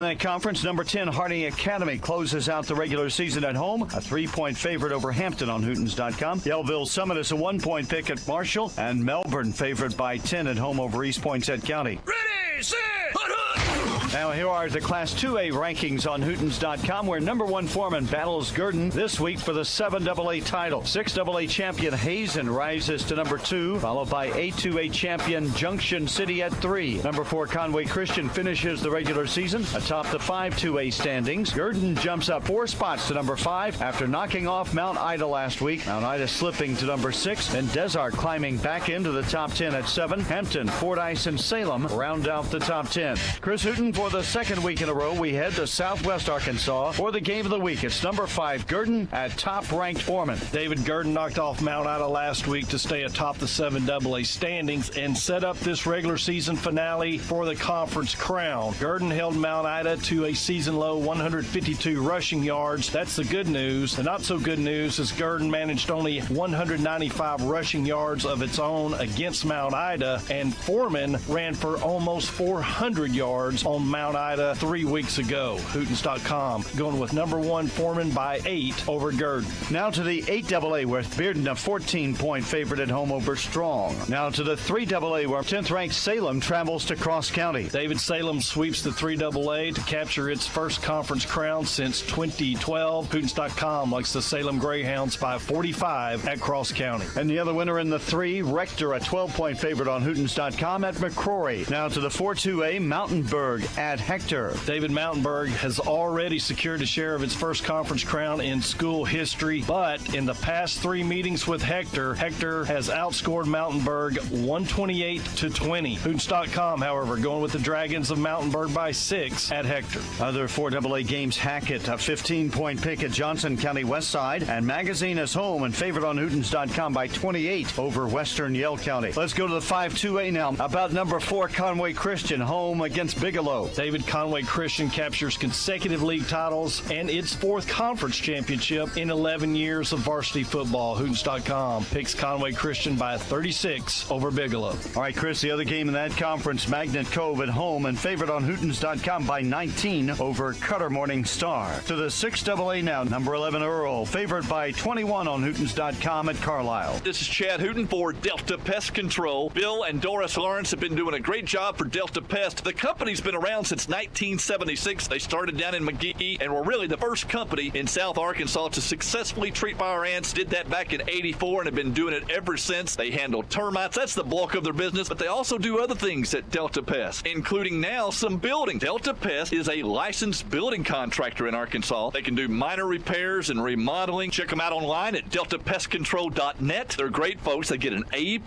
That conference, number 10 Harding Academy closes out the regular season at home. A 3-point favorite over Hampton on Hootens.com. Yellville Summit is a 1-point pick at Marshall. And Melbourne favored by 10 at home over East Point Set County. Ready, set, hut, hut. Now here are the Class 2A rankings on Hootens.com, where number 1 Foreman battles Gurdon this week for the 7AA title. 6AA champion Hazen rises to number 2, followed by A2A champion Junction City at 3. Number 4 Conway Christian finishes the regular season atop the 5-2A standings. Gurdon jumps up 4 spots to number 5 after knocking off Mount Ida last week. Mount Ida slipping to number 6, and Desart climbing back into the top 10 at 7. Hampton, Fordyce, and Salem round out the top 10. Chris Hooten, for the second week in a row, we head to Southwest Arkansas for the game of the week. It's number 5 Gurdon at top-ranked Foreman. David Gurdon knocked off Mount Ida last week to stay atop the 7AA standings and set up this regular season finale for the conference crown. Gurdon held Mount Ida to a season-low 152 rushing yards. That's the good news. The not-so-good news is Gurdon managed only 195 rushing yards of its own against Mount Ida, and Foreman ran for almost 400 yards on Mount Ida 3 weeks ago. Hootens.com going with number 1 Foreman by 8 over Gurdon. Now to the 8AA, where Bearden, a 14-point favorite at home over Strong. Now to the 3AA, where 10th-ranked Salem travels to Cross County. David Salem sweeps the 3AA to capture its first conference crown since 2012. Hootens.com likes the Salem Greyhounds by 45 at Cross County. And the other winner in the 3, Rector, a 12-point favorite on Hootens.com at McCrory. Now to the 4-2A, Mountainburg at Hector. David Mountainburg has already secured a share of its first conference crown in school history, but in the past 3 meetings with Hector has outscored Mountainburg 128-20. Hootens.com, however, going with the Dragons of Mountainburg by 6 at Hector. Other 4AA games, Hackett, a 15-point pick at Johnson County Westside, and Magazine is home and favored on Hootens.com by 28 over Western Yell County. Let's go to the 5-2A now. About number 4 Conway Christian, home against Bigelow. David Conway Christian captures consecutive league titles and its 4th conference championship in 11 years of varsity football. Hootens.com picks Conway Christian by 36 over Bigelow. All right, Chris, the other game in that conference, Magnet Cove at home and favored on Hootens.com by 19 over Cutter Morning Star. To the 6AA now, number 11 Earl, favored by 21 on Hootens.com at Carlisle. This is Chad Hooten for Delta Pest Control. Bill and Doris Lawrence have been doing a great job for Delta Pest. The company's been around since 1976. They started down in McGee and were really the first company in South Arkansas to successfully treat fire ants. Did that back in '84 and have been doing it ever since. They handle termites. That's the bulk of their business, but they also do other things at Delta Pest, including now some building. Delta Pest is a licensed building contractor in Arkansas. They can do minor repairs and remodeling. Check them out online at deltapestcontrol.net. They're great folks. They get an A+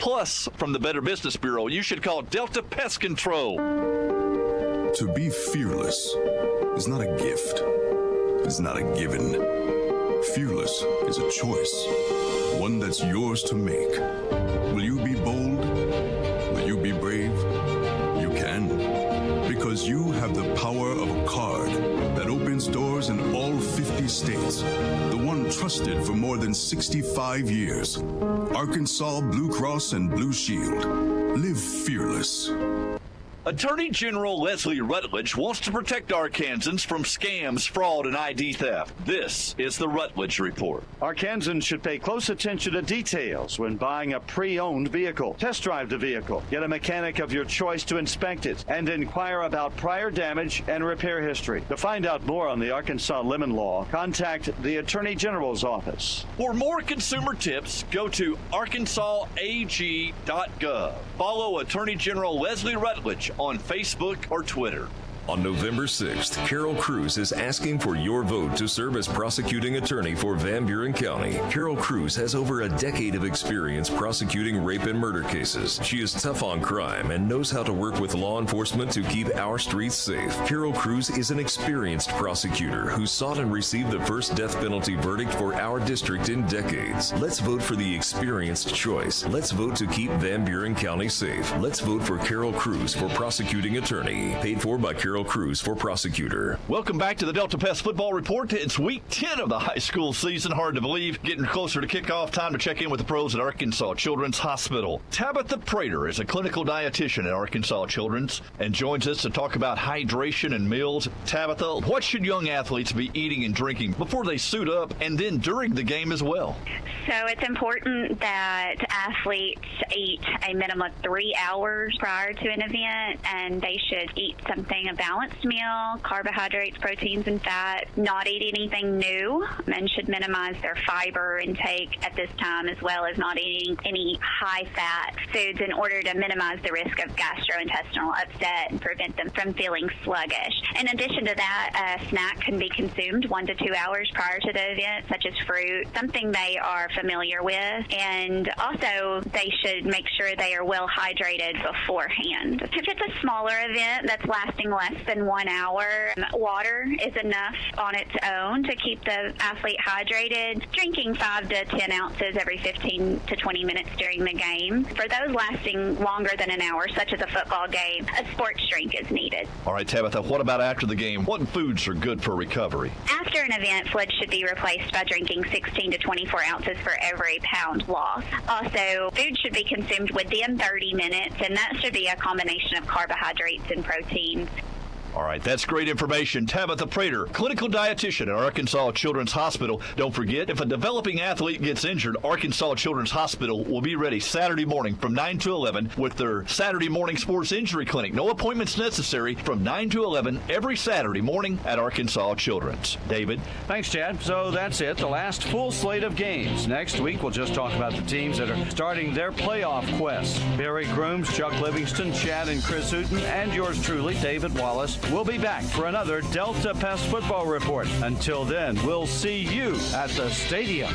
from the Better Business Bureau. You should call Delta Pest Control. To be fearless is not a gift. It's not a given. Fearless is a choice, one that's yours to make. Will you be bold? Will you be brave? You can, because you have the power of a card that opens doors in all 50 states. The one trusted for more than 65 years. Arkansas Blue Cross and Blue Shield. Live fearless. Attorney General Leslie Rutledge wants to protect Arkansans from scams, fraud, and ID theft. This is the Rutledge Report. Arkansans should pay close attention to details when buying a pre-owned vehicle. Test drive the vehicle. Get a mechanic of your choice to inspect it and inquire about prior damage and repair history. To find out more on the Arkansas Lemon Law, contact the Attorney General's office. For more consumer tips, go to arkansasag.gov. Follow Attorney General Leslie Rutledge on Facebook or Twitter. On November 6th, Carol Cruz is asking for your vote to serve as prosecuting attorney for Van Buren County. Carol Cruz has over a decade of experience prosecuting rape and murder cases. She is tough on crime and knows how to work with law enforcement to keep our streets safe. Carol Cruz is an experienced prosecutor who sought and received the first death penalty verdict for our district in decades. Let's vote for the experienced choice. Let's vote to keep Van Buren County safe. Let's vote for Carol Cruz for prosecuting attorney. Paid for by Carol Carol Cruz for prosecutor. Welcome back to the Delta Pest Football Report. It's week 10 of the high school season. Hard to believe. Getting closer to kickoff. Time to check in with the pros at Arkansas Children's Hospital. Tabitha Prater is a clinical dietitian at Arkansas Children's and joins us to talk about hydration and meals. Tabitha, what should young athletes be eating and drinking before they suit up and then during the game as well? So it's important that athletes eat a minimum of 3 hours prior to an event, and they should eat something, a balanced meal, carbohydrates, proteins, and fat, not eat anything new, and should minimize their fiber intake at this time, as well as not eating any high-fat foods in order to minimize the risk of gastrointestinal upset and prevent them from feeling sluggish. In addition to that, a snack can be consumed 1 to 2 hours prior to the event, such as fruit, something they are familiar with, and also they should make sure they are well hydrated beforehand. If it's a smaller event that's lasting less than 1 hour, water is enough on its own to keep the athlete hydrated. Drinking 5 to 10 ounces every 15 to 20 minutes during the game. For those lasting longer than an hour, such as a football game, a sports drink is needed. All right, Tabitha, what about after the game? What foods are good for recovery? After an event, fluids should be replaced by drinking 16 to 24 ounces for every pound lost. Also, food should be consumed within 30 minutes, and that should be a combination of carbohydrates and proteins. All right, that's great information. Tabitha Prater, clinical dietitian at Arkansas Children's Hospital. Don't forget, if a developing athlete gets injured, Arkansas Children's Hospital will be ready Saturday morning from 9 to 11 with their Saturday morning sports injury clinic. No appointments necessary from 9 to 11 every Saturday morning at Arkansas Children's. David? Thanks, Chad. So that's it, the last full slate of games. Next week, we'll just talk about the teams that are starting their playoff quest. Barry Grooms, Chuck Livingston, Chad and Chris Hooten, and yours truly, David Wallace. We'll be back for another Delta Pest Football Report. Until then, we'll see you at the stadium.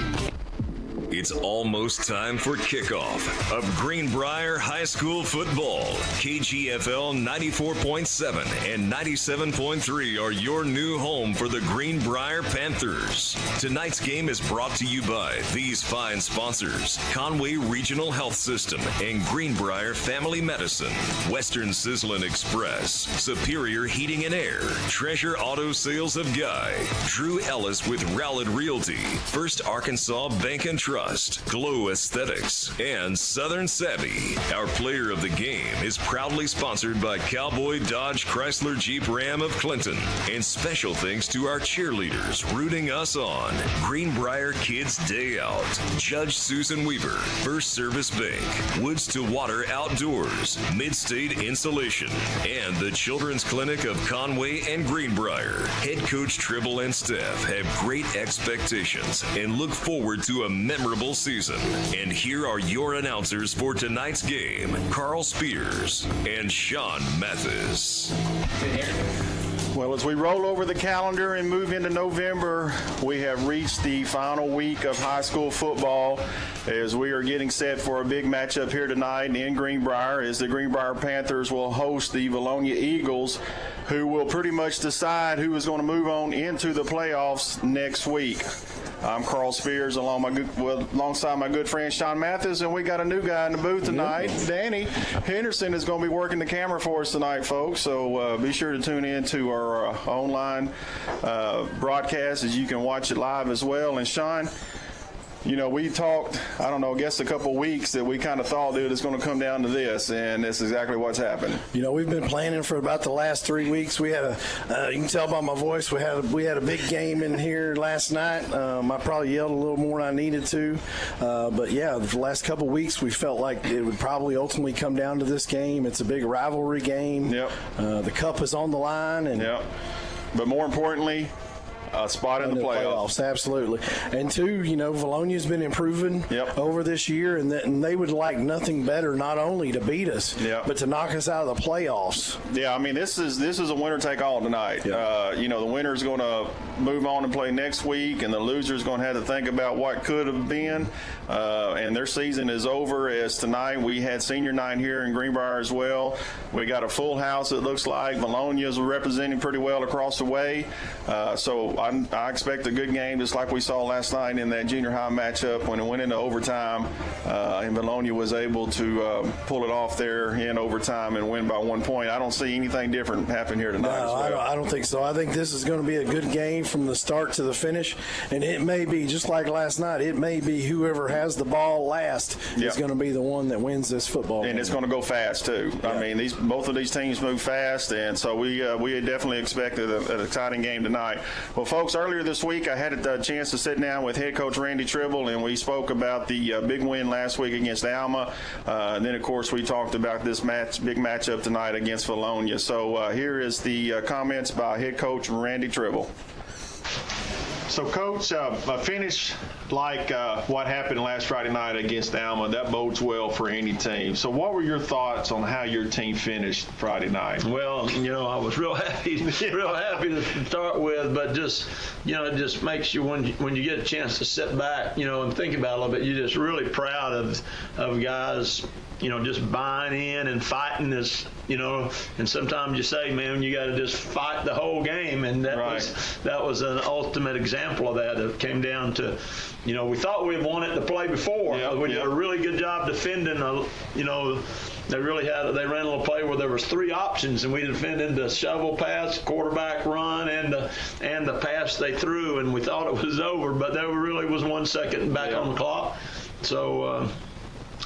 It's almost time for kickoff of Greenbrier High School football. KGFL 94.7 and 97.3 are your new home for the Greenbrier Panthers. Tonight's game is brought to you by these fine sponsors: Conway Regional Health System and Greenbrier Family Medicine, Western Sizzlin Express, Superior Heating and Air, Treasure Auto Sales of Guy, Drew Ellis with Rowlett Realty, First Arkansas Bank and Trust, Glow Aesthetics, and Southern Savvy. Our player of the game is proudly sponsored by Cowboy Dodge Chrysler Jeep Ram of Clinton. And special thanks to our cheerleaders rooting us on. Greenbrier Kids Day Out, Judge Susan Weaver, First Service Bank, Woods to Water Outdoors, Midstate Insulation, and the Children's Clinic of Conway and Greenbrier. Head Coach Tribble and staff have great expectations and look forward to a memorable season. And here are your announcers for tonight's game: Carl Spears and Sean Mathis. Well, as we roll over the calendar and move into November, we have reached the final week of high school football as we are getting set for a big matchup here tonight in Greenbrier, as the Greenbrier Panthers will host the Vilonia Eagles, who will pretty much decide who is going to move on into the playoffs next week. I'm Carl Spears alongside my good friend Sean Mathis, and we got a new guy in the booth tonight. Danny Henderson is going to be working the camera for us tonight, folks, so be sure to tune in to our online broadcast, as you can watch it live as well. And Sean, you know, we talked, I guess a couple of weeks that we kind of thought that it's going to come down to this, and that's exactly what's happened. You know, we've been planning for about the last 3 weeks. We had you can tell by my voice, we had a big game in here last night. I probably yelled a little more than I needed to. But yeah, the last couple of weeks we felt like it would probably ultimately come down to this game. It's a big rivalry game. Yep. The cup is on the line. And yep. But more importantly, a spot in the playoffs. Absolutely. And two, you know, Vilonia's been improving over this year, and they would like nothing better, not only to beat us, but to knock us out of the playoffs. Yeah, I mean, this is a winner-take-all tonight. You know, the winner's going to move on and play next week, and the loser's going to have to think about what could have been. And their season is over, as tonight we had senior night here in Greenbrier as well. We got a full house, it looks like. Vilonia's representing pretty well across the way. So I expect a good game, just like we saw last night in that junior high matchup when it went into overtime, and Vilonia was able to pull it off there in overtime and win by 1 point. I don't see anything different happen here tonight. No, I don't think so. I think this is going to be a good game from the start to the finish, and it may be just like last night. It may be whoever has the ball last is going to be the one that wins this football game. And it's going to go fast too. Yeah. I mean, both of these teams move fast, and so we definitely expected an exciting game tonight. Well, folks, earlier this week I had a chance to sit down with head coach Randy Tribble, and we spoke about the big win last week against Alma. And then, of course, we talked about this big matchup tonight against Vilonia. So here is the comments by head coach Randy Tribble. So, Coach, a finish like what happened last Friday night against Alma, that bodes well for any team. So what were your thoughts on how your team finished Friday night? Well, I was real happy to start with, but just, it just makes you, when you get a chance to sit back, and think about it a little bit, you're just really proud of guys, just buying in and fighting this, and sometimes you say, man, you got to just fight the whole game, and that was an ultimate example of that. It came down to, we thought we'd won it to play before. We did a really good job defending. They ran a little play where there was 3 options, and we defended the shovel pass, quarterback run, and the pass they threw, and we thought it was over, but there really was 1 second back on the clock. So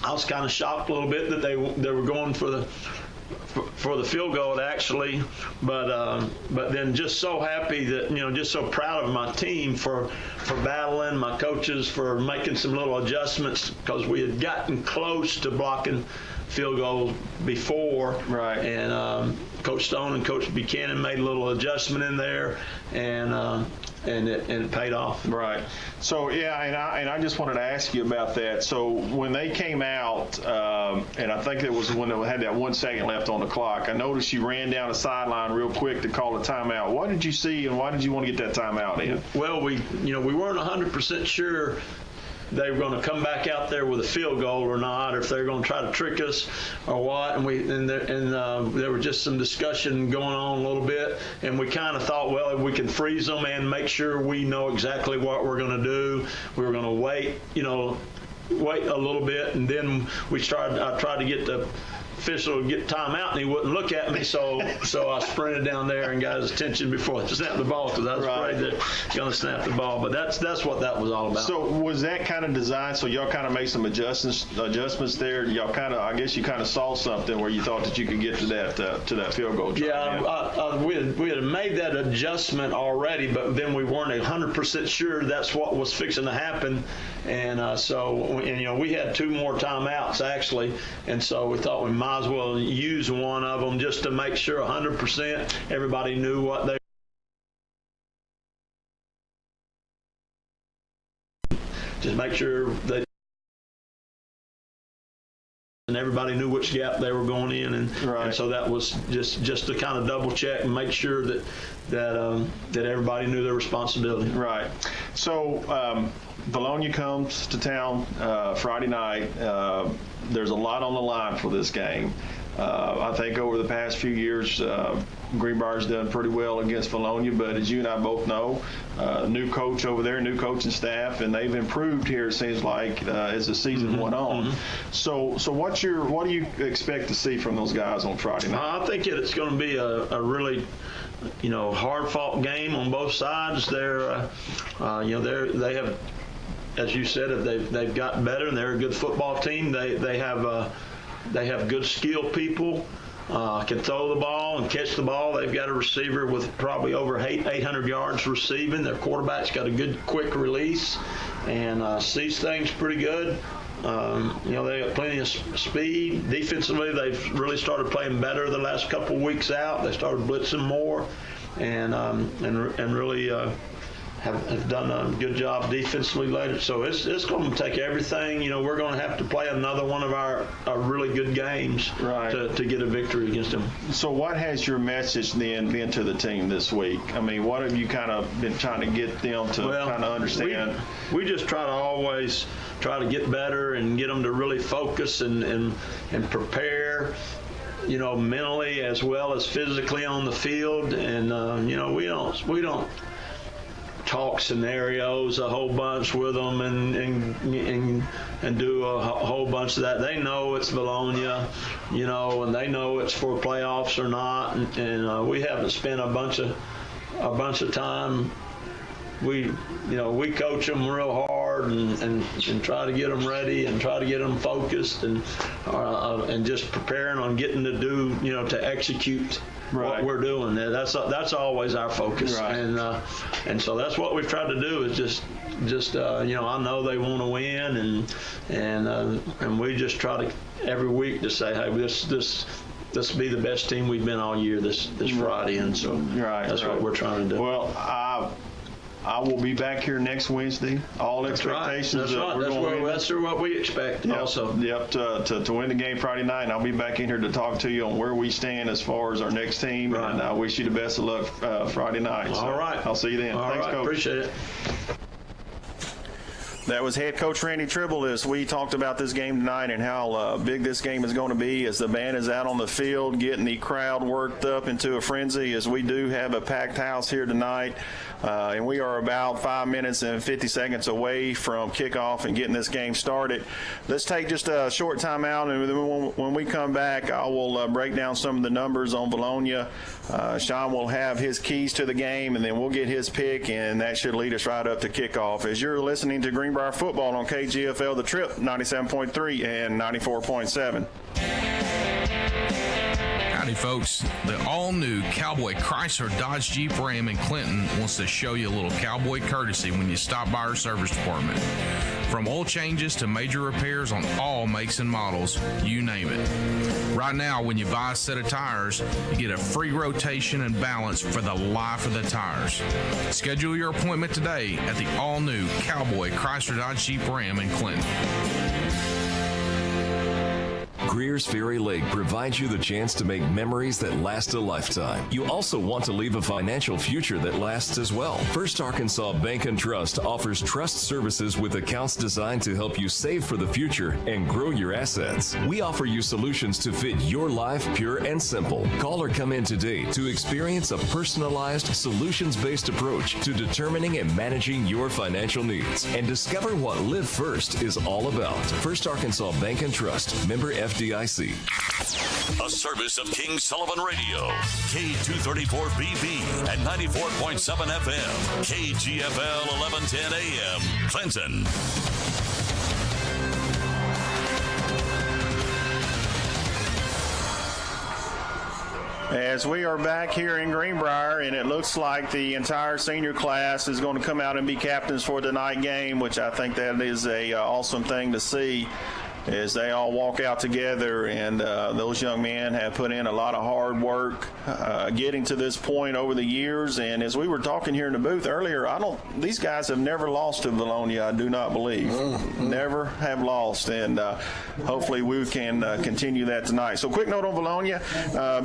I was kind of shocked a little bit that they were going for the field goal actually, but then just so happy that just so proud of my team for battling, my coaches for making some little adjustments, because we had gotten close to blocking field goals before, and Coach Stone and Coach Buchanan made a little adjustment in there, and it paid off. Right. So and I just wanted to ask you about that. So when they came out, and I think it was when they had that 1 second left on the clock, I noticed you ran down the sideline real quick to call a timeout. What did you see, and why did you want to get that timeout in? Well, we weren't 100% sure they were going to come back out there with a field goal or not, or if they were going to try to trick us or what. And there was just some discussion going on a little bit, and we kind of thought, well, if we can freeze them and make sure we know exactly what we're going to do, we were going to wait a little bit, and then I tried to get the official to get timeout, and he wouldn't look at me, so I sprinted down there and got his attention before I snapped the ball, because I was afraid that he was going to snap the ball. But that's what that was all about. So was that kind of designed so y'all kind of made some adjustments there? Y'all kind of, I guess you kind of saw something where you thought that you could get to that field goal. We had made that adjustment already, but then we weren't 100% sure that's what was fixing to happen, and so we had 2 more timeouts actually, and so we thought we might as well use one of them just to make sure 100% everybody knew what they just make sure that and everybody knew which gap they were going in, and so that was just to kind of double check and make sure that everybody knew their responsibility. Right. So Vilonia comes to town Friday night. There's a lot on the line for this game. I think over the past few years, Greenbrier's done pretty well against Vilonia, but as you and I both know, new coach over there, new coaching staff, and they've improved here, it seems like, as the season went on. So what do you expect to see from those guys on Friday night? I think it's going to be a really hard-fought game on both sides. They have, as you said, they've gotten better, and they're a good football team. They have good skilled people, can throw the ball and catch the ball. They've got a receiver with probably over 800 yards receiving. Their quarterback's got a good quick release and sees things pretty good. They got plenty of speed. Defensively, they've really started playing better the last couple of weeks out. They started blitzing more, and really have done a good job defensively later. So it's going to take everything. We're going to have to play another one of our really good games to get a victory against them. So what has your message then been to the team this week? I mean, what have you kind of been trying to get them to kind of understand? We just try to always try to get better and get them to really focus and prepare, mentally as well as physically on the field. And we don't talk scenarios a whole bunch with them and do a whole bunch of that. They know it's Vilonia, and they know it's for playoffs or not. And we haven't spent a bunch of time. We coach them real hard and try to get them ready and try to get them focused and just preparing on getting to do, to execute what we're doing. That's always our focus. Right. And so that's what we've tried to do is just I know they want to win and we just try to every week to say, hey, this will be the best team we've been all year this Friday, and so that's what we're trying to do. Well, I will be back here next Wednesday. All expectations. That's what we expect. Yep, also. Yep. To win the game Friday night, and I'll be back in here to talk to you on where we stand as far as our next team. Right. And I wish you the best of luck Friday night. All right. I'll see you then. Thanks, Coach. Appreciate it. That was head coach Randy Tribble as we talked about this game tonight and how big this game is going to be as the band is out on the field getting the crowd worked up into a frenzy, as we do have a packed house here tonight. And we are about 5 minutes and 50 seconds away from kickoff and getting this game started. Let's take just a short time out, and then when we come back, I will break down some of the numbers on Vilonia. Sean will have his keys to the game, and then we'll get his pick, and that should lead us right up to kickoff. As you're listening to Greenbrier Football on KGFL The Trip, 97.3 and 94.7. Howdy, folks. The all-new Cowboy Chrysler Dodge Jeep Ram in Clinton wants to show you a little cowboy courtesy when you stop by our service department. From oil changes to major repairs on all makes and models, you name it. Right now, when you buy a set of tires, you get a free rotation and balance for the life of the tires. Schedule your appointment today at the all-new Cowboy Chrysler Dodge Jeep Ram in Clinton. Greer's Ferry Lake provides you the chance to make memories that last a lifetime. You also want to leave a financial future that lasts as well. First Arkansas Bank and Trust offers trust services with accounts designed to help you save for the future and grow your assets. We offer you solutions to fit your life pure and simple. Call or come in today to experience a personalized, solutions-based approach to determining and managing your financial needs and discover what Live First is all about. First Arkansas Bank and Trust, member FDIC. A service of King Sullivan Radio, K234BB and 94.7 FM, KGFL 1110 AM, Clinton. As we are back here in Greenbrier, and it looks like the entire senior class is going to come out and be captains for the night game, which I think that is a awesome thing to see, as they all walk out together, and those young men have put in a lot of hard work getting to this point over the years. And as we were talking here in the booth earlier, these guys have never lost to Vilonia, I do not believe. Never have lost, and hopefully we can continue that tonight. So quick note on Vilonia.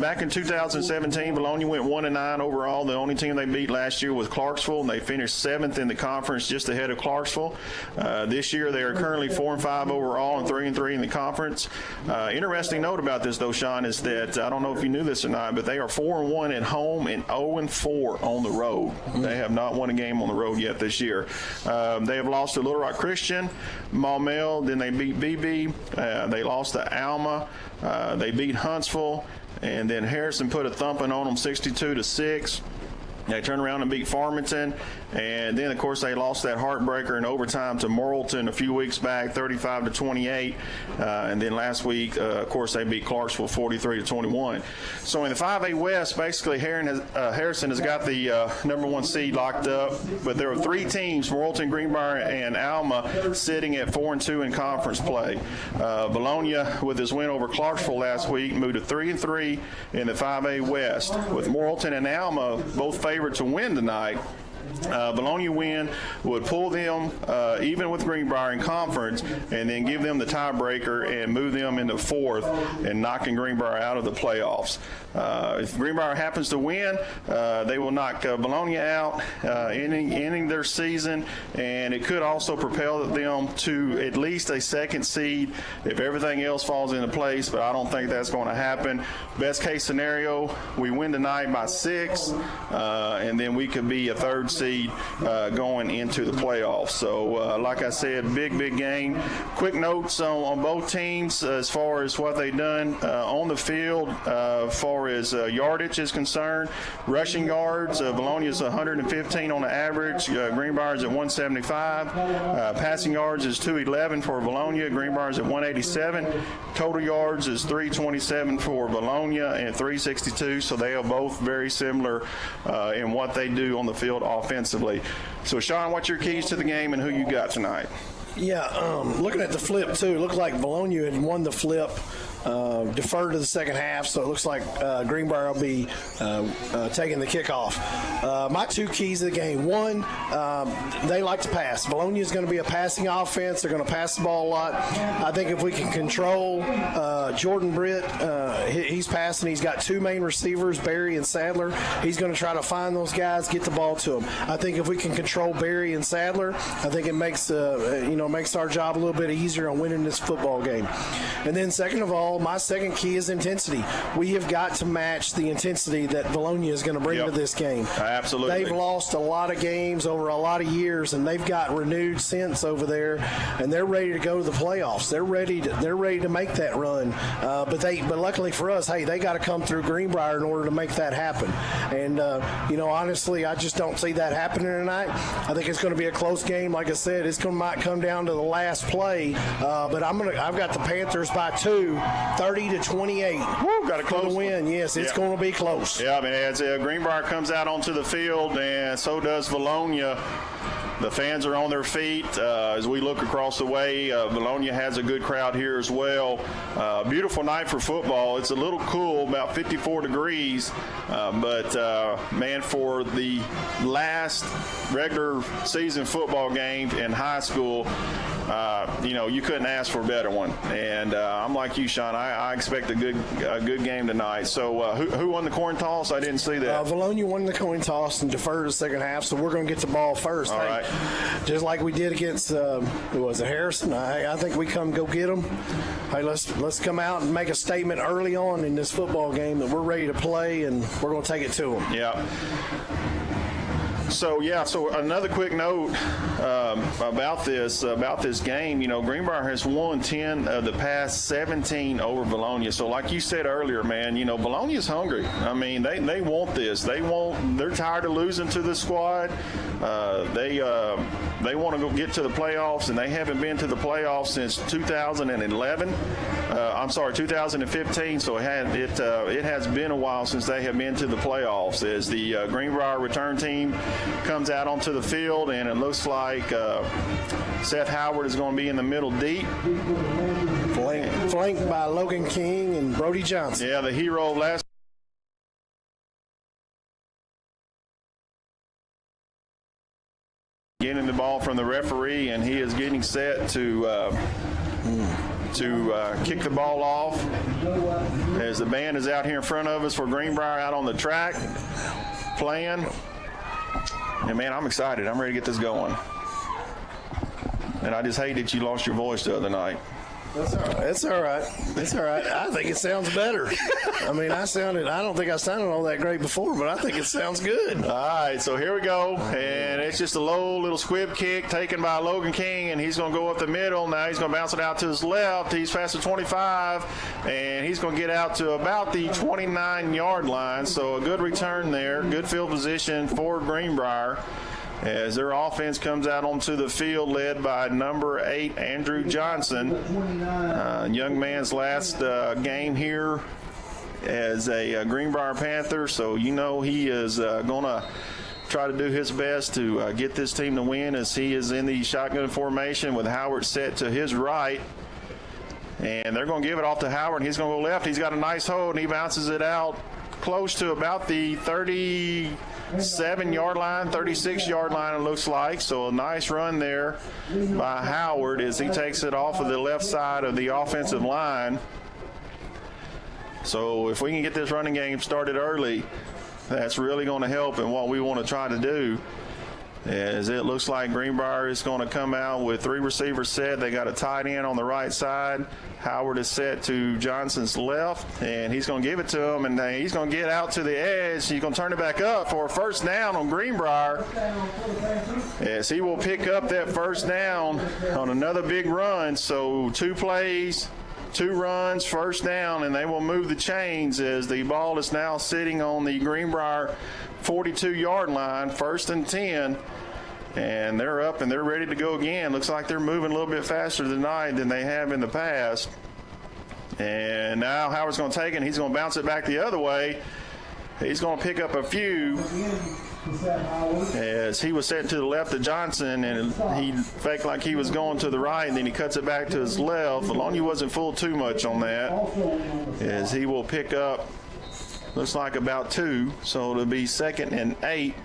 Back in 2017, Vilonia went 1-9 overall. The only team they beat last year was Clarksville, and they finished 7th in the conference, just ahead of Clarksville. This year they are currently 4-5 overall and 3-3 in the conference. Interesting note about this, though, Sean, is that I don't know if you knew this or not, but they are 4-1 at home and 0-4 on the road. They have not won a game on the road yet this year. They have lost to Little Rock Christian, Maumelle, then they beat BB. They lost to Alma. They beat Huntsville, and then Harrison put a thumping on them 62-6. They turned around and beat Farmington, and then, of course, they lost that heartbreaker in overtime to Morrilton a few weeks back, 35-28. And then last week, of course, they beat Clarksville 43-21. So in the 5A West, basically, Harrison has got the number 1 seed locked up, but there are 3 teams, Morrilton, Greenbrier, and Alma, sitting at 4-2 in conference play. Vilonia, with his win over Clarksville last week, moved to 3-3 in the 5A West, with Morrilton and Alma both favored to win tonight. Vilonia win would pull them even with Greenbrier in conference, and then give them the tiebreaker and move them into 4th and knocking Greenbrier out of the playoffs. If Greenbrier happens to win, they will knock Vilonia out, ending their season, and it could also propel them to at least a 2nd seed if everything else falls into place, but I don't think that's going to happen. Best case scenario, we win tonight by 6, and then we could be a 3rd seed going into the playoffs. So, like I said, big game. Quick notes on both teams as far as what they've done on the field as far as yardage is concerned. Rushing yards, Vilonia is 115 on the average. Greenbrier is at 175. Passing yards is 211 for Vilonia. Greenbrier is at 187. Total yards is 327 for Vilonia and 362. So they are both very similar in what they do on the field offensively. So, Sean, what's your keys to the game and who you got tonight? Yeah, looking at the flip, too, it looked like Vilonia had won the flip, deferred to the second half, so it looks like Greenbrier will be taking the kickoff. My two keys to the game. One, they like to pass. Vilonia is going to be a passing offense. They're going to pass the ball a lot. I think if we can control Jordan Britt, he's passing. He's got two main receivers, Barry and Sadler. He's going to try to find those guys, get the ball to them. I think if we can control Barry and Sadler, I think it makes makes our job a little bit easier on winning this football game. And then second of all, my second key is intensity. We have got to match the intensity that Vilonia is going to bring to this game. Absolutely. They've lost a lot of games over a lot of years, and they've got renewed sense over there, and they're ready to go to the playoffs. They're ready to make that run. But luckily for us, hey, they got to come through Greenbrier in order to make that happen. And honestly, I just don't see that happening tonight. I think it's going to be a close game. Like I said, might come down to the last play. But I've got the Panthers by 2, 30-28. Woo, got a close win. Yes, it's going to be close. Yeah, I mean, as Greenbrier comes out onto the field, and so does Vilonia. The fans are on their feet as we look across the way. Vilonia has a good crowd here as well. Beautiful night for football. It's a little cool, about 54 degrees. But for the last regular season football game in high school, you couldn't ask for a better one. And I'm like you, Sean. I expect a good game tonight. So who won the coin toss? I didn't see that. Vilonia won the coin toss and deferred the second half, so we're going to get the ball first. All right. Just like we did against who was it, Harrison? I think we come go get them. Hey, let's come out and make a statement early on in this football game that we're ready to play, and we're going to take it to them. Yeah. So another quick note about this game. Greenbrier has won 10 of the past 17 over Vilonia. So like you said earlier, man, Vilonia's hungry. I mean, they want this. They're tired of losing to the squad. They want to go get to the playoffs, and they haven't been to the playoffs since 2011. 2015. So it has been a while since they have been to the playoffs. As the Greenbrier return team comes out onto the field, and it looks like Seth Howard is going to be in the middle deep. Flanked by Logan King and Brody Johnson. Yeah, the hero of last. Getting the ball from the referee, and he is getting set to kick the ball off as the band is out here in front of us for Greenbrier out on the track playing. And, man, I'm excited. I'm ready to get this going. And I just hate that you lost your voice the other night. It's all right. I think it sounds better. I mean, I don't think I sounded all that great before, but I think it sounds good. All right, so here we go. And it's just a low little squib kick taken by Logan King, and he's going to go up the middle. Now he's going to bounce it out to his left. He's past the 25, and he's going to get out to about the 29-yard line. So a good return there. Good field position for Greenbrier as their offense comes out onto the field led by number 8, Andrew Johnson. Young man's last game here as a Greenbrier Panther, so he is going to try to do his best to get this team to win as he is in the shotgun formation with Howard set to his right. And they're going to give it off to Howard, and he's going to go left. He's got a nice hold, and he bounces it out close to about the 37-yard line, 36-yard line it looks like. So a nice run there by Howard as he takes it off of the left side of the offensive line. So if we can get this running game started early, that's really going to help in what we want to try to do. as it looks like Greenbrier is going to come out with 3 receivers set. They got a tight end on the right side. Howard is set to Johnson's left, and he's going to give it to him, and he's going to get out to the edge. He's going to turn it back up for a first down on Greenbrier, as he will pick up that first down on another big run. So 2 plays, 2 runs, first down, and they will move the chains as the ball is now sitting on the Greenbrier 42-yard line, 1st and 10. And they're up and they're ready to go again. Looks like they're moving a little bit faster tonight than they have in the past. And now Howard's going to take it, and he's going to bounce it back the other way. He's going to pick up a few as he was set to the left of Johnson, and he faked like he was going to the right, and then he cuts it back to his left. Vilonia wasn't fooled too much on that, as he will pick up, looks like about 2. So it'll be 2nd and 8.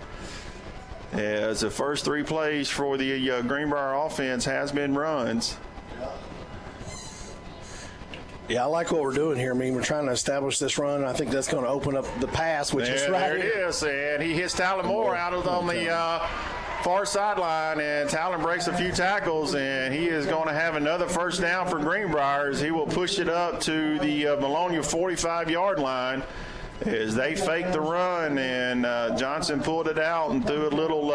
As the first 3 plays for the Greenbrier offense has been runs. Yeah, I like what we're doing here. I mean, we're trying to establish this run, and I think that's going to open up the pass, which is right there it is, and he hits Talon Moore out on the far sideline, and Talon breaks a few tackles, and he is going to have another first down for Greenbrier as he will push it up to the Vilonia 45-yard line. As they faked the run, and Johnson pulled it out and threw a little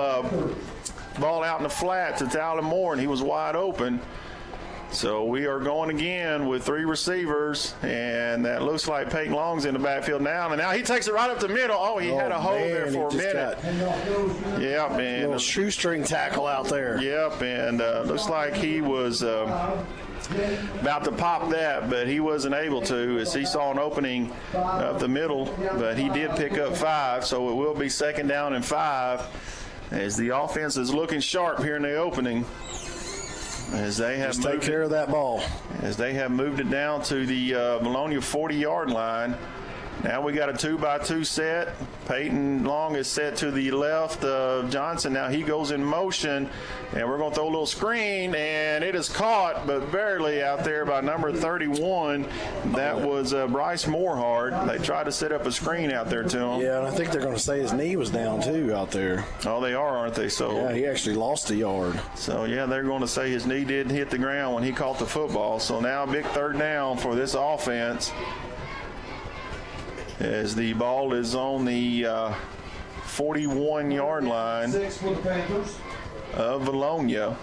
ball out in the flat to Talon Moore, and he was wide open. So we are going again with 3 receivers, and that looks like Peyton Long's in the backfield now. And now he takes it right up the middle. Oh, he had a hole there for a minute. Yeah, man. A little shoestring tackle out there. Yep, and looks like he was about to pop that, but he wasn't able to, as he saw an opening up the middle, but he did pick up 5, so it will be 2nd down and 5 as the offense is looking sharp here in the opening, as they have take care of that ball, as they have moved it down to the Vilonia 40-yard line. Now we got a 2-by-2 set. Peyton Long is set to the left of Johnson. Now he goes in motion, and we're going to throw a little screen, and it is caught, but barely out there by number 31. That was Bryce Moorhart. They tried to set up a screen out there to him. Yeah, and I think they're going to say his knee was down too out there. Oh, they are, aren't they? So yeah, he actually lost a yard. So yeah, they're going to say his knee did hit the ground when he caught the football. So now a big 3rd down for this offense, as the ball is on the 41-yard line of Vilonia.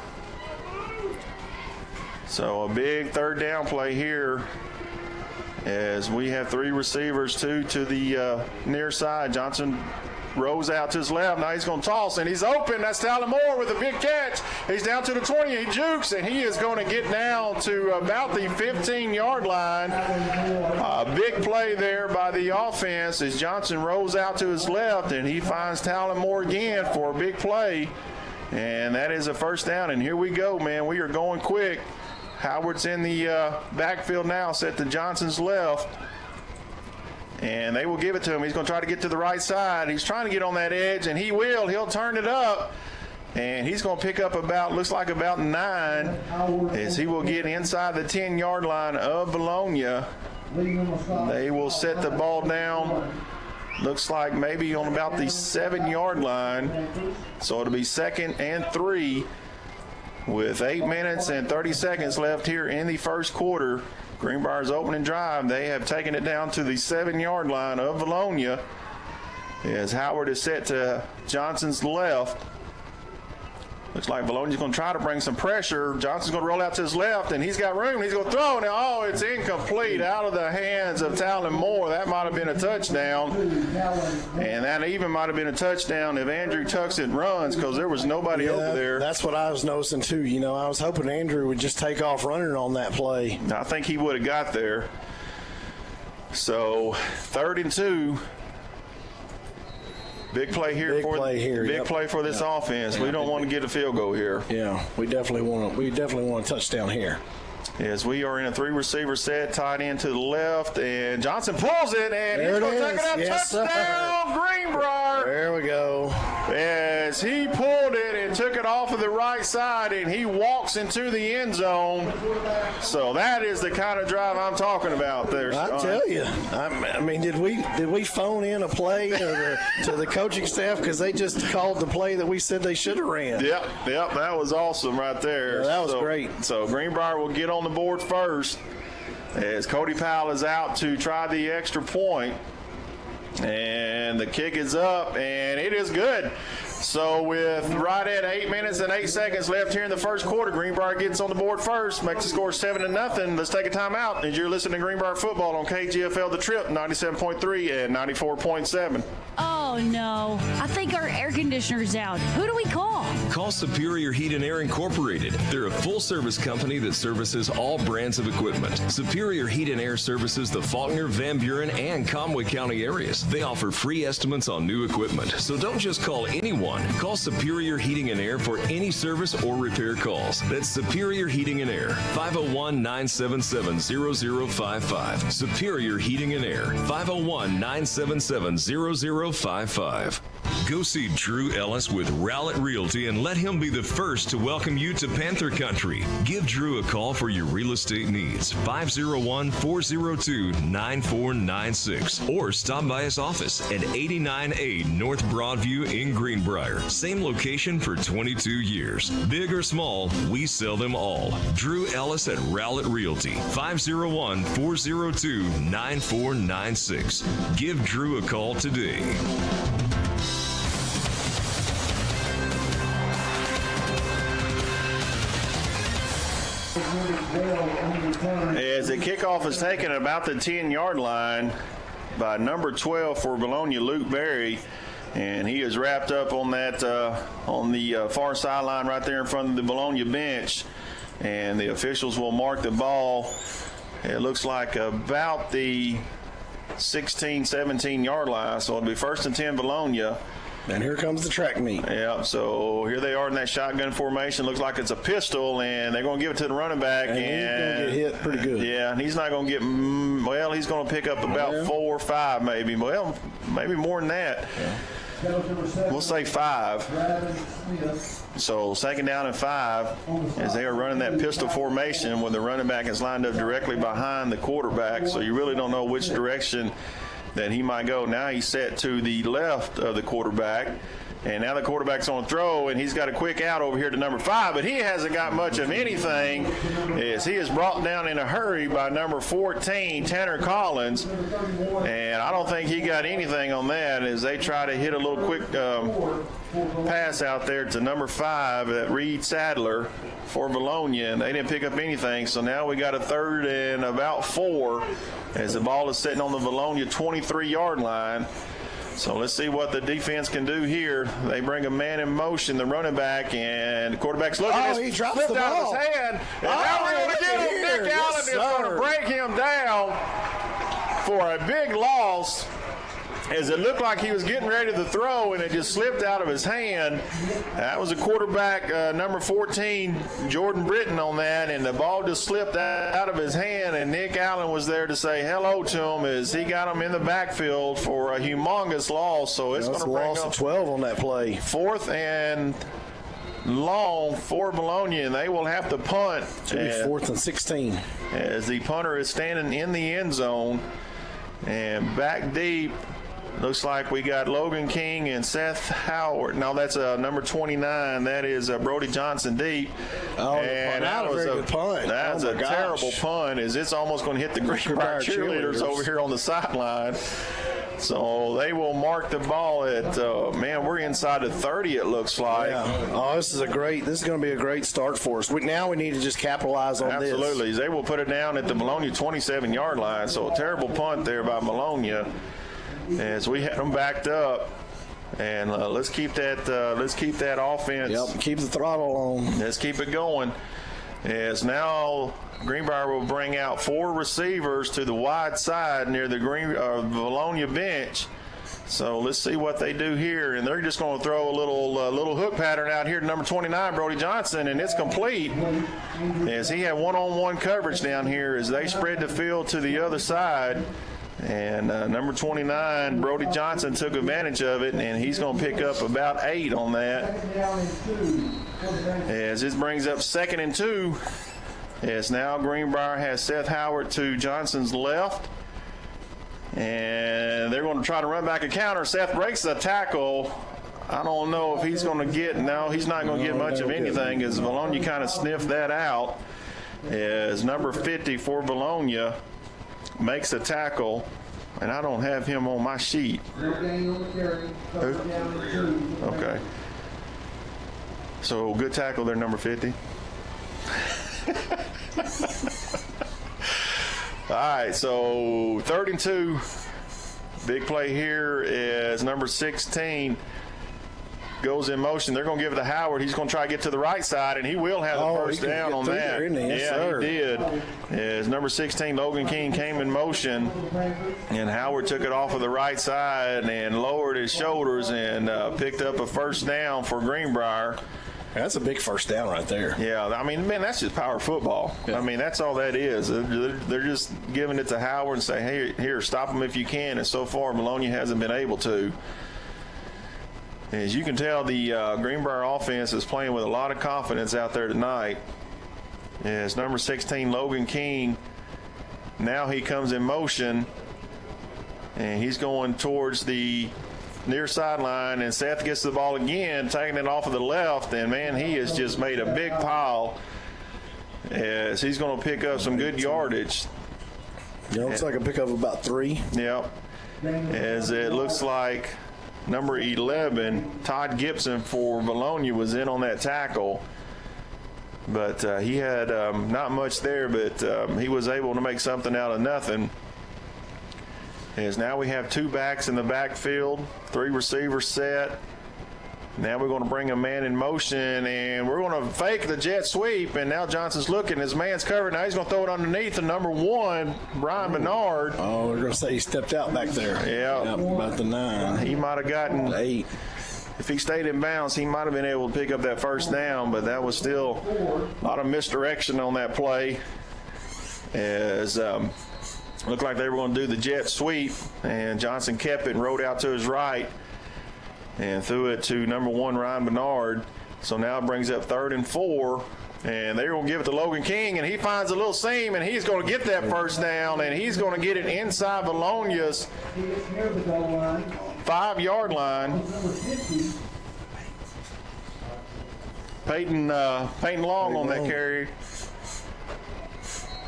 So a big 3rd down play here, as we have 3 receivers, 2 to the near side. Johnson rolls out to his left. Now he's going to toss, and he's open. That's Talon Moore with a big catch. He's down to the 20. He jukes, and he is going to get down to about the 15-yard line. A big play there by the offense as Johnson rolls out to his left, and he finds Talon Moore again for a big play. And that is a first down. And here we go, man. We are going quick. Howard's in the backfield now, set to Johnson's left. And they will give it to him. He's going to try to get to the right side. He's trying to get on that edge, and he will. He'll turn it up, and he's going to pick up looks like about 9, as he will get inside the 10-yard line of Vilonia. They will set the ball down, looks like maybe on about the 7-yard line. So it'll be 2nd and 3 with 8 minutes and 30 seconds left here in the first quarter. Greenbrier's opening drive, they have taken it down to the 7-yard line of Vilonia, as Howard is set to Johnson's left. Looks like Vilonia's going to try to bring some pressure. Johnson's going to roll out to his left, and he's got room. He's going to throw. Now, oh, it's incomplete, out of the hands of Talon Moore. That might have been a touchdown, and that even might have been a touchdown if Andrew tucks it and runs, because there was nobody over there. That's what I was noticing too. You know, I was hoping Andrew would just take off running on that play. I think he would have got there. So 3rd and 2. Big play here. Big play for this offense. We don't want to get a field goal here. Yeah, we definitely want a touchdown here. As we are in a 3-receiver set, tight end to the left, and Johnson pulls it, and he's going to take it out. Touchdown, Greenbrier. There we go. As he pulled it, and and took it off of the right side, and he walks into the end zone. So that is the kind of drive I'm talking about there, Sean. I tell you, I mean, did we phone in a play to the coaching staff because they just called the play that we said they should have ran? Yep, that was awesome right there. Yeah, that was great. So Greenbrier will get on the board first as Cody Powell is out to try the extra point. And the kick is up, and it is good. So with right at 8 minutes and 8 seconds left here in the first quarter, Greenbrier gets on the board first, makes the score 7-0. Let's take a timeout as you're listening to Greenbrier Football on KGFL The Trip, 97.3 and 94.7. Oh, no. I think our air conditioner's out. Who do we call? Call Superior Heat and Air Incorporated. They're a full-service company that services all brands of equipment. Superior Heat and Air services the Faulkner, Van Buren, and Conway County areas. They offer free estimates on new equipment, so don't just call anyone. Call Superior Heating and Air for any service or repair calls. That's Superior Heating and Air, 501-977-0055. Superior Heating and Air, 501-977-0055. Go see Drew Ellis with Rowlett Realty and let him be the first to welcome you to Panther Country. Give Drew a call for your real estate needs, 501-402-9496, or stop by his office at 89A North Broadview in Greenbrier. Same location for 22 years. Big or small, we sell them all. Drew Ellis at Rowlett Realty, 501-402-9496. Give Drew a call today. As the kickoff is taken at about the 10-yard line by number 12 for Vilonia, Luke Berry, and he is wrapped up on that on the far sideline right there in front of the Vilonia bench, and the officials will mark the ball. It looks like about the 16, 17-yard line, so it'll be 1st and 10 Vilonia. And here comes the track meet. Yeah, so here they are in that shotgun formation. Looks like it's a pistol, and they're going to give it to the running back. And he's going to get hit pretty good. Yeah, and he's not going to get, well, he's going to pick up about 4 or 5 maybe. Well, maybe more than that. Yeah. We'll say 5. So 2nd down and 5 as they are running that pistol formation when the running back is lined up directly behind the quarterback. So you really don't know which direction that he might go. Now he's set to the left of the quarterback, and now the quarterback's on throw, and he's got a quick out over here to number 5, but he hasn't got much of anything as he is brought down in a hurry by number 14, Tanner Collins, and I don't think he got anything on that as they try to hit a little quick pass out there to number 5 at Reed Sadler for Vilonia, and they didn't pick up anything. So now we got a 3rd and about 4 as the ball is sitting on the Vilonia 23-yard line. So let's see what the defense can do here. They bring a man in motion, the running back, and the quarterback's looking. He drops the ball out of his hand. And now we're going to get him. Nick Allen is going to break him down for a big loss, as it looked like he was getting ready to throw, and it just slipped out of his hand. That was a quarterback, number 14, Jordan Britton, on that, and the ball just slipped out of his hand, and Nick Allen was there to say hello to him as he got him in the backfield for a humongous loss. So it's going to bring up 12 on that play. 4th and long for Vilonia, and they will have to punt. Should be 4th and 16. As the punter is standing in the end zone, and back deep. Looks like we got Logan King and Seth Howard. No, that's number 29. That is Brody Johnson deep. Oh, and that was a good punt. That's a terrible punt, as it's almost going to hit the Greenbrier cheerleaders over here on the sideline. So they will mark the ball at, we're inside the 30, it looks like. Yeah. Oh, this is going to be a great start for us. Now we need to just capitalize on this. Absolutely. They will put it down at the Vilonia 27-yard line. So a terrible punt there by Vilonia, as we had them backed up, and let's keep that offense. Yep, keep the throttle on. Let's keep it going. As now Greenbrier will bring out 4 receivers to the wide side near the Vilonia bench. So let's see what they do here, and they're just going to throw a little hook pattern out here to number 29, Brody Johnson, and it's complete, as he had one-on-one coverage down here as they spread the field to the other side. And number 29, Brody Johnson, took advantage of it, and he's going to pick up about 8 on that. As this brings up 2nd and 2, as now Greenbrier has Seth Howard to Johnson's left. And they're going to try to run back a counter. Seth breaks the tackle. I don't know if he's going to get, no, he's not going to get much of anything, as Vilonia kind of sniffed that out. As number 50 for Vilonia makes a tackle, and I don't have him on my sheet. Okay. So good tackle there, number 50. All right, so 3rd and 2. Big play here is number 16 goes in motion. They're going to give it to Howard. He's going to try to get to the right side, and he will have the first down on that. He did. As number 16, Logan King, came in motion, and Howard took it off of the right side and lowered his shoulders and picked up a first down for Greenbrier. That's a big first down right there. Yeah, I mean, man, that's just power football. Yeah. I mean, that's all that is. They're just giving it to Howard and say, hey, here, stop them if you can. And so far, Vilonia hasn't been able to. As you can tell, the Greenbrier offense is playing with a lot of confidence out there tonight. As number 16, Logan King, now he comes in motion, and he's going towards the near sideline, and Seth gets the ball again, taking it off of the left, and, man, he has just made a big pile as he's going to pick up some good yardage. Yeah, looks like a pickup of about 3. Yep. As it looks like number 11, Todd Gibson for Vilonia, was in on that tackle. But he had not much there, but he was able to make something out of nothing. As now we have 2 backs in the backfield, 3 receivers set. Now we're going to bring a man in motion, and we're going to fake the jet sweep, and now Johnson's looking. His man's covered. Now he's going to throw it underneath the number 1, Brian Bernard. Oh, we're going to say he stepped out back there. Yeah. Yep, about the 9. He might have gotten 8. If he stayed in bounds, he might have been able to pick up that first down, but that was still a lot of misdirection on that play. As looked like they were going to do the jet sweep, and Johnson kept it and rode out to his right and threw it to number 1, Ryan Bernard. So now it brings up 3rd and 4, and they're going to give it to Logan King, and he finds a little seam, and he's going to get that first down, and he's going to get it inside Vilonia's 5-yard line. Peyton Long on that carry.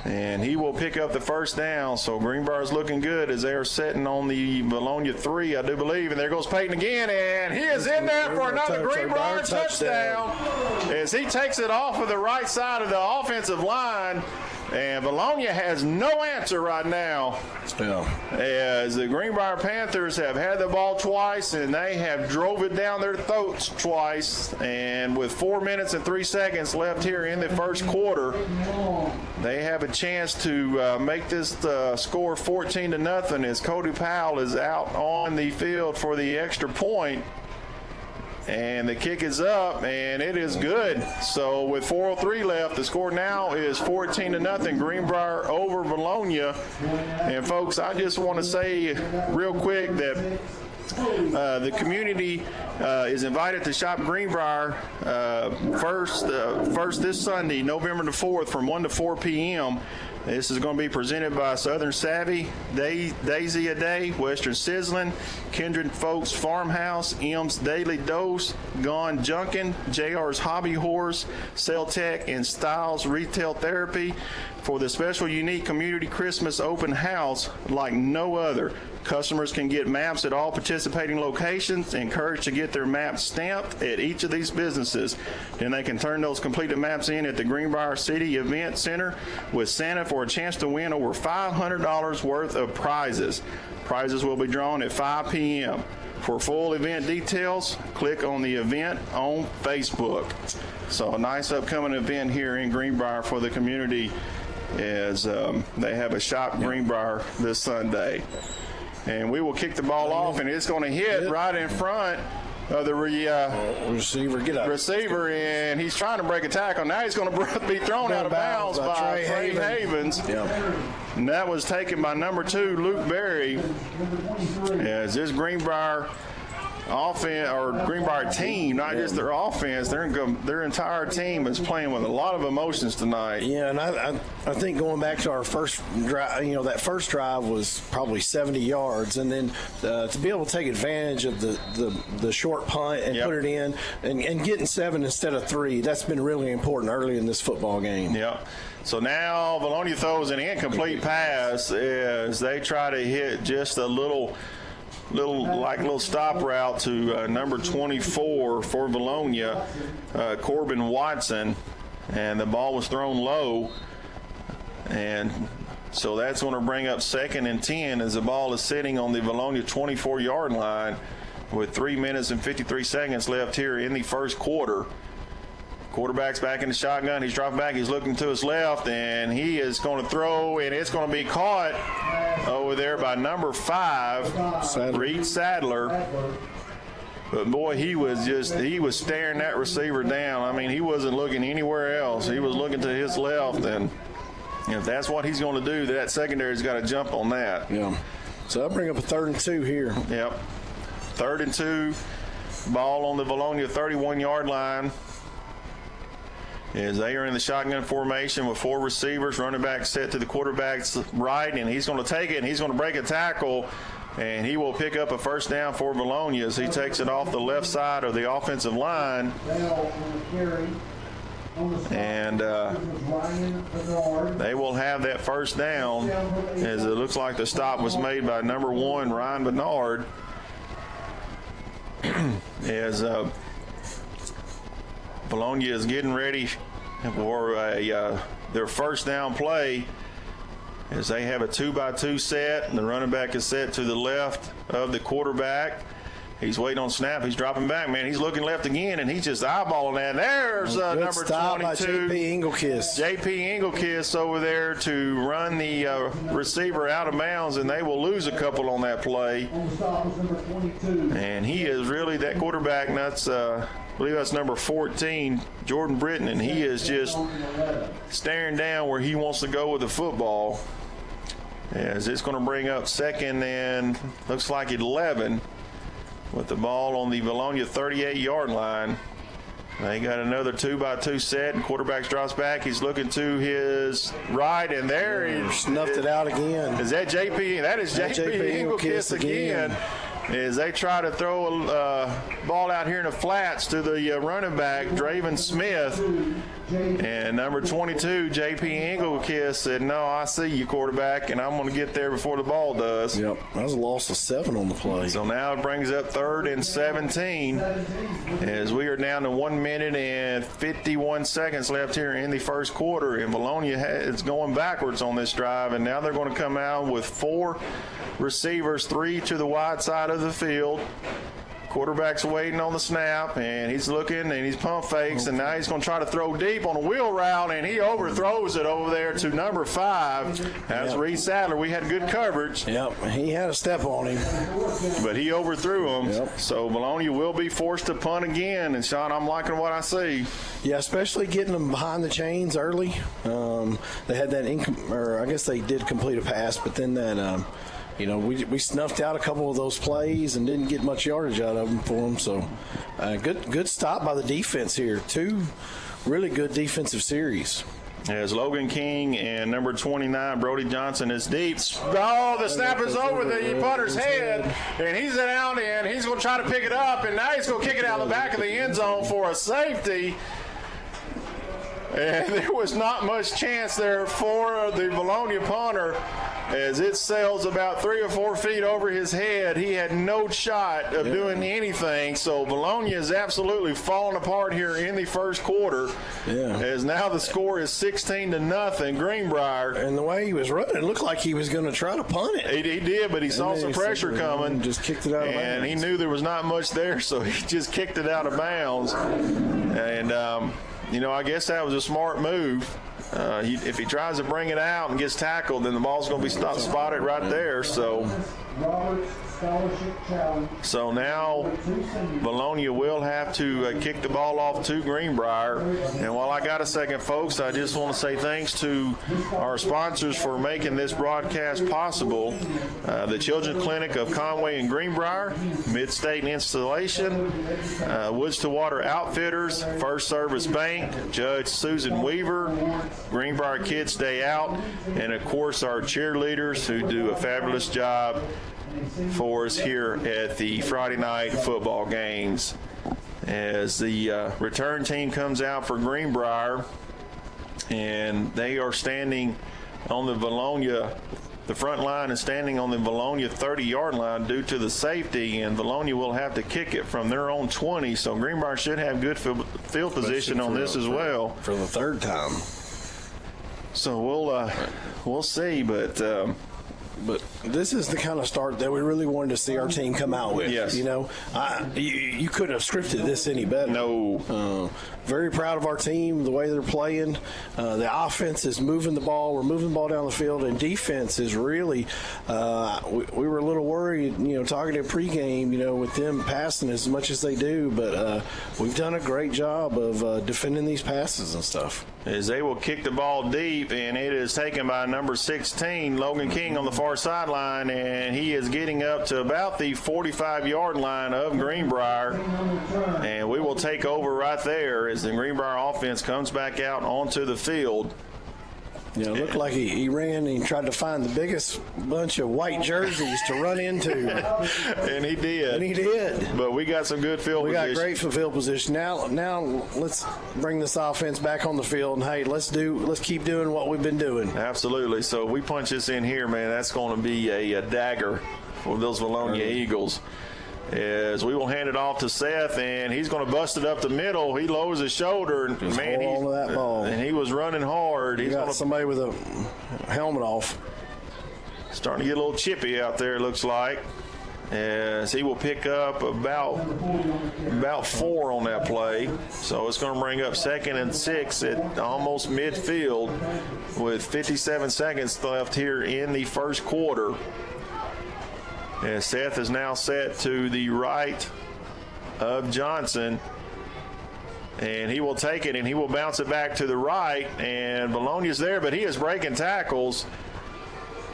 And he will pick up the first down. So Greenbrier's looking good as they are sitting on the Vilonia 3, I do believe. And there goes Peyton again, and he is in there for another Greenbrier touchdown as he takes it off of the right side of the offensive line. And Vilonia has no answer right now. Yeah. As the Greenbrier Panthers have had the ball twice, and they have drove it down their throats twice. And with 4 minutes and 3 seconds left here in the first quarter, they have a chance to make this score 14-0 as Cody Powell is out on the field for the extra point. And the kick is up, and it is good. So with 4:03 left, the score now is 14-0, Greenbrier over Vilonia. And folks, I just want to say real quick that the community is invited to shop Greenbrier first this Sunday, November the 4th, from 1 to 4 p.m. This is going to be presented by Southern Savvy, Daisy a Day, Western Sizzling, Kindred Folks Farmhouse, M's Daily Dose, Gone Junkin', JR's Hobby Horse, Cell Tech, and Styles Retail Therapy for the special unique community Christmas open house like no other. Customers can get maps at all participating locations, encouraged to get their maps stamped at each of these businesses. Then they can turn those completed maps in at the Greenbrier City Event Center with Santa for a chance to win over $500 worth of prizes. Prizes will be drawn at 5 p.m. For full event details, click on the event on Facebook. So a nice upcoming event here in Greenbrier for the community as they have a Shop Greenbrier this Sunday. And we will kick the ball off, and it's going to hit right in front the receiver. Get up. Receiver, and he's trying to break a tackle. Now he's going to be thrown out of bounds by Trey Havens. Yep. And that was taken by number 2, Luke Berry. As this Greenbrier offense or Greenbrier team, not just their offense, their entire team is playing with a lot of emotions tonight. Yeah, and I think going back to our first drive, that first drive was probably 70 yards, and then to be able to take advantage of the short punt and put it in and getting 7 instead of 3, that's been really important early in this football game. Yeah. So now Vilonia throws an incomplete pass as they try to hit just a little stop route to number 24 for Vilonia, Corbin Watson, and the ball was thrown low, and so that's going to bring up 2nd and 10 as the ball is sitting on the Vilonia 24-yard line with 3 minutes and 53 seconds left here in the first quarter. Quarterback's back in the shotgun. He's dropping back. He's looking to his left, and he is going to throw, and it's going to be caught over there by number 5, Reed Sadler. But, boy, he was staring that receiver down. I mean, he wasn't looking anywhere else. He was looking to his left, and if that's what he's going to do, that secondary's got to jump on that. Yeah. So I'll bring up a 3rd and 2 here. Yep. 3rd and 2. Ball on the Vilonia 31-yard line. As they are in the shotgun formation with 4 receivers, running back set to the quarterback's right, and he's going to take it, and he's going to break a tackle, and he will pick up a first down for Vilonia as he takes it off the left side of the offensive line. And they will have that first down as it looks like the stop was made by number 1, Ryan Bernard. As Vilonia is getting ready for their first down play as they have a 2-by-2 set, and the running back is set to the left of the quarterback. He's waiting on snap. He's dropping back, man. He's looking left again, and he's just eyeballing that. There's number 22. J.P. Engelkiss. J.P. Engelkiss over there to run the receiver out of bounds, and they will lose a couple on that play. And he is really that quarterback, and that's I believe that's number 14, Jordan Britton, and he is just staring down where he wants to go with the football. As it's going to bring up 2nd and looks like 11 with the ball on the Vilonia 38-yard line. They got another 2-by-2 set, and quarterback drops back. He's looking to his right, and there he snuffed it out again. Is that JP? That is JP Engelkiss again. As they try to throw a ball out here in the flats to the running back, Draven Smith. And number 22, J.P. Engelkiss, said, no, I see you, quarterback, and I'm going to get there before the ball does. Yep, that was a loss of 7 on the play. So now it brings up 3rd and 17 as we are down to 1 minute and 51 seconds left here in the first quarter. And Vilonia is going backwards on this drive, and now they're going to come out with 4 receivers, 3 to the wide side of the field. Quarterback's waiting on the snap, and he's looking, and he's pump fakes, and now he's going to try to throw deep on a wheel route, and he overthrows it over there to number 5. That's Reed Sadler. We had good coverage. Yep, he had a step on him. But he overthrew him. Yep. So Vilonia will be forced to punt again, and Sean, I'm liking what I see. Yeah, especially getting them behind the chains early. They had that, I guess they did complete a pass, but then that we snuffed out a couple of those plays and didn't get much yardage out of them for them. So good stop by the defense here. 2 really good defensive series. As Logan King and number 29, Brody Johnson, is deep. Oh, the snap is over the punter's head, and he's out, and he's going to try to pick it up, and now he's going to kick it out the back of the end zone for a safety. And there was not much chance there for the Vilonia punter as it sails about 3 or 4 feet over his head. He had no shot of doing anything. So Vilonia is absolutely falling apart here in the first quarter. Yeah. As now the score is 16-0 Greenbrier. And the way he was running, it looked like he was going to try to punt it. He did, but he saw some pressure coming. Just kicked it out of bounds. And he knew there was not much there, so he just kicked it out of bounds. And, I guess that was a smart move. If he tries to bring it out and gets tackled, then the ball's going to be spotted right there. So So now Vilonia will have to kick the ball off to Greenbrier. And while I got a second, folks, I just want to say thanks to our sponsors for making this broadcast possible. The Children's Clinic of Conway and Greenbrier, Mid-State Installation, Woods to Water Outfitters, First Service Bank, Judge Susan Weaver, Greenbrier Kids Day Out, and of course our cheerleaders who do a fabulous job for us here at the Friday night football games. As the return team comes out for Greenbrier, and they are standing on the Vilonia, the front line is standing on the Vilonia 30-yard line due to the safety, and Vilonia will have to kick it from their own 20, so Greenbrier should have good field position on this as well. For the third time. So we'll see, but this is the kind of start that we really wanted to see our team come out with. Yes. You know, you couldn't have scripted this any better. No. Very proud of our team, the way they're playing. The offense is moving the ball. We're moving the ball down the field, and defense is really. We were a little worried, you know, talking to pregame, you know, with them passing as much as they do, but we've done a great job of defending these passes and stuff. As they will kick the ball deep, and it is taken by number 16, Logan King, on the far sideline, and he is getting up to about the 45-yard line of Greenbrier, and we will take over right there as the Greenbrier offense comes back out onto the field. You know, it looked like he ran and he tried to find the biggest bunch of white jerseys to run into. And he did. And he did. But we got some good field position. We got great field position. Now let's bring this offense back on the field, and hey, let's keep doing what we've been doing. Absolutely. So we punch this in here, man. That's going to be a dagger for those Vilonia Eagles. As we will hand it off to Seth, and he's going to bust it up the middle. He lowers his shoulder, and man, hold on to that ball. And he was running hard. He's got somebody with a helmet off. Starting to get a little chippy out there, looks like. As he will pick up about 4 on that play. So it's going to bring up 2nd and 6 at almost midfield with 57 seconds left here in the first quarter. And Seth is now set to the right of Johnson. And he will take it, and he will bounce it back to the right. And Vilonia's there, but he is breaking tackles.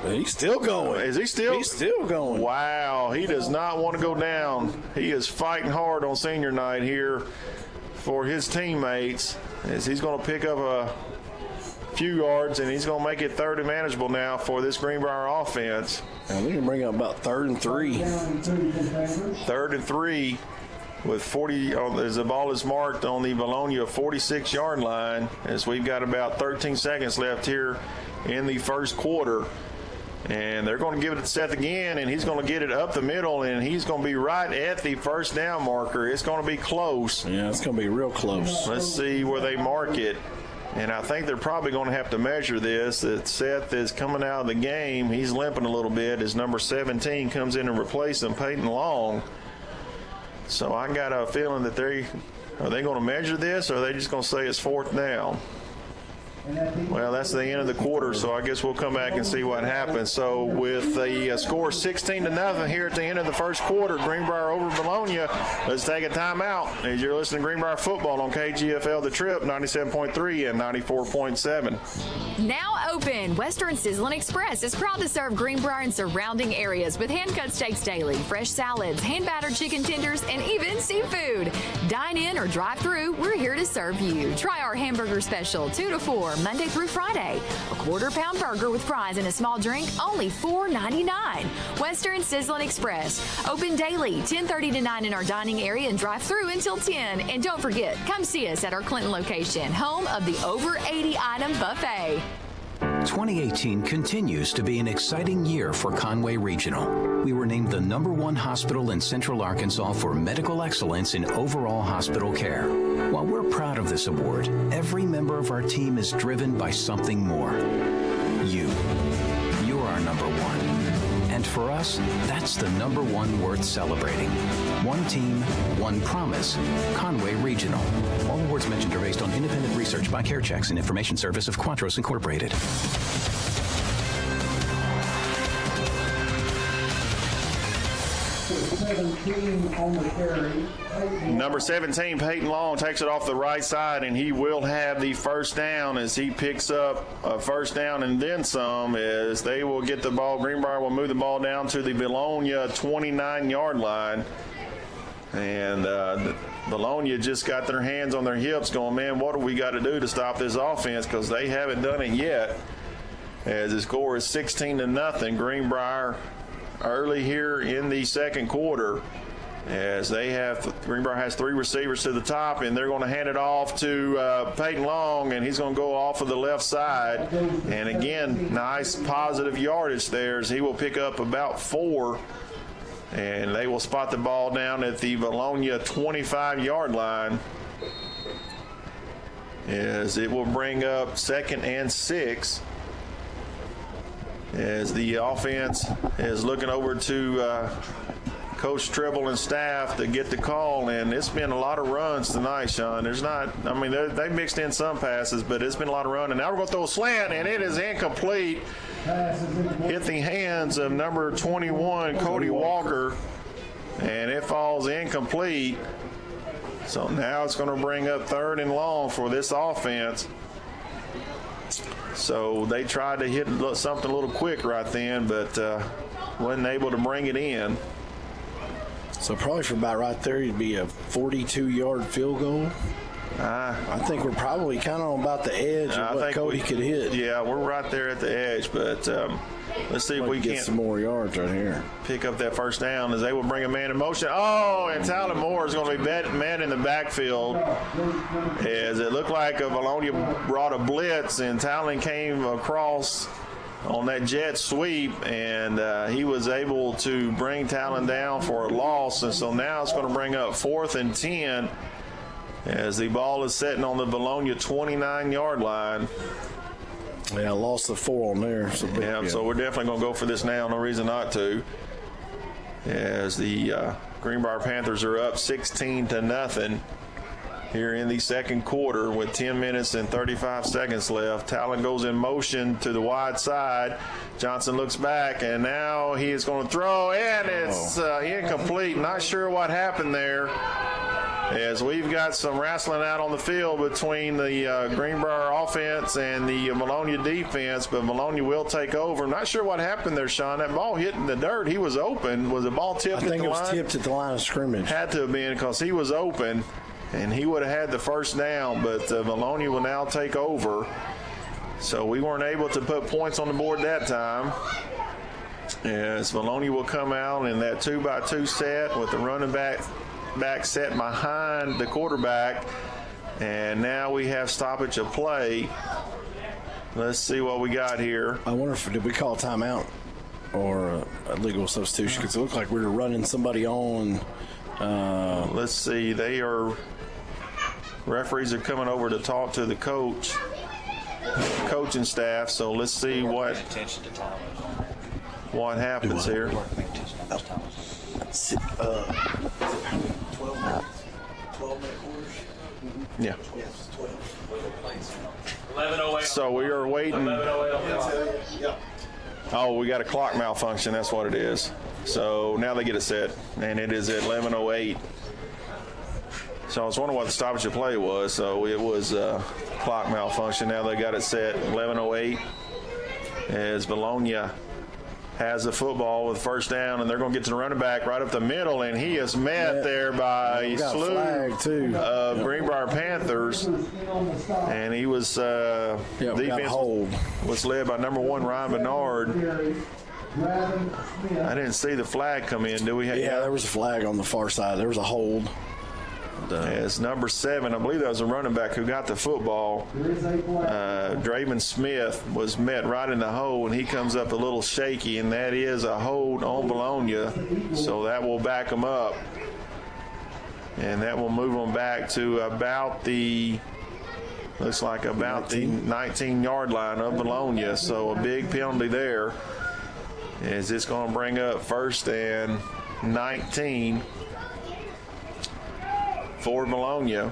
He's still going. Is he still? He's still going. Wow, he does not want to go down. He is fighting hard on senior night here for his teammates, as he's going to pick up a few yards, and he's going to make it 3rd and manageable now for this Greenbrier offense. And we can bring up about 3rd and 3. 3rd and 3 with 40 as the ball is marked on the Vilonia 46-yard line, as we've got about 13 seconds left here in the first quarter. And they're going to give it to Seth again, and he's going to get it up the middle, and he's going to be right at the first down marker. It's going to be close. Yeah, it's going to be real close. Let's see where they mark it. And I think they're probably going to have to measure this. That Seth is coming out of the game. He's limping a little bit as number 17 comes in and replaces him, Peyton Long. So I got a feeling that are they going to measure this, or are they just going to say it's 4th down? Well, that's the end of the quarter, so I guess we'll come back and see what happens. So with the score 16-0 here at the end of the first quarter, Greenbrier over Vilonia, let's take a timeout as you're listening to Greenbrier Football on KGFL The Trip, 97.3 and 94.7. Now open, Western Sizzlin' Express is proud to serve Greenbrier and surrounding areas with hand-cut steaks daily, fresh salads, hand-battered chicken tenders, and even seafood. Dine in or drive through, we're here to serve you. Try our hamburger special, 2 to 4, Monday through Friday. A quarter-pound burger with fries and a small drink, only $4.99. Western Sizzlin' Express, open daily, 10:30 to 9 in our dining area and drive through until 10. And don't forget, come see us at our Clinton location, home of the over 80-item buffet. 2018 continues to be an exciting year for Conway Regional. We were named the #1 hospital in Central Arkansas for medical excellence in overall hospital care. While we're proud of this award, every member of our team is driven by something more. You. You're our #1. And for us, that's the #1 worth celebrating. One team, one promise. Conway Regional. All awards mentioned are based on independent research by CareChecks and information service of Quatros Incorporated. Number 17, Peyton Long, takes it off the right side, and he will have the first down as he picks up a first down and then some, as they will get the ball. Greenbrier will move the ball down to the Vilonia 29-yard line. And Vilonia just got their hands on their hips going, man, what do we got to do to stop this offense? Because they haven't done it yet. As the score is 16-0, Greenbrier early here in the second quarter. As Greenbrier has 3 receivers to the top, and they're going to hand it off to Peyton Long, and he's going to go off of the left side. And again, nice positive yardage there as he will pick up about 4. And they will spot the ball down at the Vilonia 25-yard line, as it will bring up 2nd and 6. As the offense is looking over to Coach Tribble and staff to get the call, and it's been a lot of runs tonight, Sean. They mixed in some passes, but it's been a lot of running. And now we're going to throw a slant, and it is incomplete. Hit the hands of number 21, Cody Walker, and it falls incomplete. So now it's going to bring up 3rd and long for this offense. So they tried to hit something a little quick right then, but wasn't able to bring it in. So probably for about right there, it'd be a 42-yard field goal. I think we're probably kind of about the edge of what Cody could hit. Yeah, we're right there at the edge, but let's see if we can get some more yards right here. Pick up that first down as they will bring a man in motion. Oh, and Tyler Moore is going to be man in the backfield, as it looked like Vilonia brought a blitz, and Tyler came across on that jet sweep, and he was able to bring Talon down for a loss. And so now it's going to bring up 4th and 10 as the ball is sitting on the Vilonia 29-yard line. Yeah, lost the 4 on there. So we're definitely going to go for this now. No reason not to. As the Greenbrier Panthers are up 16-0 here in the second quarter with 10 minutes and 35 seconds left. Talon goes in motion to the wide side. Johnson looks back, and now he is going to throw, and it's incomplete. Not sure what happened there, as we've got some wrestling out on the field between the Greenbrier offense and the Vilonia defense, but Vilonia will take over. I'm not sure what happened there, Sean. That ball hit in the dirt. He was open. Was the ball tipped at the line? I think it was tipped at the line of scrimmage. Had to have been, because he was open, and he would have had the first down, but Vilonia will now take over. So we weren't able to put points on the board that time. As Vilonia will come out in that 2-by-2 set with the running back set behind the quarterback, and now we have stoppage of play. Let's see what we got here. I wonder did we call timeout or a legal substitution, because it looked like we were running somebody on. Let's see. Referees are coming over to talk to the coaching staff, so let's see what happens here. 12 minute quarters? Yeah. 11:08. So we are waiting. Oh, we got a clock malfunction. That's what it is. So now they get it set, and it is at 11:08. So I was wondering what the stoppage of play was. So it was clock malfunction. Now they got it set 11:08 as Vilonia has the football with first down, and they're going to get to the running back right up the middle, and he is met there by a slew of Greenbrier Panthers, and he was defense was led by number 1 Ryan Bernard. I didn't see the flag come in. Do we? There was a flag on the far side. There was a hold. As number 7, I believe that was a running back who got the football. Draven Smith was met right in the hole, and he comes up a little shaky, and that is a hold on Vilonia. So that will back them up, and that will move them back to about the 19-yard line of Vilonia. So a big penalty there, as it's going to bring up 1st and 19. For Vilonia,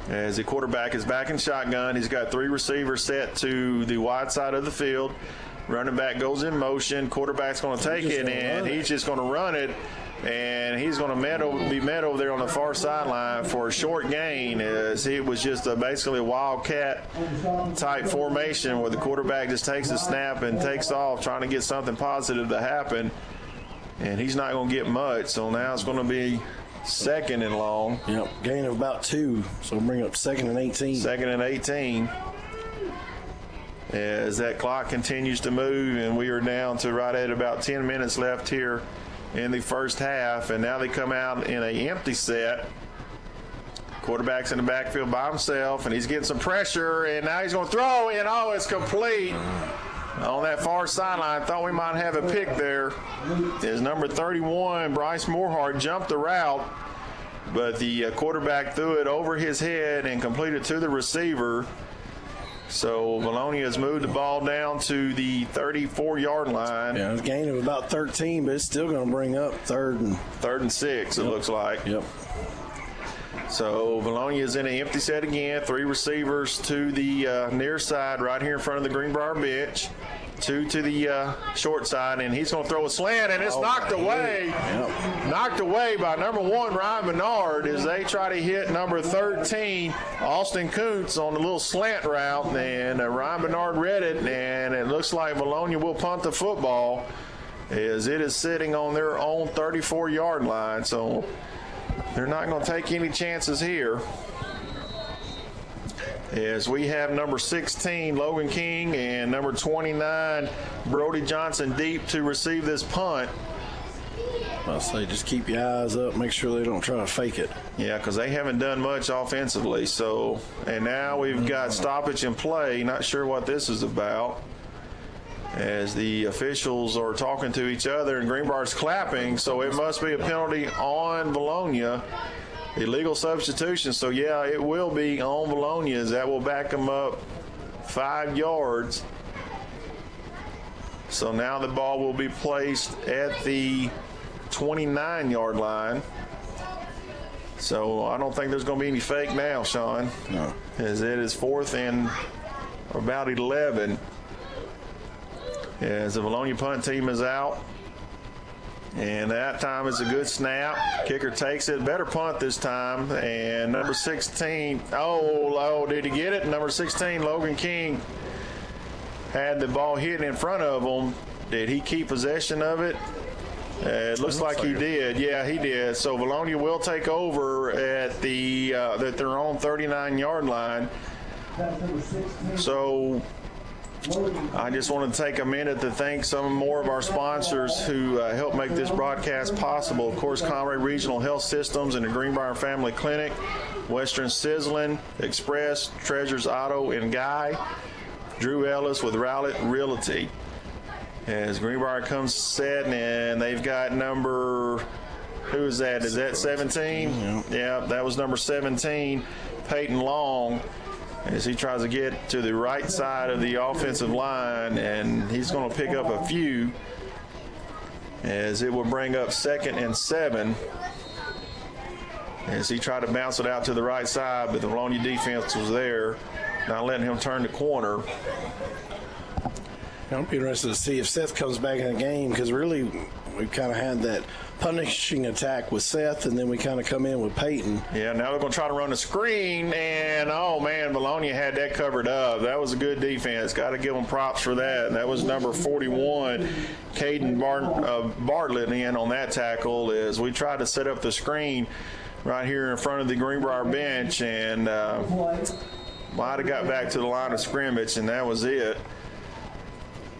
as the quarterback is back in shotgun. He's got 3 receivers set to the wide side of the field. Running back goes in motion. Quarterback's going to take it, and he's just going to run it. and he's going to be met over there on the far sideline for a short gain, as it was just basically a wildcat type formation where the quarterback just takes the snap and takes off trying to get something positive to happen, and he's not going to get much. So now it's going to be second and long. Yep, gain of about 2, so bring up 2nd and 18. 2nd and 18. As that clock continues to move, and we are down to right at about 10 minutes left here in the first half, and now they come out in an empty set. Quarterback's in the backfield by himself, and he's getting some pressure, and now he's going to throw, and it's complete. On that far sideline, thought we might have a pick there. As number 31, Bryce Moorhart, jumped the route, but the quarterback threw it over his head and completed to the receiver. So Vilonia has moved the ball down to the 34-yard line. Yeah, it's a gain of about 13, but it's still going to bring up 3rd and 6, it looks like. Yep. So Vilonia is in an empty set again. 3 receivers to the near side right here in front of the Greenbrier bench. 2 to the short side, and he's going to throw a slant, and it's knocked away. Yep. Knocked away by number 1, Ryan Bernard, as they try to hit number 13, Austin Kuntz, on the little slant route, and Ryan Bernard read it, and it looks like Vilonia will punt the football, as it is sitting on their own 34-yard line. So they're not going to take any chances here, as we have number 16, Logan King, and number 29, Brody Johnson, deep to receive this punt. I'll say just keep your eyes up, make sure they don't try to fake it. Yeah, because they haven't done much offensively. So, and now we've got stoppage in play. Not sure what this is about, as the officials are talking to each other and Greenbrier's clapping. So it must be a penalty on Vilonia. Illegal substitution. So, yeah, it will be on Vilonia. That will back them up 5 yards. So now the ball will be placed at the 29-yard line. So I don't think there's going to be any fake now, Sean. No. As it is 4th and about 11. As the Vilonia punt team is out. And that time is a good snap. Kicker takes it. Better punt this time. And number 16, did he get it? Number 16, Logan King, had the ball hit in front of him. Did he keep possession of it? It looks like he did. Yeah, he did. So Vilonia will take over at their own 39-yard line. So I just want to take a minute to thank some more of our sponsors who help make this broadcast possible. Of course, Conway Regional Health Systems and the Greenbrier Family Clinic, Western Sizzlin, Express, Treasures Auto and Guy, Drew Ellis with Rowlett Realty. As Greenbrier comes set, and they've got number, who is that? Is that 17? Yeah, that was number 17, Peyton Long, as he tries to get to the right side of the offensive line, and he's going to pick up a few, as it will bring up 2nd and 7, as he tried to bounce it out to the right side, but the Vilonia defense was there, not letting him turn the corner. I'll be interested to see if Seth comes back in the game, because really we've kind of had that punishing attack with Seth, and then we kind of come in with Peyton. Yeah, now they're going to try to run a screen, and, oh, man, Vilonia had that covered up. That was a good defense. Got to give them props for that. That was number 41, Caden Bartlett, in on that tackle, as we tried to set up the screen right here in front of the Greenbrier bench, and might have got back to the line of scrimmage, and that was it.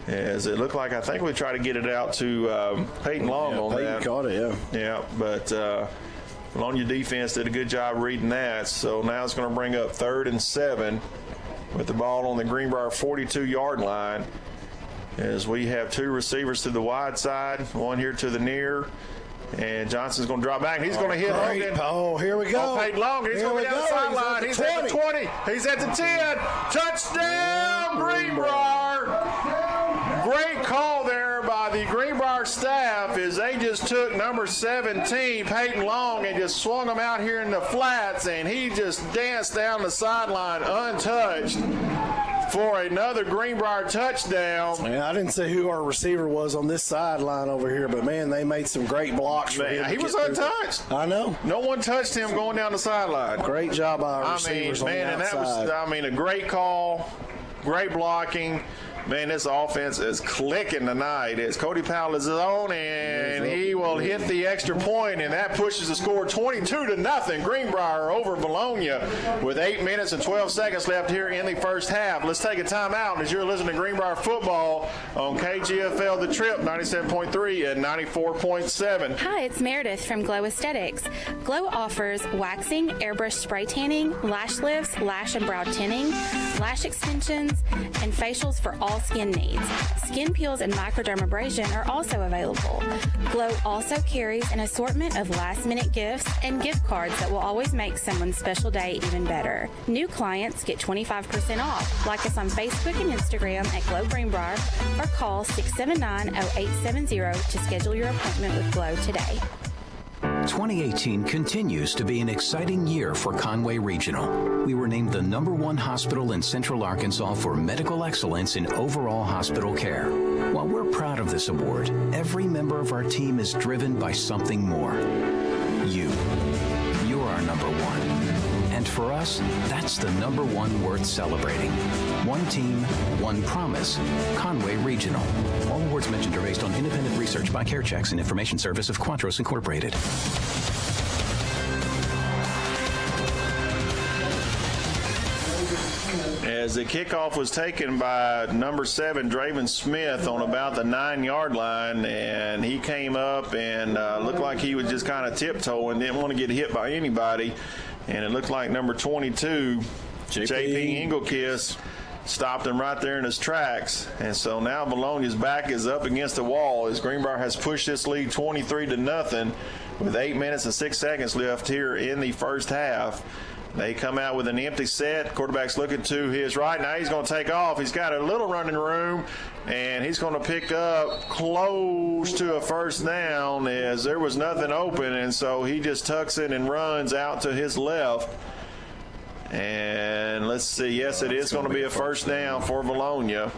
As it looked like, I think we tried to get it out to Peyton Long on Peyton that. Caught it, yeah. Yeah, but Vilonia defense did a good job reading that. So now it's going to bring up 3rd and 7 with the ball on the Greenbrier 42-yard line, as we have 2 receivers to the wide side, 1 here to the near. And Johnson's going to drop back. He's going to hit Logan. Oh, here we go. Peyton Long. He's going to be down the sideline. He's at the 20. He's at the 10. Touchdown, Greenbrier. Great call there by the Greenbrier staff is they just took number 17, Peyton Long, and just swung him out here in the flats, and he just danced down the sideline untouched for another Greenbrier touchdown. Man, I didn't say who our receiver was on this sideline over here, but, man, they made some great blocks for him. He was untouched. I know. No one touched him going down the sideline. Great job by our receivers on the outside. And that was, a great call, great blocking. Man, this offense is clicking tonight as Cody Powell is on, and he will hit the extra point, and that pushes the score 22-0. Greenbrier over Vilonia with 8 minutes and 12 seconds left here in the first half. Let's take a timeout as you're listening to Greenbrier football on KGFL The Trip 97.3 and 94.7. Hi, it's Meredith from Glow Aesthetics. Glow offers waxing, airbrush spray tanning, lash lifts, lash and brow tinning, lash extensions, and facials for all skin needs. Skin peels and microdermabrasion are also available. Glow also carries an assortment of last-minute gifts and gift cards that will always make someone's special day even better. New clients get 25% off. Like us on Facebook and Instagram at Glow Greenbrier or call 679-0870 to schedule your appointment with Glow today. 2018 continues to be an exciting year for Conway Regional. We were named the #1 hospital in Central Arkansas for medical excellence in overall hospital care. While we're proud of this award, every member of our team is driven by something more. You. You're our #1. And for us, that's the #1 worth celebrating. One team, one promise. Conway Regional. All awards mentioned are based on independent research by CareChecks and information service of Quantros Incorporated. As the kickoff was taken by number 7, Draven Smith, on about the 9-yard line, and he came up and looked like he was just kind of tiptoeing, didn't want to get hit by anybody, and it looked like number 22, JP Engelkiss, stopped him right there in his tracks. And so now Vilonia's back is up against the wall as Greenbrier has pushed this lead 23-0 with 8 minutes and 6 seconds left here in the first half. They come out with an empty set. Quarterback's looking to his right. Now he's going to take off. He's got a little running room, and he's going to pick up close to a first down as there was nothing open, and so he just tucks it and runs out to his left. And let's see. Yes, it is going to be a first down for Vilonia.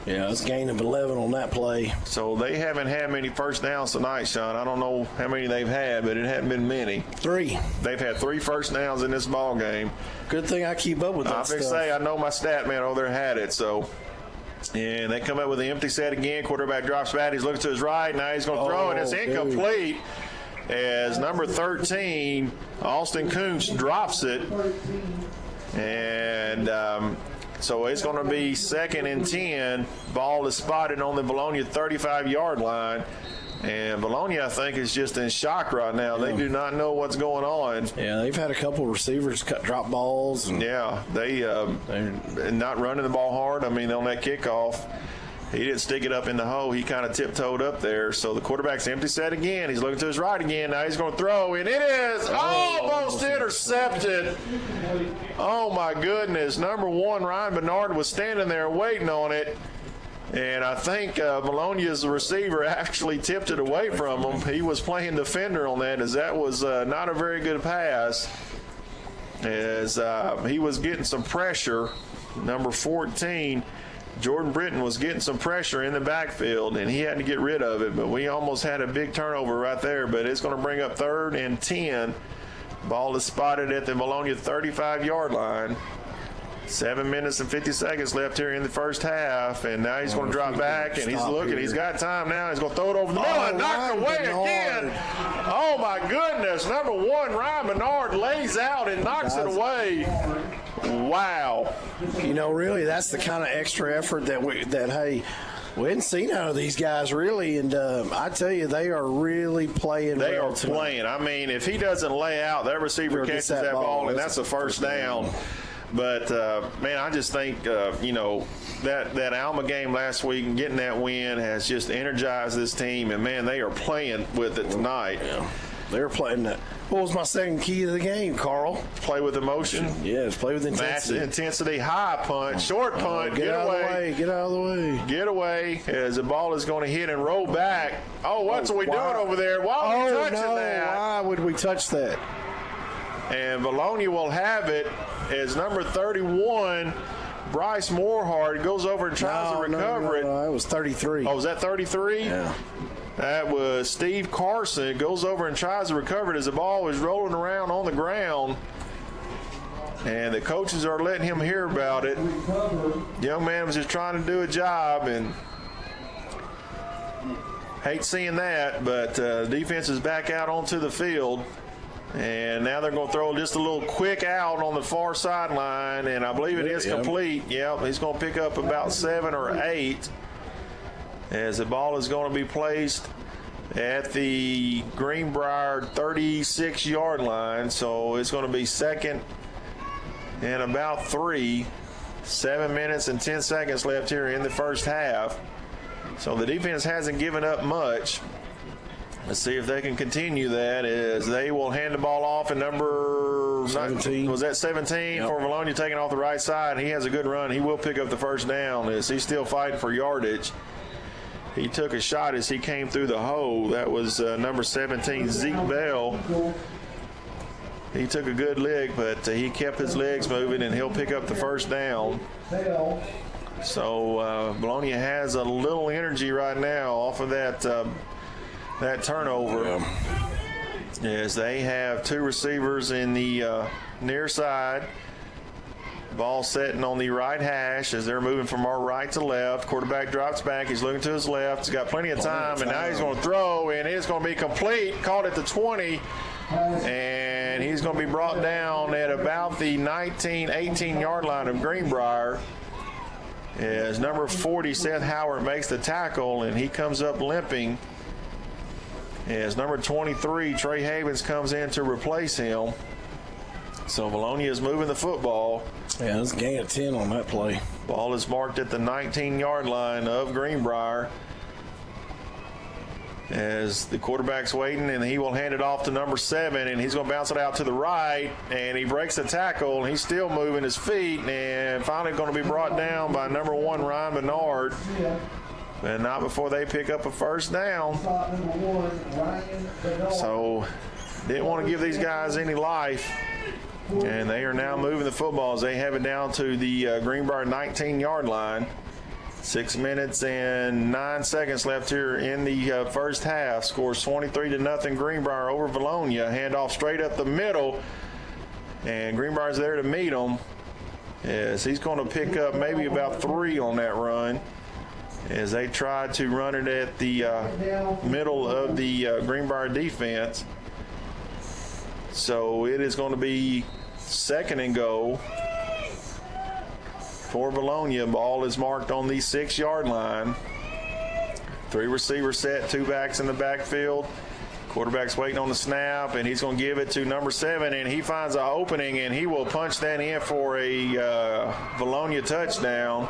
Yeah, it's a gain of 11 on that play. So they haven't had many first downs tonight, Sean. I don't know how many they've had, but it hadn't been many. 3. They've had 3 first downs in this ball game. Good thing I keep up with that stuff. I know my stat man over there had it. So, and they come up with the empty set again. Quarterback drops back. He's looking to his right. Now he's going to throw it. It's incomplete. As number 13, Austin Kuntz, drops it. And so it's going to be 2nd and 10. Ball is spotted on the Vilonia 35-yard line. And Vilonia, I think, is just in shock right now. They do not know what's going on. Yeah, they've had a couple receivers drop balls. And yeah, they're not running the ball hard. I mean, on that kickoff, he didn't stick it up in the hole. He kind of tiptoed up there. So the quarterback's empty set again. He's looking to his right again. Now he's going to throw, and it is almost intercepted. Oh, my goodness. Number 1, Ryan Bernard, was standing there waiting on it. And I think Vilonia's receiver actually tipped it away from him. He was playing defender on that, as that was not a very good pass, as he was getting some pressure. Number 14, Jordan Britton, was getting some pressure in the backfield, and he had to get rid of it. But we almost had a big turnover right there. But it's going to bring up 3rd and 10. Ball is spotted at the Vilonia 35-yard line. 7 minutes and 50 seconds left here in the first half, and now he's going to drop back, and he's looking. Here. He's got time now. He's going to throw it over the middle and knock it away again. Oh, my goodness. Number 1, Ryan Bernard, lays out and knocks it away. Wow. You know, really, that's the kind of extra effort that we hadn't seen out of these guys, really, and I tell you, they are really playing well. They are playing. I mean, if he doesn't lay out, that receiver catches that ball, and that's a first down. But, man, I just think, that Alma game last week and getting that win has just energized this team. And, man, they are playing with it tonight. Yeah. They're playing that. What was my second key of the game, Carl? Play with emotion. Yes, play with intensity. Match intensity, high punt, short punt, get away. Get out of the way. Get away as the ball is going to hit and roll back. Oh, what's we doing over there? Why are we touching that? Why would we touch that? And Vilonia will have it as number 31, Bryce Moorhart, goes over and tries to recover it. No, it was 33. Oh, was that 33? Yeah. That was Steve Carson. Goes over and tries to recover it as the ball was rolling around on the ground. And the coaches are letting him hear about it. The young man was just trying to do a job, and hate seeing that, but defense is back out onto the field. And now they're going to throw just a little quick out on the far sideline, and I believe it is complete. Yep, he's going to pick up about 7 or 8 as the ball is going to be placed at the Greenbrier 36-yard line. So it's going to be second and about 3. 7 minutes and 10 seconds left here in the first half. So the defense hasn't given up much. Let's see if they can continue that as they will hand the ball off at number 17. Was that 17 for Vilonia, taking off the right side? He has a good run. He will pick up the first down as he's still fighting for yardage. He took a shot as he came through the hole. That was number 17, Zeke Bell. He took a good leg, but he kept his legs moving, and he'll pick up the first down. So Vilonia has a little energy right now off of that turnover. As they have 2 receivers in the near side. Ball setting on the right hash as they're moving from our right to left. Quarterback drops back. He's looking to his left. He's got plenty of time, and now he's going to throw, and it's going to be complete. Caught at the 20, and he's going to be brought down at about the 19, 18-yard line of Greenbrier. As number 40, Seth Howard, makes the tackle, and he comes up limping. As number 23, Trey Havens, comes in to replace him. So Vilonia is moving the football. Yeah, it's a gain of 10 on that play. Ball is marked at the 19-yard line of Greenbrier. As the quarterback's waiting, and he will hand it off to number 7, and he's going to bounce it out to the right, and he breaks the tackle, and he's still moving his feet, and finally going to be brought down by number 1, Ryan Bernard. And not before they pick up a first down. So didn't want to give these guys any life. And they are now moving the football as they have it down to the Greenbrier 19-yard line. 6 minutes and 9 seconds left here in the first half. Scores 23-0 Greenbrier over Vilonia. Handoff straight up the middle. And Greenbrier's there to meet them. As he's going to pick up maybe about 3 on that run, as they try to run it at the middle of the Greenbrier defense. So it is going to be second and goal for Vilonia. Ball is marked on the 6-yard line. 3 receivers set, 2 backs in the backfield. Quarterback's waiting on the snap, and he's going to give it to number 7, and he finds an opening, and he will punch that in for a Vilonia touchdown.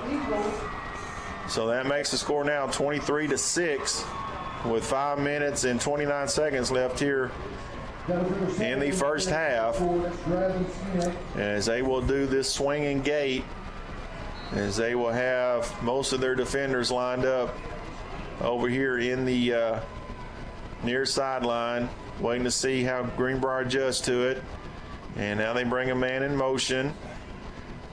So that makes the score now 23-6 with 5 minutes and 29 seconds left here in the first half. As they will do this swinging gate, as they will have most of their defenders lined up over here in the near sideline, waiting to see how Greenbrier adjusts to it. And now they bring a man in motion.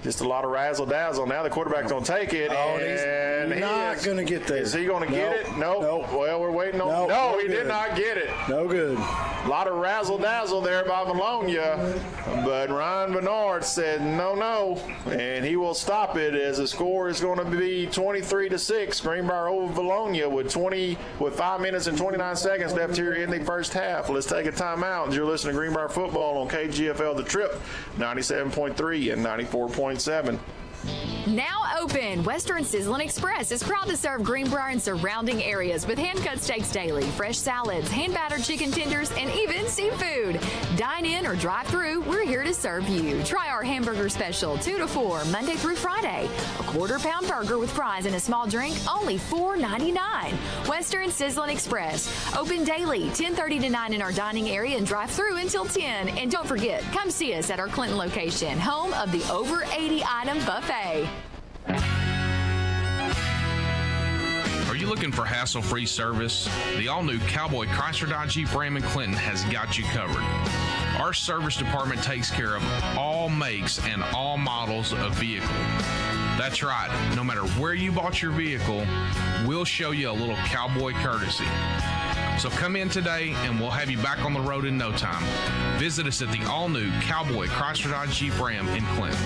Just a lot of razzle-dazzle. Now the quarterback's going to take it. And he's not going to get there. Is he going to get it? Nope. Well, we're waiting on. No, he did not get it. No good. A lot of razzle-dazzle there by Vilonia. But Ryan Bernard said no. And he will stop it as the score is going to be 23-6. Greenbrier over Vilonia with 5 minutes and 29 seconds left here in the first half. Let's take a timeout. You're listening to Greenbrier Football on KGFL The Trip, 97.3 and 94.7. Now open, Western Sizzling Express is proud to serve Greenbrier and surrounding areas with hand-cut steaks daily, fresh salads, hand-battered chicken tenders, and even seafood. Dine in or drive through, we're here to serve you. Try our hamburger special, 2 to 4, Monday through Friday. A quarter-pound burger with fries and a small drink, only $4.99. Western Sizzling Express, open daily, 10:30 to 9 in our dining area and drive through until 10. And don't forget, come see us at our Clinton location, home of the over 80-item buffet. Are you looking for hassle-free service? The all-new Cowboy Chrysler Dodge Jeep Ram in Clinton has got you covered. Our service department takes care of all makes and all models of vehicle. That's right, no matter where you bought your vehicle, we'll show you a little cowboy courtesy. So come in today and we'll have you back on the road in no time. Visit us at the all-new Cowboy Chrysler Dodge Jeep Ram in Clinton.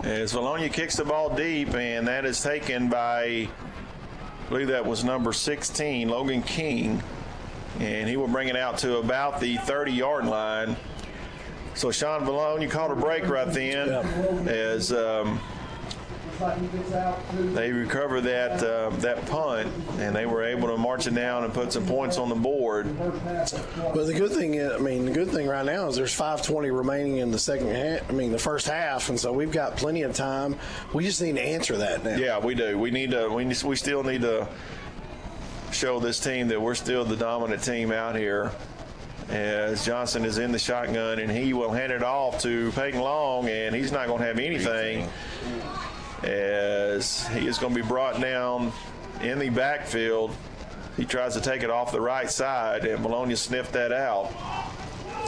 As Vilonia kicks the ball deep, and that is taken by, I believe that was number 16, Logan King, and he will bring it out to about the 30-yard line. So Sean Vilonia called a break right then as they recovered that punt, and they were able to march it down and put some points on the board. Well, the good thing right now is there's 5:20 remaining in the the first half, and so we've got plenty of time. We just need to answer that now. Yeah, we do. We still need to show this team that we're still the dominant team out here. As Johnson is in the shotgun, and he will hand it off to Peyton Long, and he's not going to have anything, as he is going to be brought down in the backfield. He tries to take it off the right side, and Vilonia sniffed that out,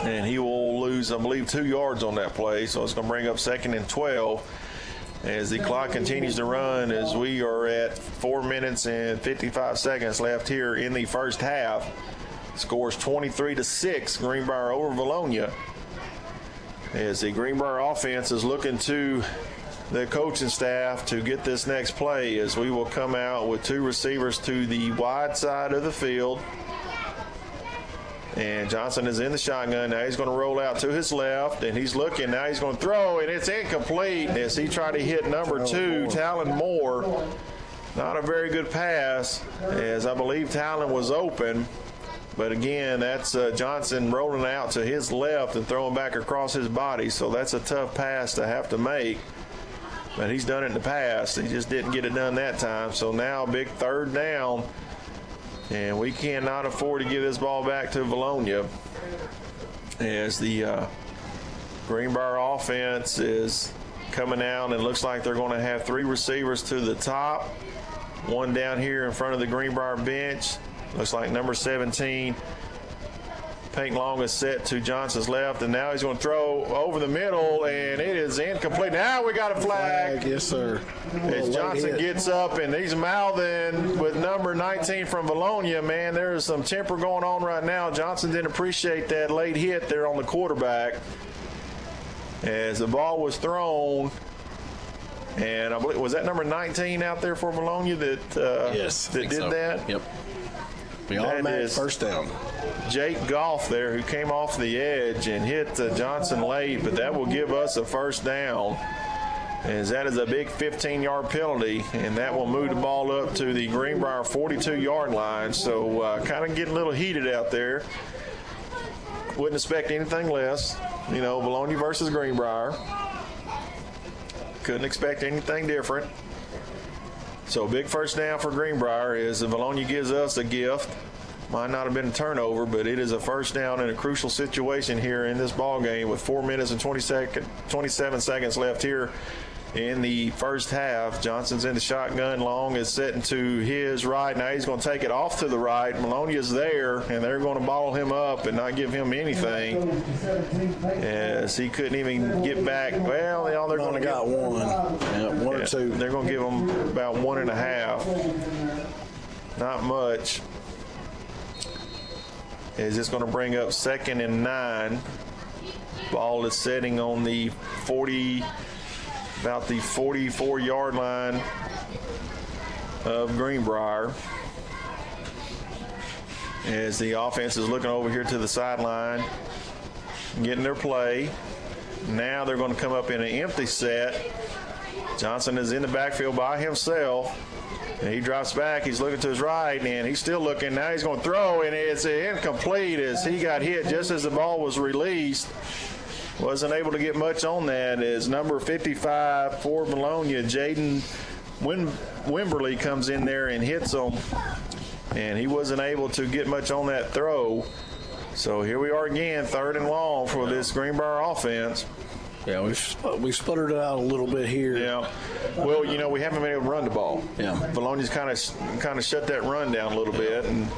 and he will lose, I believe, 2 yards on that play. So it's going to bring up 2nd and 12 as the clock continues to run, as we are at 4 minutes and 55 seconds left here in the first half. Scores 23-6, Greenbrier over Vilonia, as the Greenbrier offense is looking to the coaching staff to get this next play, as we will come out with 2 receivers to the wide side of the field. And Johnson is in the shotgun. Now he's going to roll out to his left, and he's looking. Now he's going to throw, and it's incomplete as he tried to hit number 2, Talon Moore. Not a very good pass, as I believe Talon was open. But again, that's Johnson rolling out to his left and throwing back across his body. So that's a tough pass to have to make. But he's done it in the past. He just didn't get it done that time. So now big 3rd down. And we cannot afford to give this ball back to Vilonia, as the Greenbrier offense is coming out, and looks like they're going to have 3 receivers to the top. 1 down here in front of the Greenbrier bench. Looks like number 17, Peyton Long, is set to Johnson's left, and now he's going to throw over the middle, and it is incomplete. Now we got a flag. Yes, sir. As Johnson gets up, and he's mouthing with number 19 from Vilonia. Man, there's some temper going on right now. Johnson didn't appreciate that late hit there on the quarterback, as the ball was thrown. And I believe, was that number 19 out there for Vilonia that did that? Yep. Automatic first down. Jake Goff there, who came off the edge and hit Johnson late, but that will give us a first down, as that is a big 15-yard penalty, and that will move the ball up to the Greenbrier 42-yard line. So kind of getting a little heated out there. Wouldn't expect anything less. Vilonia versus Greenbrier. Couldn't expect anything different. So big first down for Greenbrier, as Vilonia gives us a gift. Might not have been a turnover, but it is a first down in a crucial situation here in this ball game with 4 minutes and 27 seconds left here in the first half. Johnson's in the shotgun. Long is setting to his right. Now he's going to take it off to the right. Vilonia's there, and they're going to bottle him up and not give him anything, as he couldn't even get back. Well, they're going to got 1. Yeah, 1 or 2. They're going to give him about 1.5. Not much. Is this going to bring up 2nd and 9? Ball is setting on the about the 44-yard line of Greenbrier. as the offense is looking over here to the sideline, getting their play. Now they're going to come up in an empty set. Johnson is in the backfield by himself. And he drops back. He's looking to his right, and he's still looking. Now he's going to throw, and it's incomplete as he got hit just as the ball was released. Wasn't able to get much on that as number 55 for Vilonia, Jaden Wimberly, comes in there and hits him. And he wasn't able to get much on that throw. So here we are again, 3rd and long for this Greenbrier offense. Yeah, we sputtered it out a little bit here. Yeah. Well, you know, we haven't been able to run the ball. Yeah. Vilonia's kind of shut that run down a little bit and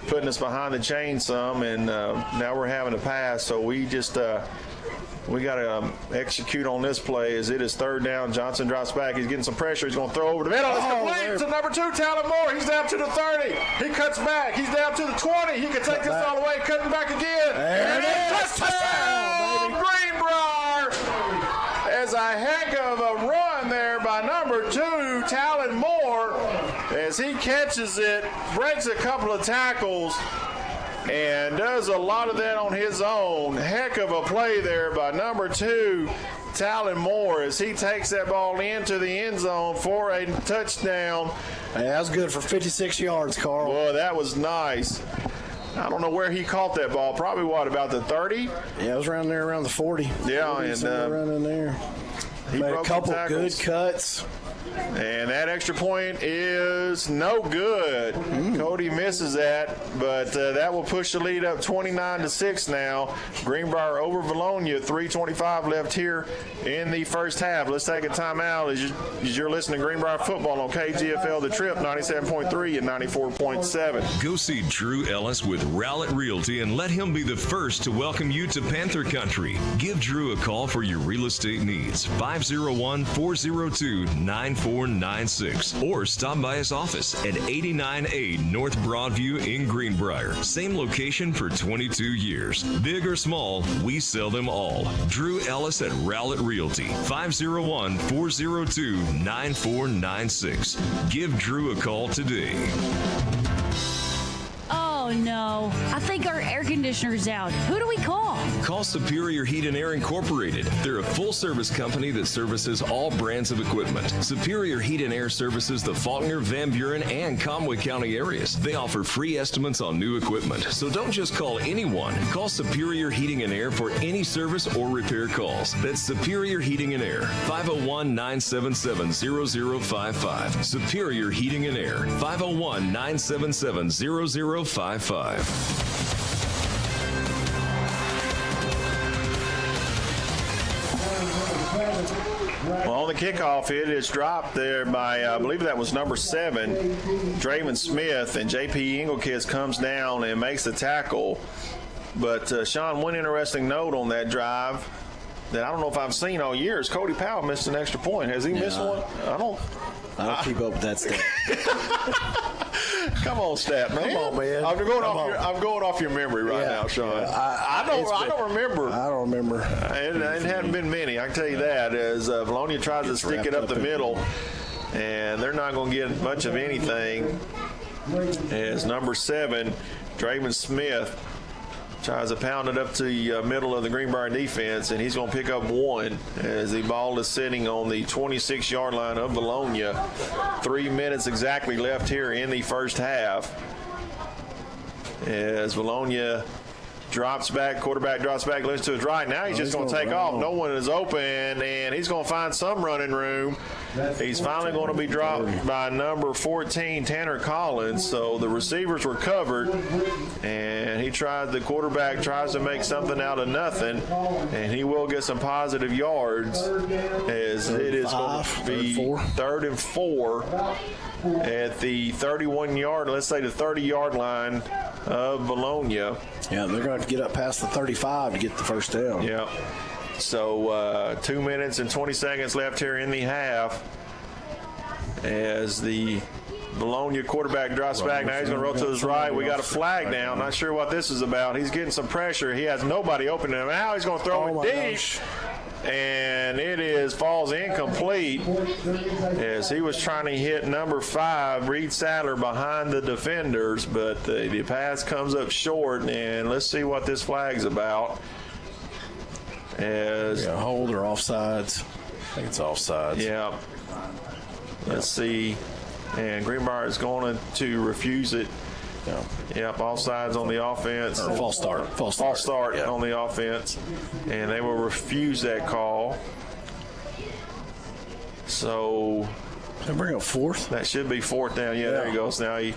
putting us behind the chain some, and now we're having to pass. So we just we got to execute on this play as it is 3rd down. Johnson drops back. He's getting some pressure. He's going to throw over the middle. It's complete to number 2, Talon Moore. He's down to the 30. He cuts back. He's down to the 20. He can take this all the way. Cutting back again. There it is. Touchdown, Greenbrier. As a heck of a run there by number 2, Talon Moore, as he catches it, breaks a couple of tackles, and does a lot of that on his own. Heck of a play there by number 2, Talon Moore, as he takes that ball into the end zone for a touchdown. Hey, that was good for 56 yards, Carl. Boy, that was nice. I don't know where he caught that ball. Probably, about the 30? Yeah, it was around there, around the 40. Yeah, and around in there. He made a couple good cuts. And that extra point is no good. Cody misses that, but that will push the lead up 29-6 now. Greenbrier over Vilonia, 3:25 left here in the first half. Let's take a timeout as you're listening to Greenbrier football on KGFL The Trip, 97.3 and 94.7. Go see Drew Ellis with Rowlett Realty and let him be the first to welcome you to Panther Country. Give Drew a call for your real estate needs, 501-402-9496, or stop by his office at 89A North Broadview in Greenbrier. Same location for 22 years. Big or small, we sell them all. Drew Ellis at Rowlett Realty, 501-402-9496. Give Drew a call today. Oh, no. I think our air conditioner's out. Who do we call? Call Superior Heat and Air Incorporated. They're a full-service company that services all brands of equipment. Superior Heat and Air services the Faulkner, Van Buren, and Conway County areas. They offer free estimates on new equipment. So don't just call anyone. Call Superior Heating and Air for any service or repair calls. That's Superior Heating and Air, 501-977-0055. Superior Heating and Air, 501-977-0055. Well, on the kickoff, it is dropped there by, I believe that was number 7, Draven Smith, and J.P. Engelkiss comes down and makes the tackle. But, Sean, one interesting note on that drive that I don't know if I've seen all year is Cody Powell missed an extra point. Has he missed one? I don't keep up with that stuff. Come on, stat man. Come on, man. I'm going off your memory right now, Sean. Yeah. I don't remember. I don't remember. It hadn't been many. I can tell you that. As Vilonia tries to stick it up the middle, and they're not going to get much of anything. As number 7, Draven Smith, tries to pound it up to the middle of the Greenbrier defense, and he's going to pick up 1 as the ball is sitting on the 26-yard line of Vilonia. 3 minutes exactly left here in the first half. As Vilonia quarterback drops back, looks to his right. Now he's just going to take off. No one is open, and he's going to find some running room. He's finally going to be dropped by number 14, Tanner Collins. So the receivers were covered, and the quarterback tries to make something out of nothing, and he will get some positive yards as it is going to be 3rd and 4 at the 31-yard, let's say the 30-yard line of Vilonia. Yeah, they're going to get up past the 35 to get the first down. Yeah. So 2 minutes and 20 seconds left here in the half as the Vilonia quarterback drops back. Now he's going to roll to his right. We got a flag down. Not sure what this is about. He's getting some pressure. He has nobody open to him. Now he's going to throw it deep. and it falls incomplete as he was trying to hit number 5, Reed Sadler, behind the defenders, but the pass comes up short, and let's see what this flag's about. As hold or offsides. I think it's offsides. Yeah. Let's see. And Greenbrier is going to refuse it. Yeah. Yep, offsides on the offense. Or false start. False start on the offense. And they will refuse that call. So they bring up 4th? That should be 4th down. Yeah, there he goes. Now he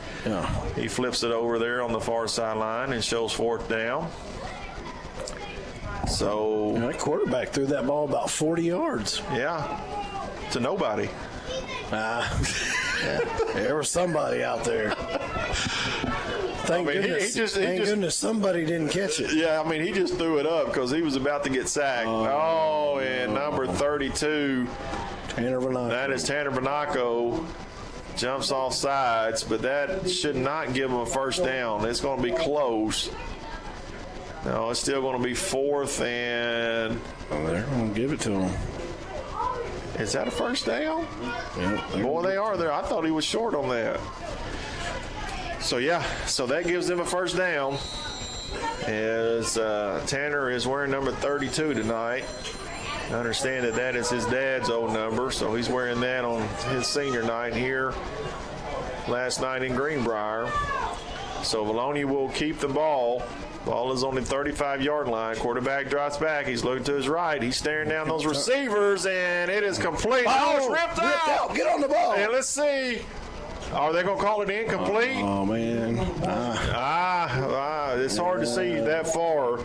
flips it over there on the far sideline and shows 4th down. So that quarterback threw that ball about 40 yards. Yeah, to nobody. There was somebody out there. Thank goodness somebody didn't catch it. Yeah, I mean, he just threw it up because he was about to get sacked. And number 32, Tanner Vanaco. That is Tanner Vanaco. Jumps off sides, but that should not give him a first down. It's going to be close. No, it's still going to be 4th, and they're going to give it to him. Is that a first down? Yep. Boy, they are there. I thought he was short on that. So that gives them a first down. As Tanner is wearing number 32 tonight. I understand that is his dad's old number, so he's wearing that on his senior night here last night in Greenbrier. So Vilonia will keep the ball. Ball is on the 35-yard line. Quarterback drops back. He's looking to his right. He's staring down those receivers, and it is complete. It's ripped out. Get on the ball. And let's see. Are they going to call it incomplete? Oh, man. It's hard to see that far.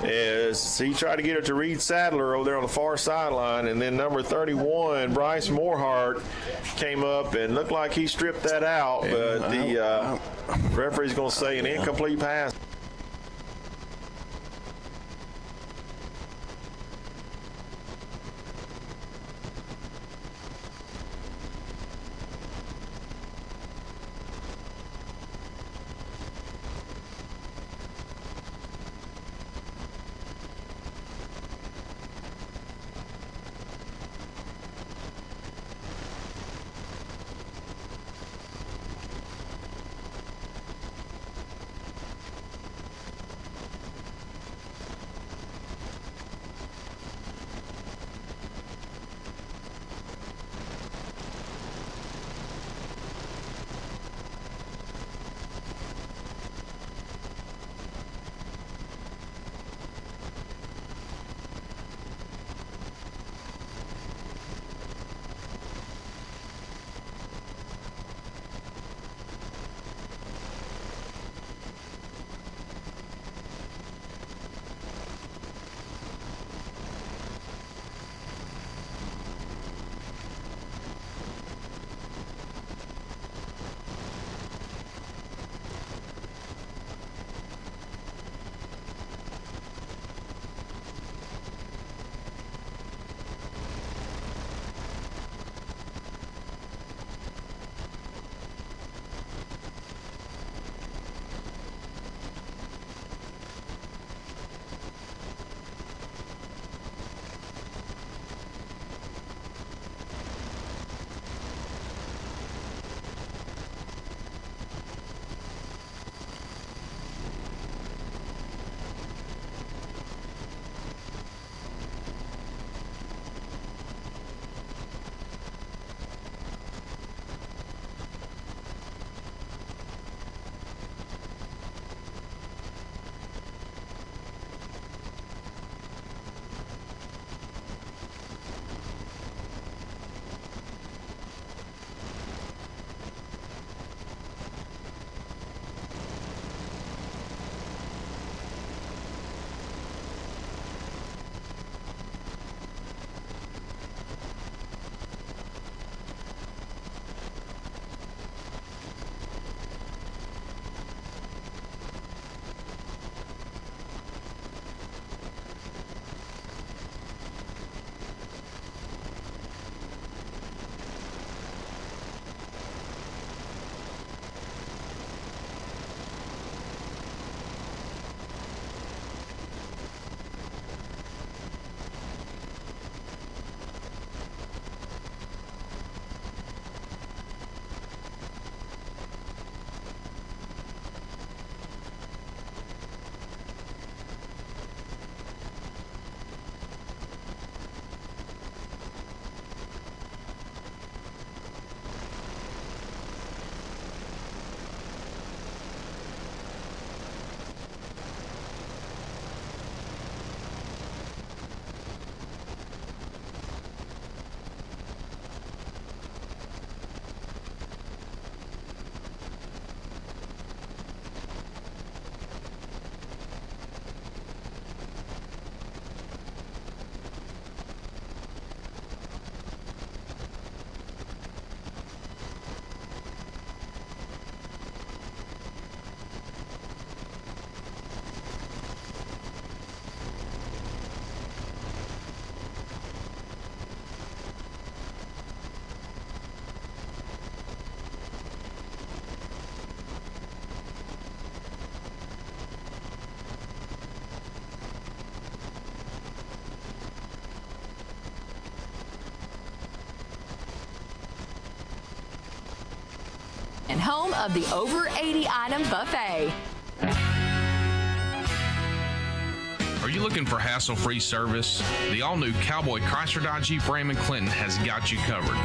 As he tried to get it to Reed Sadler over there on the far sideline, and then number 31, Bryce Morehart, came up and looked like he stripped that out, but the referee's going to say an incomplete pass. and home of the over 80 item buffet. Are you looking for hassle-free service? The all-new Cowboy Chrysler Dodge Jeep Ram in Clinton has got you covered.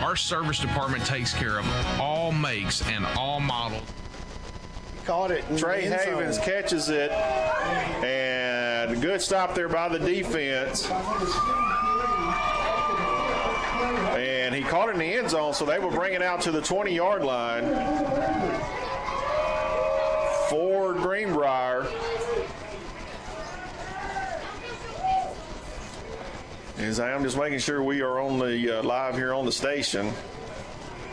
Our service department takes care of all makes and all models. Caught it. Trey Havens catches it, and a good stop there by the defense. And he caught it in the end zone, so they will bring it out to the 20-yard line for Greenbrier. As I am just making sure we are on the live here on the station.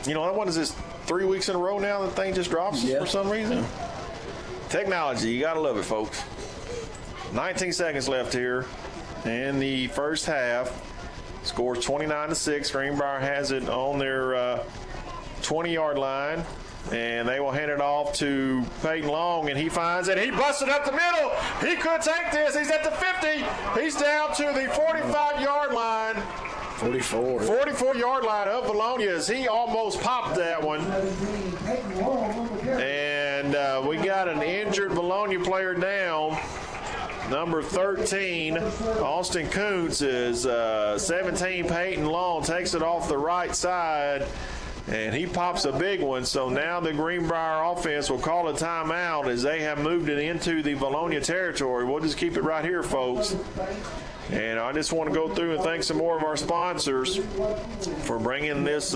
You know, what is this, 3 weeks in a row now the thing just drops for some reason? Technology, you got to love it, folks. 19 seconds left here in the first half. Scores 29-6. Greenbrier has it on their 20-yard line. And they will hand it off to Peyton Long, and he finds it. He busted up the middle. He could take this. He's at the 50. He's down to the 45-yard line. 44-yard line of Vilonia as he almost popped that one. And we got an injured Vilonia player down. Number 13, Austin Kuntz, is 17, Peyton Long takes it off the right side. And he pops a big one, so now the Greenbrier offense will call a timeout as they have moved it into the Vilonia territory. We'll just keep it right here, folks. And I just want to go through and thank some more of our sponsors for bringing this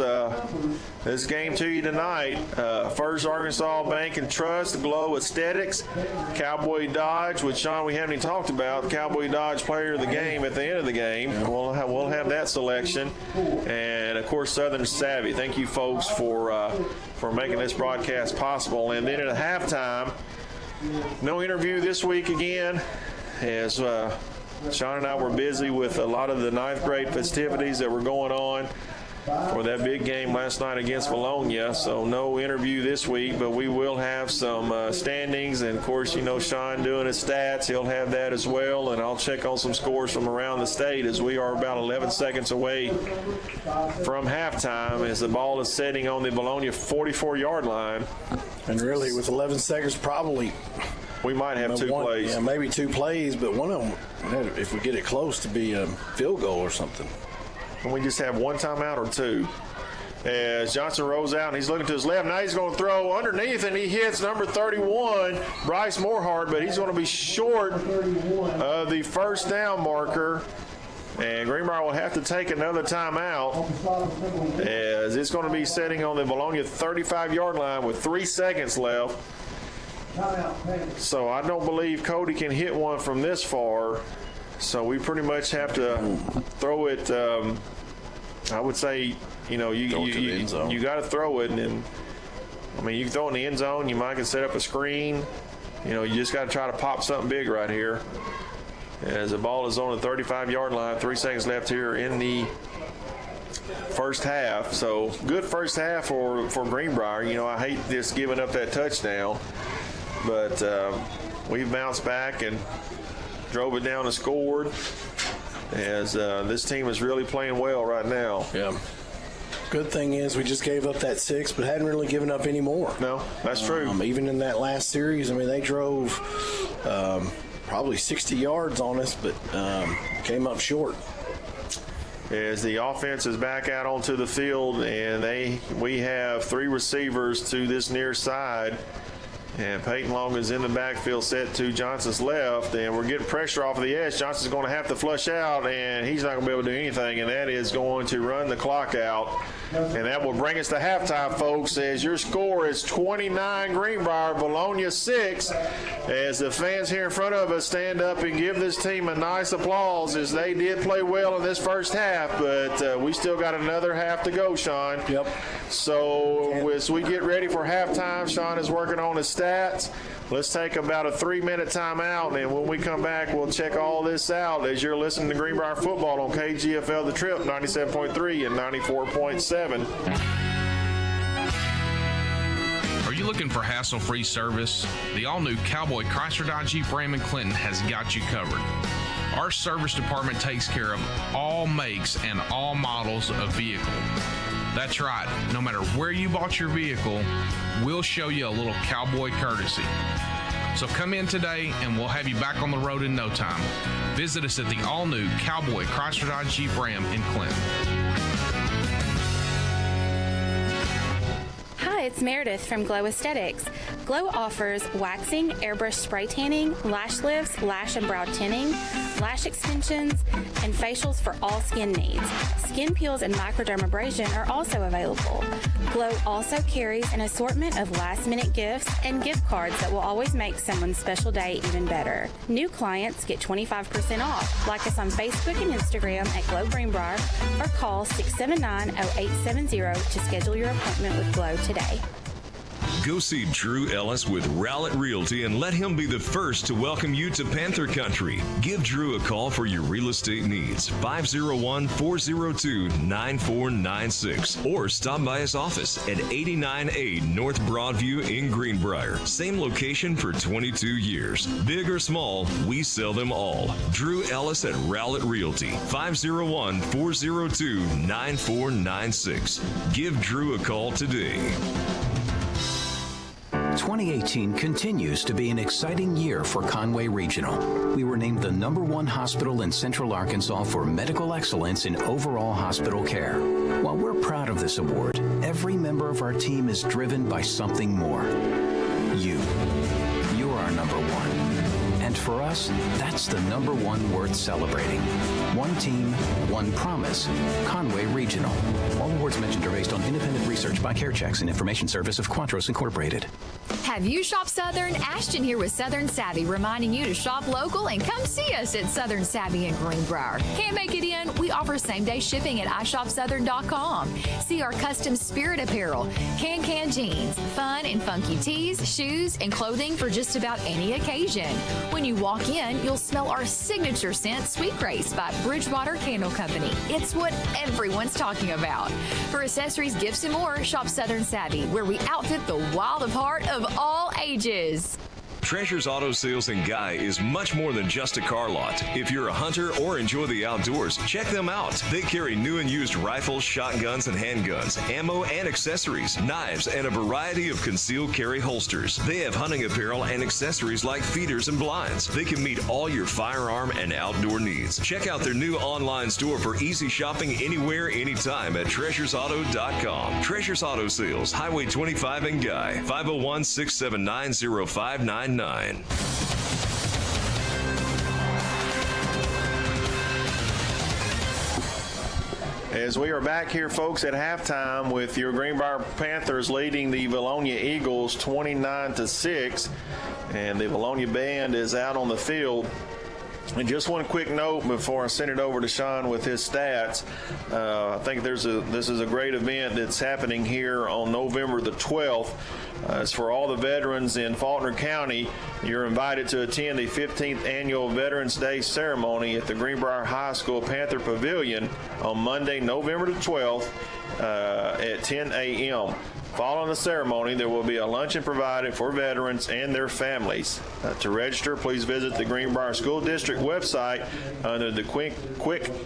this game to you tonight. First Arkansas Bank and Trust, Glow Aesthetics, Cowboy Dodge, which, Sean, we haven't even talked about. Cowboy Dodge Player of the Game at the end of the game. We'll have that selection. And, of course, Southern Savvy. Thank you, folks, for making this broadcast possible. And then at halftime, no interview this week again, as Sean and I were busy with a lot of the 9th grade festivities that were going on for that big game last night against Vilonia. So no interview this week, but we will have some standings. And, of course, you know, Sean doing his stats, he'll have that as well. And I'll check on some scores from around the state as we are about 11 seconds away from halftime as the ball is sitting on the Vilonia 44-yard line. And really, with 11 seconds, probably we might have two plays. Yeah, maybe two plays, but one of them, if we get it close, to be a field goal or something. And we just have one timeout or two. As Johnson rolls out, and he's looking to his left. Now he's going to throw underneath, and he hits number 31, Bryce Morehart, but he's going to be short of the first down marker. And Greenbrier will have to take another timeout as it's going to be sitting on the Vilonia 35-yard line with 3 seconds left. So I don't believe Cody can hit one from this far. So we pretty much have to throw it. I would say, you know, you got to throw it. And I mean, you can throw it in the end zone. You might can set up a screen. You know, you just got to try to pop something big right here. As the ball is on the 35-yard line, 3 seconds left here in the first half. So good first half for Greenbrier. You know, I hate just giving up that touchdown. But we've bounced back and drove it down and scored as this team is really playing well right now. Yeah. Good thing is we just gave up that 6, but hadn't really given up any more. No, that's true. Even in that last series, I mean, they drove probably 60 yards on us, but came up short. As the offense is back out onto the field, and we have 3 receivers to this near side. And Peyton Long is in the backfield set to Johnson's left, and we're getting pressure off of the edge. Johnson's going to have to flush out, and he's not going to be able to do anything, and that is going to run the clock out. And that will bring us to halftime, folks, as your score is 29 Greenbrier, Vilonia 6, as the fans here in front of us stand up and give this team a nice applause as they did play well in this first half, but we still got another half to go, Sean. Yep. So as we get ready for halftime, Sean is working on his stats. Let's take about a 3-minute timeout, and when we come back, we'll check all this out as you're listening to Greenbrier Football on KGFL The Trip, 97.3 and 94.7. Are you looking for hassle-free service? The all-new Cowboy Chrysler Dodge Jeep Ram in Clinton has got you covered. Our service department takes care of all makes and all models of vehicle. That's right. No matter where you bought your vehicle, we'll show you a little cowboy courtesy. So come in today and we'll have you back on the road in no time. Visit us at the all-new Cowboy Chrysler Dodge Jeep Ram in Clinton. Hi, it's Meredith from Glow Aesthetics. Glow offers waxing, airbrush spray tanning, lash lifts, lash and brow tinning, lash extensions, and facials for all skin needs. Skin peels and microdermabrasion are also available. Glow also carries an assortment of last-minute gifts and gift cards that will always make someone's special day even better. New clients get 25% off. Like us on Facebook and Instagram at Glow Greenbrier or call 679-0870 to schedule your appointment with Glow today. Go see Drew Ellis with Rowlett Realty and let him be the first to welcome you to Panther Country. Give Drew a call for your real estate needs, 501-402-9496, or stop by his office at 89A North Broadview in Greenbrier. Same location for 22 years. Big or small, we sell them all. Drew Ellis at Rowlett Realty, 501-402-9496. Give Drew a call today. 2018 continues to be an exciting year for Conway Regional. We were named the #1 hospital in Central Arkansas for medical excellence in overall hospital care. While we're proud of this award, every member of our team is driven by something more. You're our #1. And for us, that's the #1 worth celebrating. One team, one promise. Conway Regional. All awards mentioned are based on independent research by CareChecks and information service of Quantros Incorporated. Have you shopped Southern? Ashton here with Southern Savvy, reminding you to shop local and come see us at Southern Savvy in Greenbrier. Can't make it in? We offer same-day shipping at iShopSouthern.com. See our custom spirit apparel, can jeans, fun and funky tees, shoes, and clothing for just about any occasion. When you walk in, you'll smell our signature scent, Sweet Grace by Bridgewater Candle Company. It's what everyone's talking about. For accessories, gifts, and more, shop Southern Savvy, where we outfit the wild of heart of all ages. Treasures Auto Sales in Guy is much more than just a car lot. If you're a hunter or enjoy the outdoors, check them out. They carry new and used rifles, shotguns, and handguns, ammo and accessories, knives, and a variety of concealed carry holsters. They have hunting apparel and accessories like feeders and blinds. They can meet all your firearm and outdoor needs. Check out their new online store for easy shopping anywhere, anytime at treasuresauto.com. Treasures Auto Sales, Highway 25 in Guy, 501-679-0599. As we are back here, folks, at halftime with your Greenbrier Panthers leading the Vilonia Eagles 29-6, and the Vilonia band is out on the field. And just one quick note before I send it over to Sean with his stats. I think this is a great event that's happening here on November the 12th. It's for all the veterans in Faulkner County. You're invited to attend the 15th Annual Veterans Day ceremony at the Greenbrier High School Panther Pavilion on Monday, November the 12th at 10 a.m. Following the ceremony, there will be a luncheon provided for veterans and their families. To register, please visit the Greenbrier School District website under the quick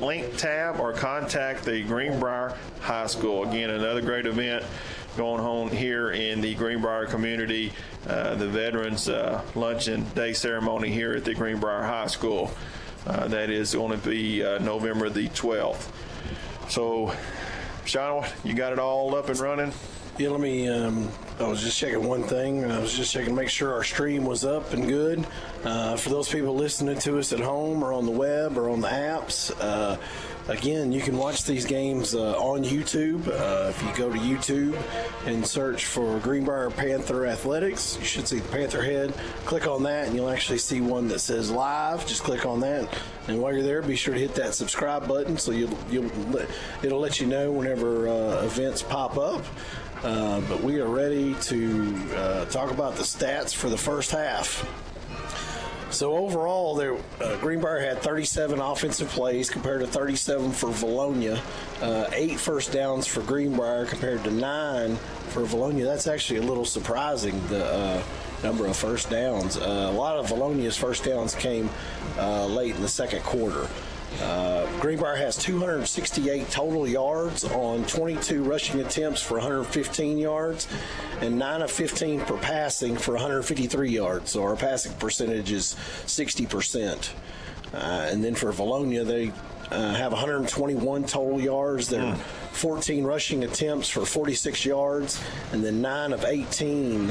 link tab or contact the Greenbrier High School. Again, another great event going on here in the Greenbrier community, the Veterans Luncheon Day ceremony here at the Greenbrier High School. That is going to be November the 12th. So, Sean, you got it all up and running? Yeah, let me, I was just checking one thing. I was just checking to make sure our stream was up and good. For those people listening to us at home or on the web or on the apps, again, you can watch these games on YouTube. If you go to YouTube and search for Greenbrier Panther Athletics, you should see the Panther head. Click on that, and you'll actually see one that says live. Just click on that, and while you're there, be sure to hit that subscribe button so it'll let you know whenever events pop up. But we are ready to talk about the stats for the first half. So overall, Greenbrier had 37 offensive plays compared to 37 for Vilonia. 8 first downs for Greenbrier compared to 9 for Vilonia. That's actually a little surprising, the number of first downs. A lot of Vilonia's first downs came late in the second quarter. Greenbrier has 268 total yards on 22 rushing attempts for 115 yards and 9 of 15 per passing for 153 yards. So our passing percentage is 60%. And then for Vilonia, they have 121 total yards. They're 14 rushing attempts for 46 yards, and then 9 of 18 in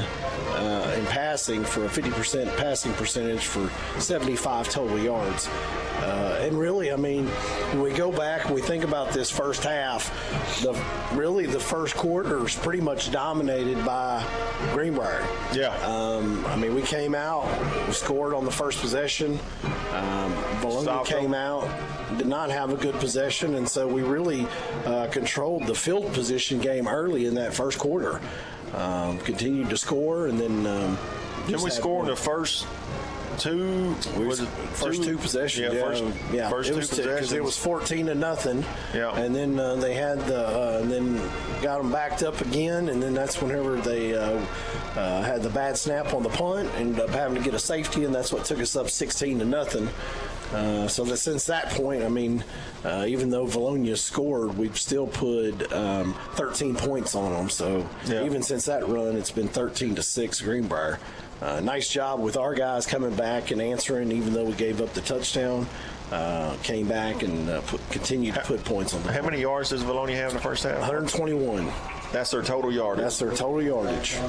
passing for a 50% passing percentage for 75 total yards. And really, I mean, when we go back and we think about this first half, the first quarter is pretty much dominated by Greenbrier. Yeah. I mean, we came out, we scored on the first possession. Vilonia came out, did not have a good possession, and so we really controlled the field position game early in that first quarter. Continued to score, and then did we score in the first two? First two possessions. Yeah, first two possessions. Because it was 14-0. Yeah, and then they had and then got them backed up again, and then that's whenever they had the bad snap on the punt, ended up having to get a safety, and that's what took us up 16-0. So that since that point, I mean, even though Vilonia scored, we've still put 13 points on them. So even since that run, it's been 13-6 Greenbrier. Nice job with our guys coming back and answering, even though we gave up the touchdown. Came back and continued to put points on them. How many yards does Vilonia have in the first half? 121. That's their total yardage. That's their total yardage.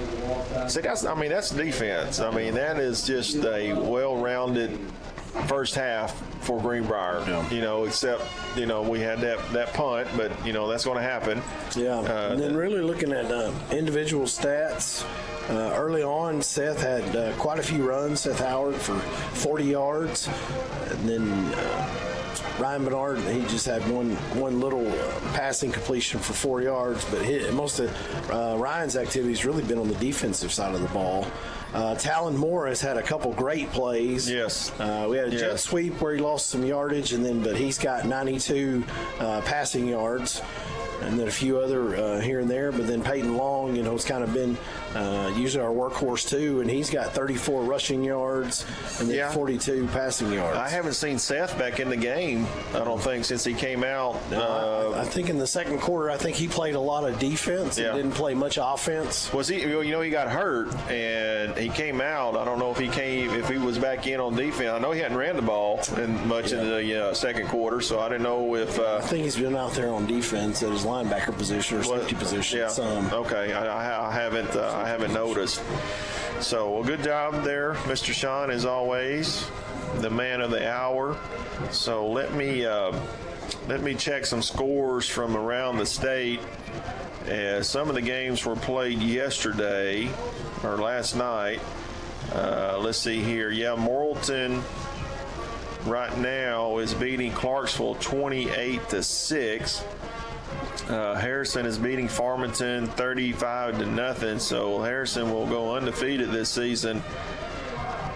See, that's defense. I mean, that is just a well-rounded first half for Greenbrier. Except we had that punt, but that's going to happen. And then really looking at individual stats. Early on, Seth had quite a few runs. Seth Howard for 40 yards, and then Ryan Bernard, he just had one little passing completion for 4 yards. But most of Ryan's activity's really been on the defensive side of the ball. Talon Morris had a couple great plays. Yes. We had a jet sweep where he lost some yardage, but he's got 92 passing yards. And then a few other here and there, but then Peyton Long, has kind of been usually our workhorse too, and he's got 34 rushing yards and then 42 passing yards. I haven't seen Seth back in the game, I don't think, since he came out. I think in the second quarter, I think he played a lot of defense and didn't play much offense. Was he? He got hurt and he came out. I don't know if he was back in on defense. I know he hadn't ran the ball in the second quarter, so I didn't know if. I think he's been out there on defense at his linebacker position or safety position. Yeah. Okay. I haven't noticed. So, good job there, Mr. Sean, as always, the man of the hour. So let me check some scores from around the state. As some of the games were played yesterday or last night. Let's see here. Morrilton right now is beating Clarksville 28-6. Harrison is beating Farmington 35-0. So Harrison will go undefeated this season.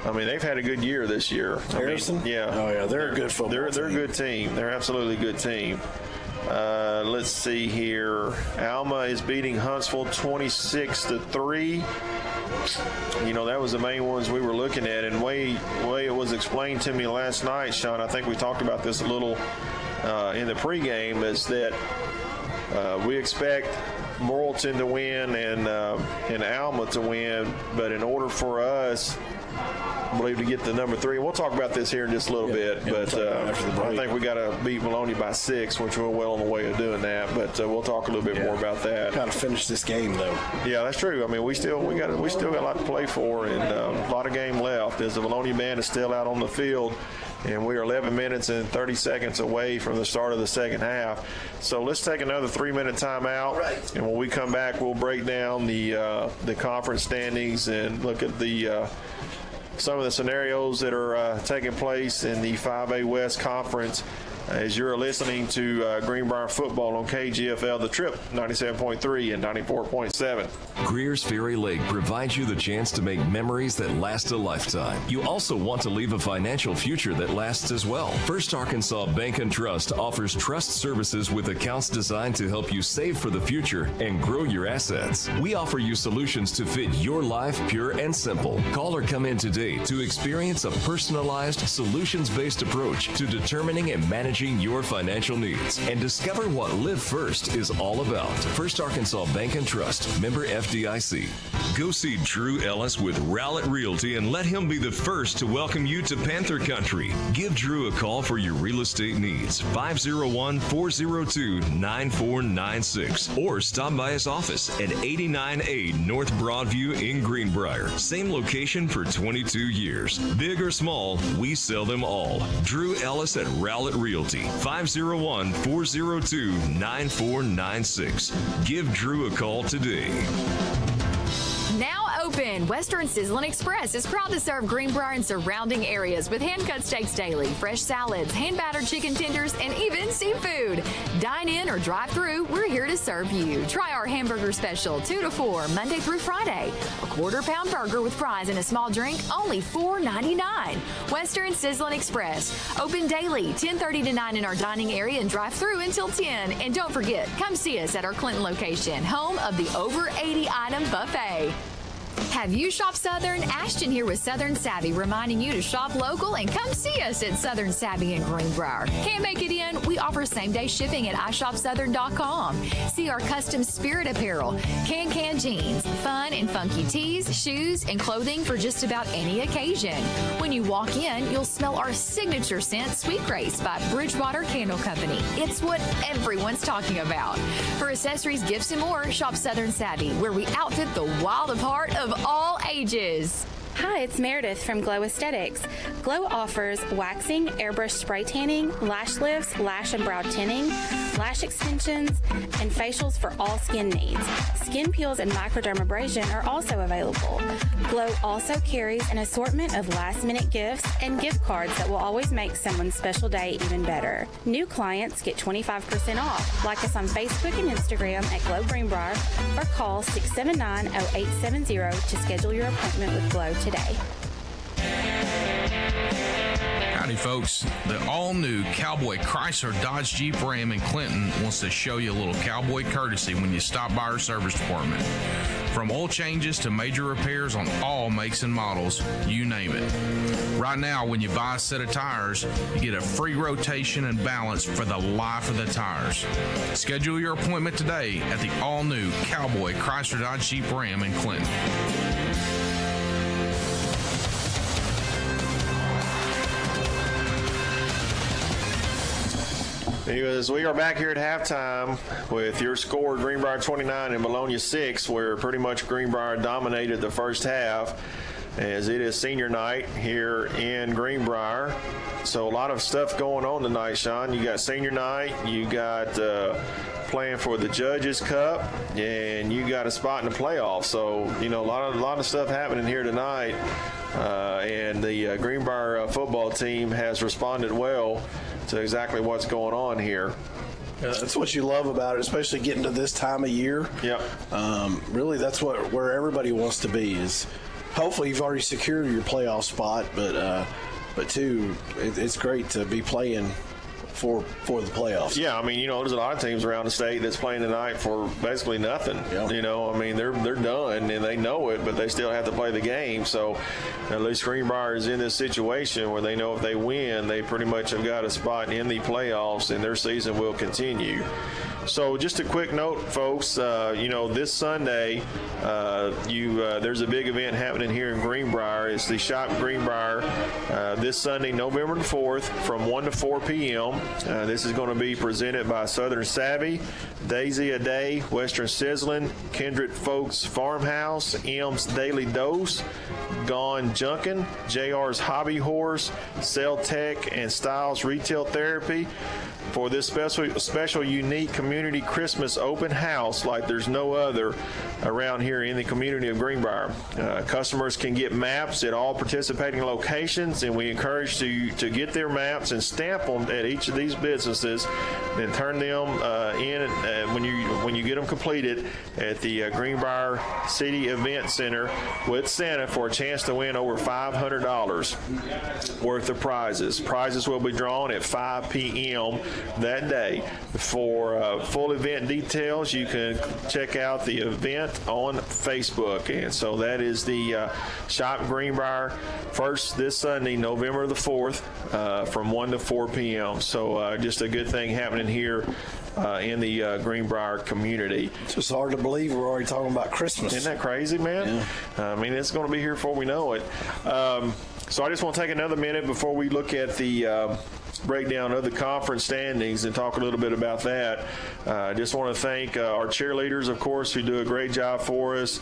I mean, they've had a good year this year. Harrison? They're a good football team. They're a good team. They're absolutely a good team. Let's see here. Alma is beating Huntsville 26-3. That was the main ones we were looking at. And way it was explained to me last night, Sean, I think we talked about this a little in the pregame, is that we expect Morrilton to win and Alma to win, but in order for us, I believe, to get the number 3, we'll talk about this here in just a little bit, but I think we got to beat Vilonia by 6, which we're well on the way of doing that, but we'll talk a little bit more about that. Got to finish this game, though. Yeah, that's true. I mean, we still got a lot to play for, and a lot of game left as the Vilonia band is still out on the field. And we are 11 minutes and 30 seconds away from the start of the second half. So let's take another 3-minute timeout. Right. And when we come back, we'll break down the conference standings and look at some of the scenarios that are taking place in the 5A West Conference as you're listening to Greenbrier football on KGFL, The Trip, 97.3 and 94.7. Greer's Ferry Lake provides you the chance to make memories that last a lifetime. You also want to leave a financial future that lasts as well. First Arkansas Bank and Trust offers trust services with accounts designed to help you save for the future and grow your assets. We offer you solutions to fit your life, pure and simple. Call or come in today to experience a personalized, solutions-based approach to determining and managing managing your financial needs and discover what Live First is all about. First Arkansas Bank and Trust, member FDIC. Go see Drew Ellis with Rowlett Realty and let him be the first to welcome you to Panther Country. Give Drew a call for your real estate needs, 501-402-9496, or stop by his office at 89A North Broadview in Greenbrier. Same location for 22 years. Big or small, we sell them all. Drew Ellis at Rowlett Realty, 501-402-9496. Give Drew a call today. Now open, Western Sizzlin' Express is proud to serve Greenbrier and surrounding areas with hand-cut steaks daily, fresh salads, hand-battered chicken tenders, and even seafood. Dine in or drive through, we're here to serve you. Try our hamburger special, 2 to 4, Monday through Friday. A quarter-pound burger with fries and a small drink, only $4.99. Western Sizzlin' Express, open daily, 10:30 to 9 in our dining area and drive through until 10. And don't forget, come see us at our Clinton location, home of the over 80-item buffet. Have you shopped Southern? Ashton here with Southern Savvy, reminding you to shop local and come see us at Southern Savvy in Greenbrier. Can't make it in? We offer same-day shipping at iShopSouthern.com. See our custom spirit apparel, can jeans, fun and funky tees, shoes, and clothing for just about any occasion. When you walk in, you'll smell our signature scent, Sweet Grace by Bridgewater Candle Company. It's what everyone's talking about. For accessories, gifts, and more, shop Southern Savvy, where we outfit the wild apart of all ages. Hi, it's Meredith from Glow Aesthetics. Glow offers waxing, airbrush spray tanning, lash lifts, lash and brow tinning, lash extensions, and facials for all skin needs. Skin peels and microdermabrasion are also available. Glow also carries an assortment of last-minute gifts and gift cards that will always make someone's special day even better. New clients get 25% off. Like us on Facebook and Instagram at Glow Greenbrier or call 679-0870 to schedule your appointment with Glow today. Howdy, folks. The all-new Cowboy Chrysler Dodge Jeep Ram in Clinton wants to show you a little cowboy courtesy when you stop by our service department. From oil changes to major repairs on all makes and models, you name it. Right now, when you buy a set of tires, you get a free rotation and balance for the life of the tires. Schedule your appointment today at the all-new Cowboy Chrysler Dodge Jeep Ram in Clinton. Anyways, we are back here at halftime with your score, Greenbrier 29 and Vilonia 6, where pretty much Greenbrier dominated the first half, as it is senior night here in Greenbrier. So a lot of stuff going on tonight, Sean. You got senior night, you got playing for the Judges Cup, and you got a spot in the playoffs. So, you know, a lot of stuff happening here tonight, and the Greenbrier football team has responded well to exactly what's going on here. That's what you love about it, especially getting to this time of year. Yep. Really, that's where everybody wants to be. Is hopefully you've already secured your playoff spot, but two, it's great to be playing for the playoffs. Yeah, I mean, you know, there's a lot of teams around the state that's playing tonight for basically nothing. Yep. You know, I mean, they're done and they know it, but they still have to play the game. So at least Greenbrier is in this situation where they know if they win, they pretty much have got a spot in the playoffs and their season will continue. So just a quick note, folks, you know, this Sunday, there's a big event happening here in Greenbrier. It's the Shop Greenbrier this Sunday, November the 4th from 1 to 4 p.m. This is going to be presented by Southern Savvy, Daisy A Day, Western Sizzlin', Kindred Folks Farmhouse, M's Daily Dose, Gone Junkin', JR's Hobby Horse, Cell Tech, and Styles Retail Therapy. For this special unique community Christmas open house like there's no other around here in the community of Greenbrier. Customers can get maps at all participating locations, and we encourage you to get their maps and stamp them at each of these businesses and turn them in when you get them completed at the Greenbrier City Event Center with Santa for a chance to win over $500 worth of prizes. Prizes will be drawn at 5 p.m. that day. For full event details, you can check out the event on Facebook. And so that is the Shop Greenbrier first this Sunday, November the 4th, from 1 to 4 p.m. So just a good thing happening here in the Greenbrier community. It's just hard to believe we're already talking about Christmas. Isn't that crazy, man? Yeah. I mean, it's going to be here before we know it. So I just want to take another minute before we look at the breakdown of the conference standings and talk a little bit about that. I just want to thank our cheerleaders, of course, who do a great job for us.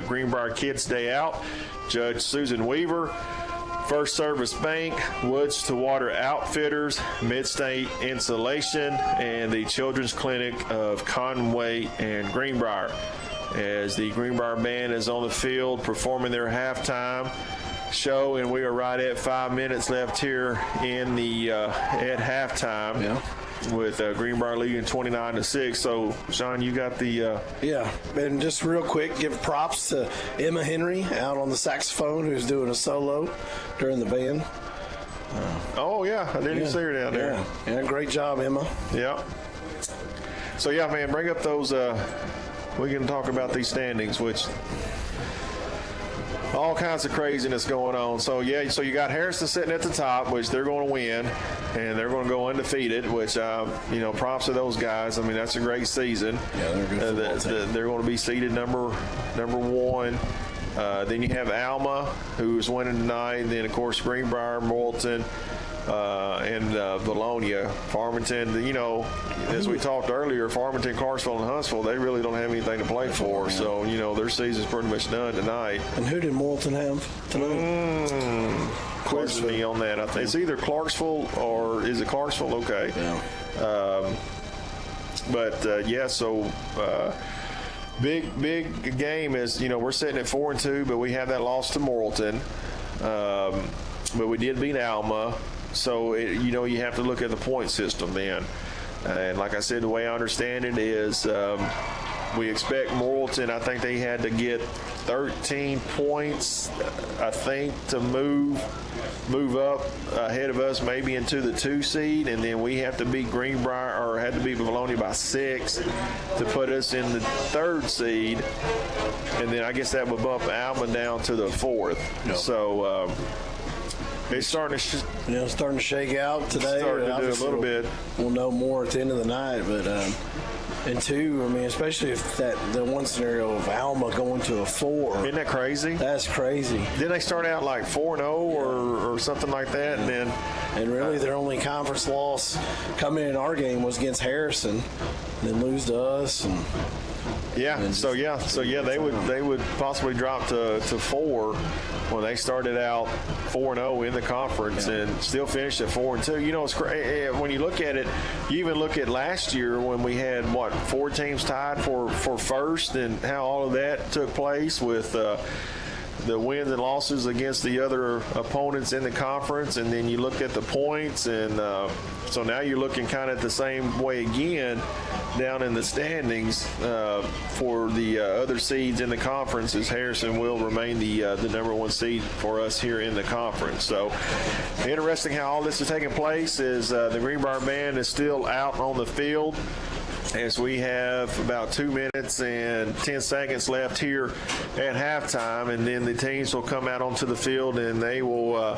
Greenbrier Kids Day Out, Judge Susan Weaver, First Service Bank, Woods to Water Outfitters, Midstate Insulation, and the Children's Clinic of Conway and Greenbrier. As the Greenbrier Band is on the field performing their halftime show, and we are right at 5 minutes left here in the at halftime. Yeah. With Greenbrier leading 29-6. So, Sean, you got the... Yeah, and just real quick, give props to Emma Henry out on the saxophone, who's doing a solo during the band. Oh, yeah, I didn't see her down there. Yeah, great job, Emma. Yeah. So, yeah, man, bring up those... we can talk about these standings, which... all kinds of craziness going on. So, yeah, so you got Harrison sitting at the top, which they're going to win, and they're going to go undefeated, which, props to those guys. I mean, that's a great season. Yeah, they're good. They're going to be seeded number one. Then you have Alma, who's winning tonight. And then, of course, Greenbrier, Morrilton, and Vilonia. Farmington, as we talked earlier, Farmington, Clarksville, and Huntsville, they really don't have anything to play for. So, their season's pretty much done tonight. And who did Morrilton have tonight? Question me on that. I think it's either Clarksville or is it Clarksville? Okay. Yeah. So big game is, we're sitting at 4-2, but we have that loss to Morrilton. But we did beat Alma. So, you have to look at the point system then. And like I said, the way I understand it is we expect Morrilton, I think they had to get 13 points, I think, to move up ahead of us, maybe into the 2 seed. And then we have to beat Greenbrier, or had to beat Vilonia by 6 to put us in the 3rd seed. And then I guess that would bump Alma down to the 4th. Yep. So, it's starting to shake out today. Starting to do a little bit. We'll know more at the end of the night, but and 2, I mean, especially if the one scenario of Alma going to a 4. Isn't that crazy? That's crazy. Didn't they start out like 4-0 or something like that, and really their only conference loss coming in our game was against Harrison, and then lose to us and. They would possibly drop to 4 when they started out 4-0 in the conference and still finished at 4-2. It's crazy when you look at it. You even look at last year when we had 4 teams tied for first, and how all of that took place with the wins and losses against the other opponents in the conference, and then you look at the points, and so now you're looking kind of the same way again down in the standings for the other seeds in the conference, as Harrison will remain the number 1 seed for us here in the conference. So interesting how all this is taking place is the Greenbrier Band is still out on the field, as we have about 2 minutes and 10 seconds left here at halftime, and then the teams will come out onto the field and they will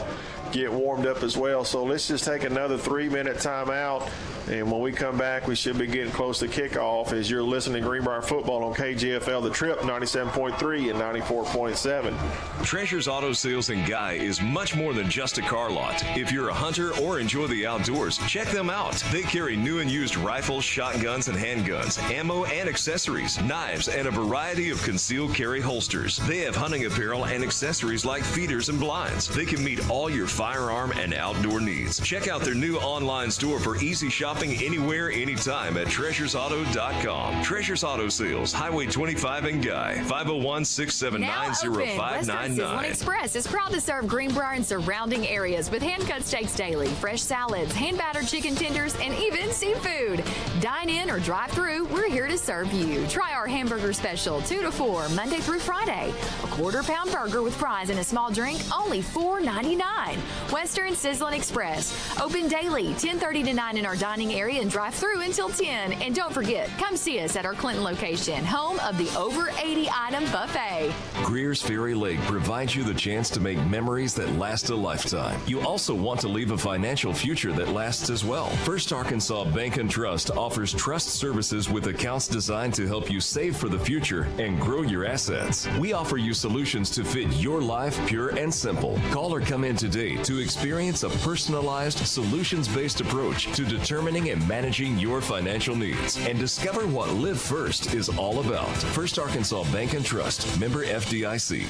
get warmed up as well. So let's just take another 3-minute timeout, and when we come back, we should be getting close to kickoff as you're listening to Greenbrier Football on KGFL The Trip 97.3 and 94.7. Treasures Auto Sales in Guy is much more than just a car lot. If you're a hunter or enjoy the outdoors, check them out. They carry new and used rifles, shotguns, and handguns, ammo and accessories, knives, and a variety of concealed carry holsters. They have hunting apparel and accessories like feeders and blinds. They can meet all your firearm and outdoor needs. Check out their new online store for easy shopping anywhere, anytime at treasuresauto.com. Treasures Auto Sales, Highway 25 in Guy, 501-679-0599. Western Sizzlin Express is proud to serve Greenbrier and surrounding areas with hand-cut steaks daily, fresh salads, hand-battered chicken tenders, and even seafood. Dine in or drive-through, we're here to serve you. Try our hamburger special 2 to 4, Monday through Friday. A quarter-pound burger with fries and a small drink, only $4.99. Western Sizzlin' Express, open daily, 10:30 to 9 in our dining area and drive-through until 10. And don't forget, come see us at our Clinton location, home of the over 80-item buffet. Greer's Ferry Lake provides you the chance to make memories that last a lifetime. You also want to leave a financial future that lasts as well. First Arkansas Bank and Trust offers trust services with accounts designed to help you save for the future and grow your assets. We offer you solutions to fit your life pure and simple. Call or come in today to experience a personalized, solutions-based approach to determining and managing your financial needs and discover what Live First is all about. First Arkansas Bank and Trust, member FDIC.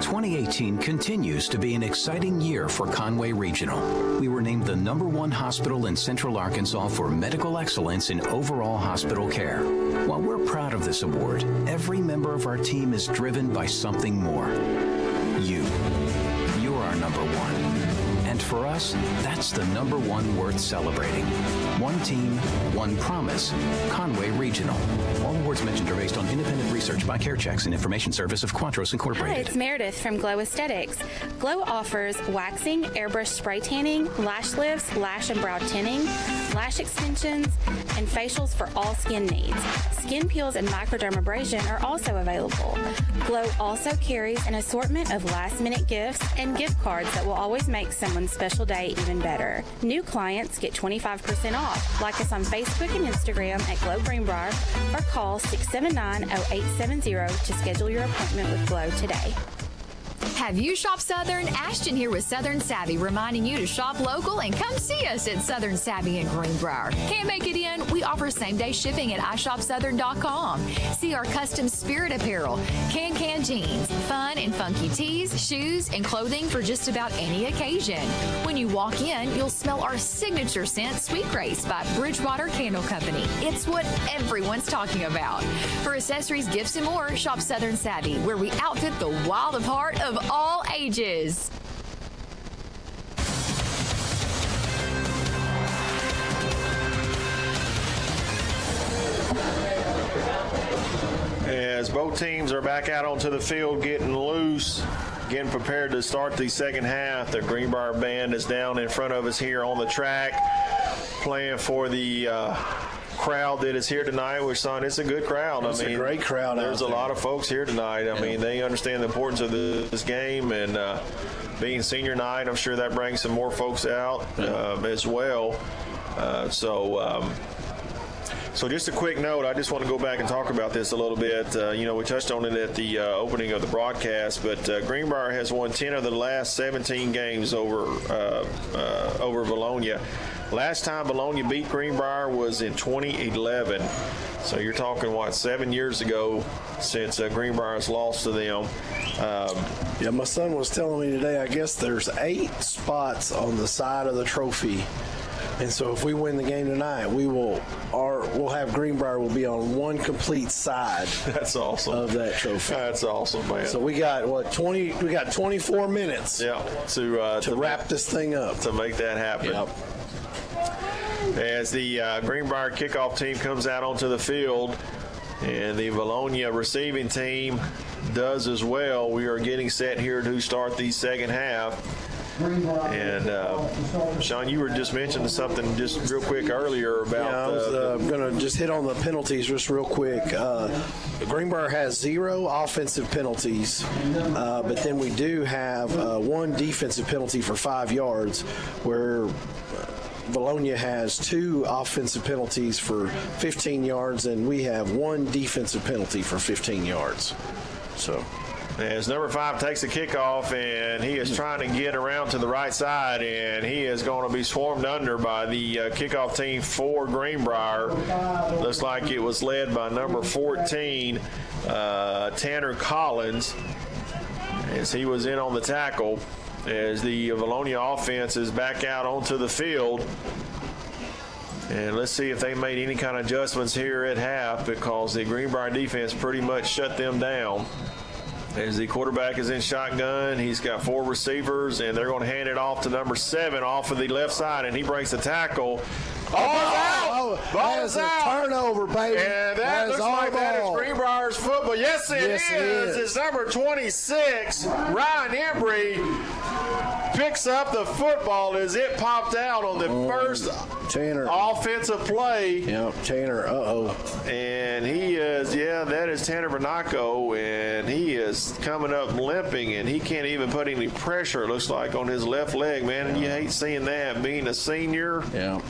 2018 continues to be an exciting year for Conway Regional. We were named the #1 hospital in Central Arkansas for medical excellence in overall hospital care. While we're proud of this award, every member of our team is driven by something more. You. You're our #1. And for us, that's the #1 worth celebrating. One team, one promise. Conway Regional. All awards mentioned are based on independent research by CareChecks and Information Service of Quatros Incorporated. Hi, it's Meredith from Glow Aesthetics. Glow offers waxing, airbrush spray tanning, lash lifts, lash and brow tinning, lash extensions, and facials for all skin needs. Skin peels and microdermabrasion are also available. Glow also carries an assortment of last-minute gifts and gift cards that will always make someone's special day even better. New clients get 25% off. Like us on Facebook and Instagram at Glow Greenbrier or call 679-0870 to schedule your appointment with Glow today. Have you shopped Southern? Ashton here with Southern Savvy, reminding you to shop local and come see us at Southern Savvy in Greenbrier. Can't make it in? We offer same-day shipping at iShopSouthern.com. See our custom spirit apparel, can jeans, fun and funky tees, shoes, and clothing for just about any occasion. When you walk in, you'll smell our signature scent, Sweet Grace by Bridgewater Candle Company. It's what everyone's talking about. For accessories, gifts, and more, shop Southern Savvy, where we outfit the wild of heart of all ages. As both teams are back out onto the field getting loose, getting prepared to start the second half, the Greenbrier band is down in front of us here on the track, playing for the crowd that is here tonight, which, son, it's a good crowd. It's a great crowd. There's a lot of folks here tonight. I mean, they understand the importance of this game, and being senior night, I'm sure that brings some more folks out as well. So just a quick note, I just want to go back and talk about this a little bit. We touched on it at the opening of the broadcast, but Greenbrier has won 10 of the last 17 games over Vilonia. Last time Vilonia beat Greenbrier was in 2011. So you're talking, 7 years ago since Greenbrier's lost to them. My son was telling me today, I guess there's 8 spots on the side of the trophy. And so if we win the game tonight, we'll have Greenbrier will be on one complete side. That's awesome. Of that trophy. That's awesome, man. So we got 24 minutes. To wrap this thing up. To make that happen. Yep. As the Greenbrier kickoff team comes out onto the field, and the Vilonia receiving team does as well, we are getting set here to start the second half. And Sean, you were just mentioning something just real quick earlier about. I was going to just hit on the penalties just real quick. Greenbrier has 0 offensive penalties, but then we do have 1 defensive penalty for 5 yards, where Vilonia has 2 offensive penalties for 15 yards, and we have 1 defensive penalty for 15 yards. So. As number 5 takes the kickoff, and he is trying to get around to the right side, and he is going to be swarmed under by the kickoff team for Greenbrier. Looks like it was led by number 14, Tanner Collins, as he was in on the tackle, as the Vilonia offense is back out onto the field. And let's see if they made any kind of adjustments here at half, because the Greenbrier defense pretty much shut them down. As the quarterback is in shotgun, he's got 4 receivers, and they're going to hand it off to number 7 off of the left side, and he breaks the tackle. That is a turnover, baby. And that looks like that is Greenbrier's football. Yes, it is. It's number 26, Ryan Embry, picks up the football as it popped out on the first Tanner offensive play. Yep, Tanner, And he is, that is Tanner Bernacco, and he is coming up limping, and he can't even put any pressure, it looks like, on his left leg, man. And you hate seeing that, being a senior. Yeah.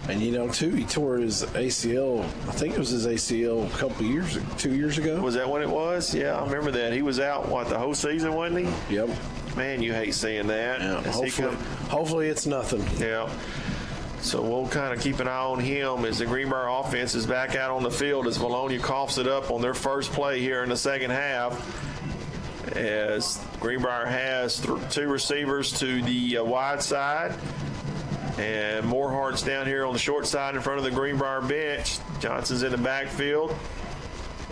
And, too, he tore his ACL. I think it was his ACL a couple of years, 2 years ago. Was that when it was? Yeah, I remember that. He was out, the whole season, wasn't he? Yep. Man, you hate seeing that. Yeah, hopefully it's nothing. Yeah. So we'll kind of keep an eye on him as the Greenbrier offense is back out on the field as Vilonia coughs it up on their first play here in the second half. As Greenbrier has two receivers to the wide side. And Morehart's down here on the short side in front of the Greenbrier bench. Johnson's in the backfield.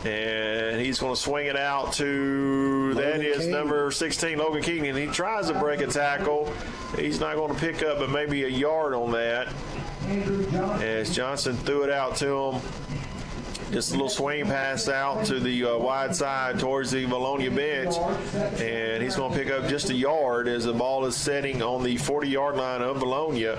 And he's going to swing it out to, that is number 16, Logan King. And he tries to break a tackle. He's not going to pick up but maybe a yard on that. As Johnson threw it out to him. Just a little swing pass out to the wide side towards the Vilonia bench. And he's going to pick up just a yard as the ball is setting on the 40-yard line of Vilonia.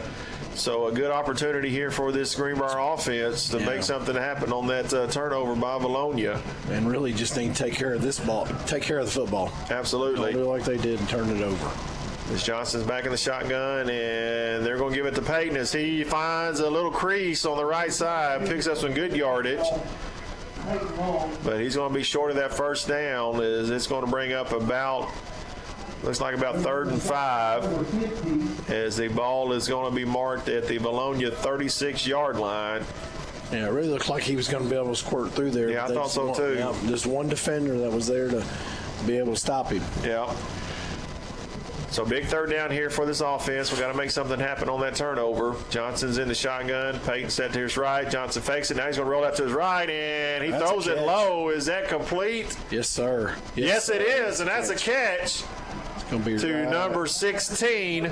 So a good opportunity here for this Greenbrier offense to make something happen on that turnover by Vilonia. And really just need to take care of this ball, take care of the football. Absolutely. Don't do like they did and turn it over. As Johnson's back in the shotgun, and they're going to give it to Peyton as he finds a little crease on the right side, picks up some good yardage. But he's going to be short of that first down as it's going to bring up looks like about 3rd and 5 as the ball is going to be marked at the Vilonia 36-yard line. Yeah, it really looked like he was going to be able to squirt through there. Yeah, I thought so too. Yeah, just one defender that was there to be able to stop him. Yeah. So big third down here for this offense. We've got to make something happen on that turnover. Johnson's in the shotgun. Peyton set to his right. Johnson fakes it. Now he's going to roll out to his right, and he throws it low. Is that complete? Yes, sir. Yes, it is, and that's a catch to number 16.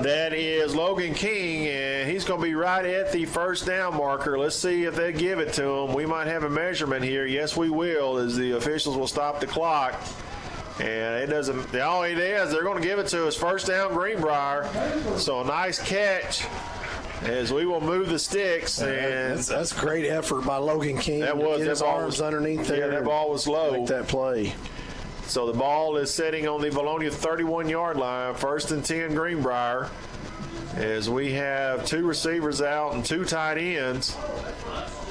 That is Logan King, and he's going to be right at the first down marker. Let's see if they give it to him. We might have a measurement here. Yes, we will, as the officials will stop the clock. And it doesn't, all it is, they're going to give it to us first down Greenbrier. So a nice catch as we will move the sticks. And that's great effort by Logan King. That was, get his arms underneath there. Yeah, that ball was low. Make that play. So the ball is sitting on the Vilonia 31-yard line, 1st and 10 Greenbrier, as we have two receivers out and two tight ends.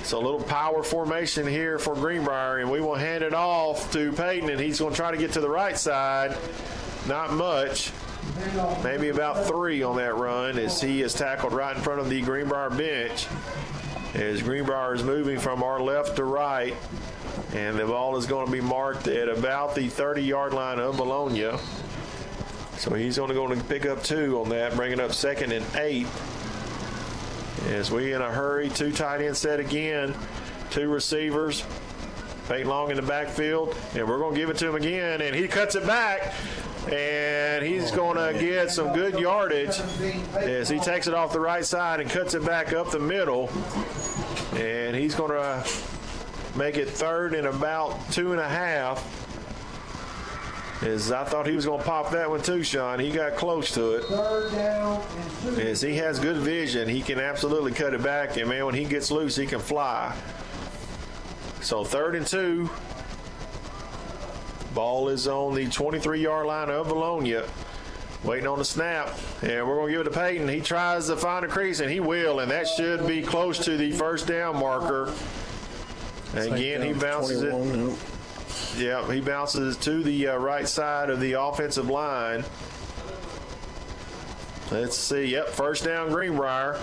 So a little power formation here for Greenbrier, and we will hand it off to Peyton, and he's going to try to get to the right side. Not much. Maybe about 3 on that run as he is tackled right in front of the Greenbrier bench. As Greenbrier is moving from our left to right, and the ball is going to be marked at about the 30-yard line of Vilonia. So he's only going to pick up 2 on that, bringing up 2nd and 8. As we in a hurry, 2 tight end set again, 2 receivers. Peyton Long in the backfield, and we're going to give it to him again, and he cuts it back, and he's going to get some good yardage as he takes it off the right side and cuts it back up the middle, and he's going to make it 3rd and about 2.5. As I thought he was going to pop that one too, Sean. He got close to it. As he has good vision, he can absolutely cut it back. And, man, when he gets loose, he can fly. So 3rd and 2. Ball is on the 23-yard line of Vilonia. Waiting on the snap. And we're going to give it to Peyton. He tries to find a crease, and he will. And that should be close to the first down marker. And again, he bounces it. Yeah, he bounces to the right side of the offensive line. Let's see. Yep, first down Greenbrier.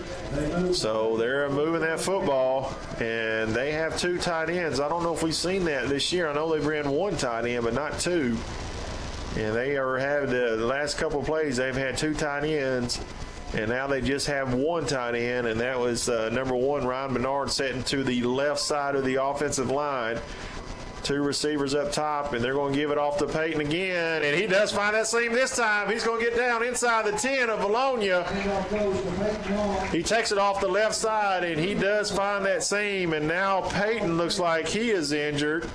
So they're moving that football, and they have 2 tight ends. I don't know if we've seen that this year. I know they've ran 1 tight end, but not 2. And they have the last couple of plays, they've had 2 tight ends, and now they just have 1 tight end, and that was number 1, Ryan Bernard, setting to the left side of the offensive line. Two receivers up top, and they're going to give it off to Peyton again. And he does find that seam this time. He's going to get down inside the 10 of Vilonia. He takes it off the left side, and he does find that seam. And now Peyton looks like he is injured.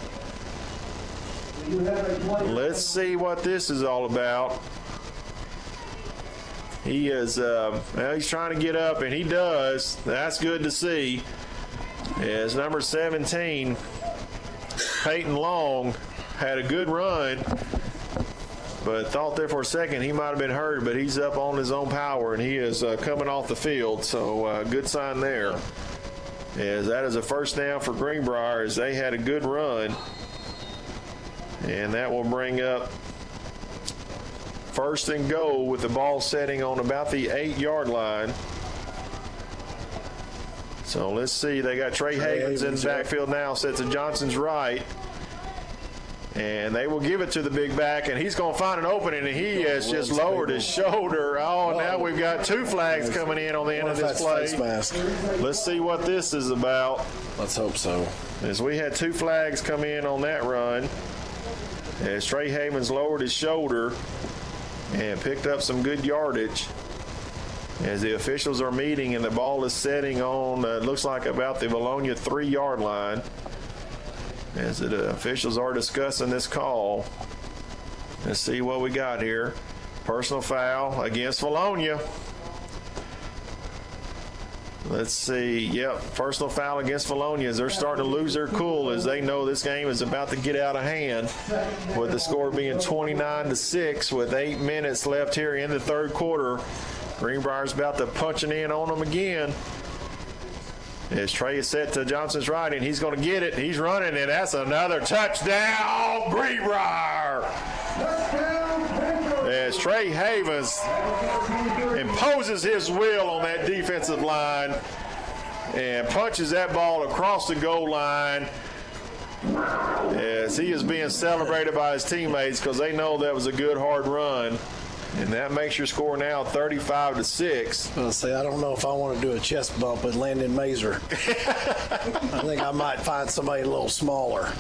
Let's see what this is all about. He is, he's trying to get up, and he does. That's good to see. As number 17, Peyton Long, had a good run, but thought there for a second he might have been hurt, but he's up on his own power, and he is coming off the field, so good sign there. As that is a first down for Greenbrier, as they had a good run, and that will bring up first and goal with the ball setting on about the 8-yard line. So let's see. They got Trey Havens in the backfield now, set to Johnson's right. And they will give it to the big back, and he's going to find an opening, and he has just lowered his shoulder. Oh, now we've got 2 flags coming in on the end of this play. Let's see what this is about. Let's hope so. As we had 2 flags come in on that run, as Trey Havens lowered his shoulder and picked up some good yardage. As the officials are meeting and the ball is setting on, looks like about the Vilonia 3-yard line. As the officials are discussing this call. Let's see what we got here. Personal foul against Vilonia. Let's see. Yep, personal foul against Vilonia as they're starting to lose their cool as they know this game is about to get out of hand, with the score being 29-6 with 8 minutes left here in the third quarter. Greenbrier's about to punch it in on them again. As Trey is set to Johnson's right, and he's going to get it. He's running, and that's another touchdown, Greenbrier. As Trey Havens imposes his will on that defensive line and punches that ball across the goal line, as he is being celebrated by his teammates because they know that was a good, hard run. And that makes your score now 35-6. I'll say, I don't know if I want to do a chest bump with Landon Mazer. I think I might find somebody a little smaller.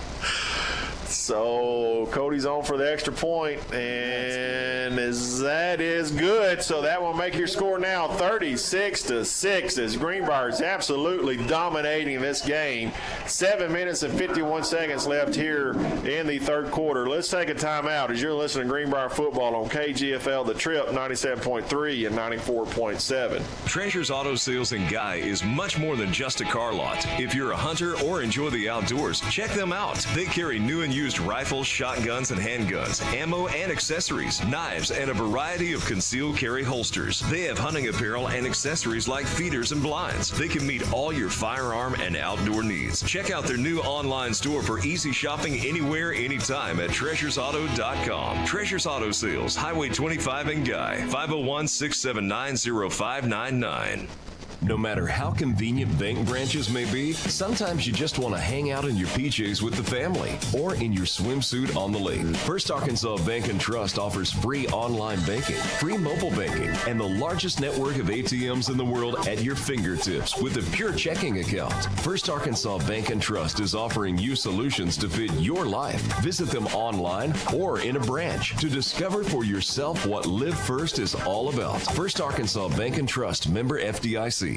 So Cody's on for the extra point, and that is good. So that will make your score now 36-6 as Greenbrier is absolutely dominating this game. 7 minutes and 51 seconds left here in the third quarter. Let's take a timeout as you're listening to Greenbrier football on KGFL, The Trip, 97.3 and 94.7. Treasures Auto Sales in Guy is much more than just a car lot. If you're a hunter or enjoy the outdoors, check them out. They carry new and used rifles, shotguns, and handguns, ammo and accessories, knives, and a variety of concealed carry holsters. They have hunting apparel and accessories like feeders and blinds. They can meet all your firearm and outdoor needs. Check out their new online store for easy shopping anywhere, anytime at treasuresauto.com. Treasures Auto Sales, Highway 25 in Guy, 501-679-0599. No matter how convenient bank branches may be, sometimes you just want to hang out in your PJs with the family or in your swimsuit on the lake. First Arkansas Bank and Trust offers free online banking, free mobile banking, and the largest network of ATMs in the world at your fingertips with a pure checking account. First Arkansas Bank and Trust is offering you solutions to fit your life. Visit them online or in a branch to discover for yourself what Live First is all about. First Arkansas Bank and Trust, member FDIC.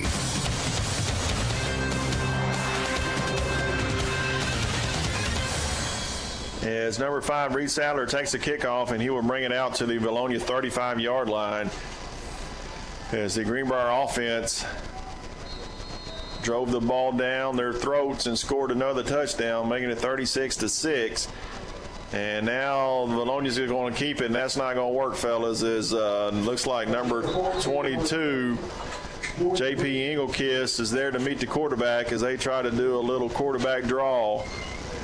As number 5, Reed Sadler takes the kickoff, and he will bring it out to the Vilonia 35-yard line. As the Greenbrier offense drove the ball down their throats and scored another touchdown, making it 36-6. And now Vilonia's going to keep it, and that's not going to work, fellas. As looks like number 22, J.P. Engelkiss, is there to meet the quarterback as they try to do a little quarterback draw.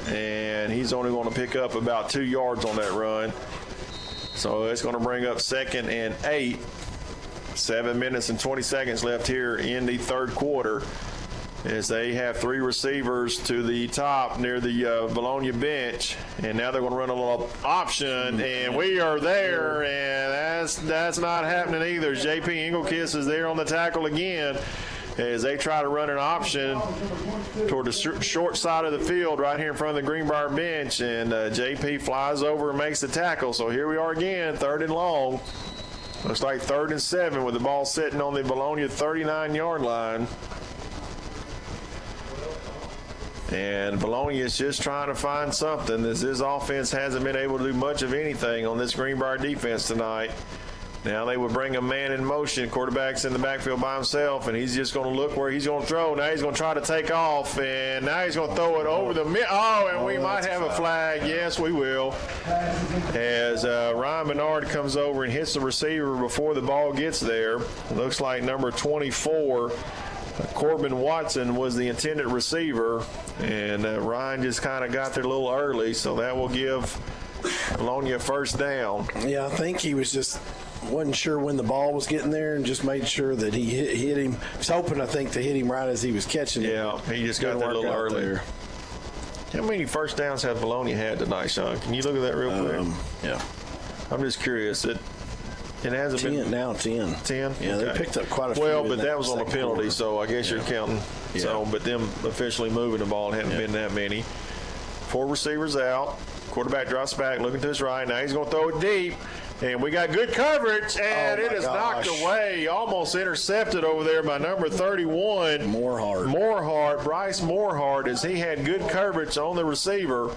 And he's only going to pick up about 2 yards on that run. So it's going to bring up 2nd and 8. 7 minutes and 20 seconds left here in the third quarter as they have 3 receivers to the top near the Vilonia bench. And now they're going to run a little option, and we are there, and that's not happening either. J.P. Engelkiss is there on the tackle again as they try to run an option toward the short side of the field right here in front of the Greenbrier bench, and JP flies over and makes the tackle. So here we are again, 3rd and long. Looks like 3rd and 7 with the ball sitting on the Vilonia 39-yard line. And Vilonia is just trying to find something, as his offense hasn't been able to do much of anything on this Greenbrier defense tonight. Now they would bring a man in motion. Quarterback's in the backfield by himself, and he's just going to look where he's going to throw. Now he's going to try to take off, and now he's going to throw it over the mid. And we might have a flag. Yes, we will. As Ryan Bernard comes over and hits the receiver before the ball gets there. Looks like number 24, Corbin Watson, was the intended receiver, and Ryan just kind of got there a little early, so that will give Vilonia a first down. Yeah, I think he wasn't sure when the ball was getting there and just made sure that he hit him. He was hoping, I think, to hit him right as he was catching it. Yeah, he just got there a little early. How many first downs have Vilonia had tonight, Sean? Can you look at that real quick? Yeah. I'm just curious. It hasn't 10, been now 10. 10? Yeah, okay. They picked up quite a few. Well, but that was on a penalty, quarter. so I guess you're counting. Yeah. So, but them officially moving the ball hadn't been that many. 4 receivers out. Quarterback drops back, looking to his right. Now he's going to throw it deep. And we got good coverage, and it is knocked away, almost intercepted over there by number 31. Bryce Moorhart, as he had good coverage on the receiver.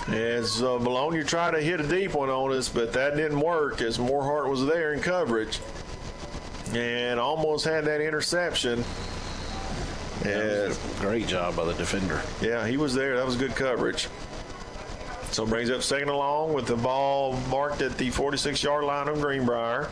As Vilonia tried to hit a deep one on us, but that didn't work as Moorhart was there in coverage. And almost had that interception. That was a great job by the defender. Yeah, he was there. That was good coverage. So brings up 2nd and long with the ball marked at the 46-yard line of Greenbrier.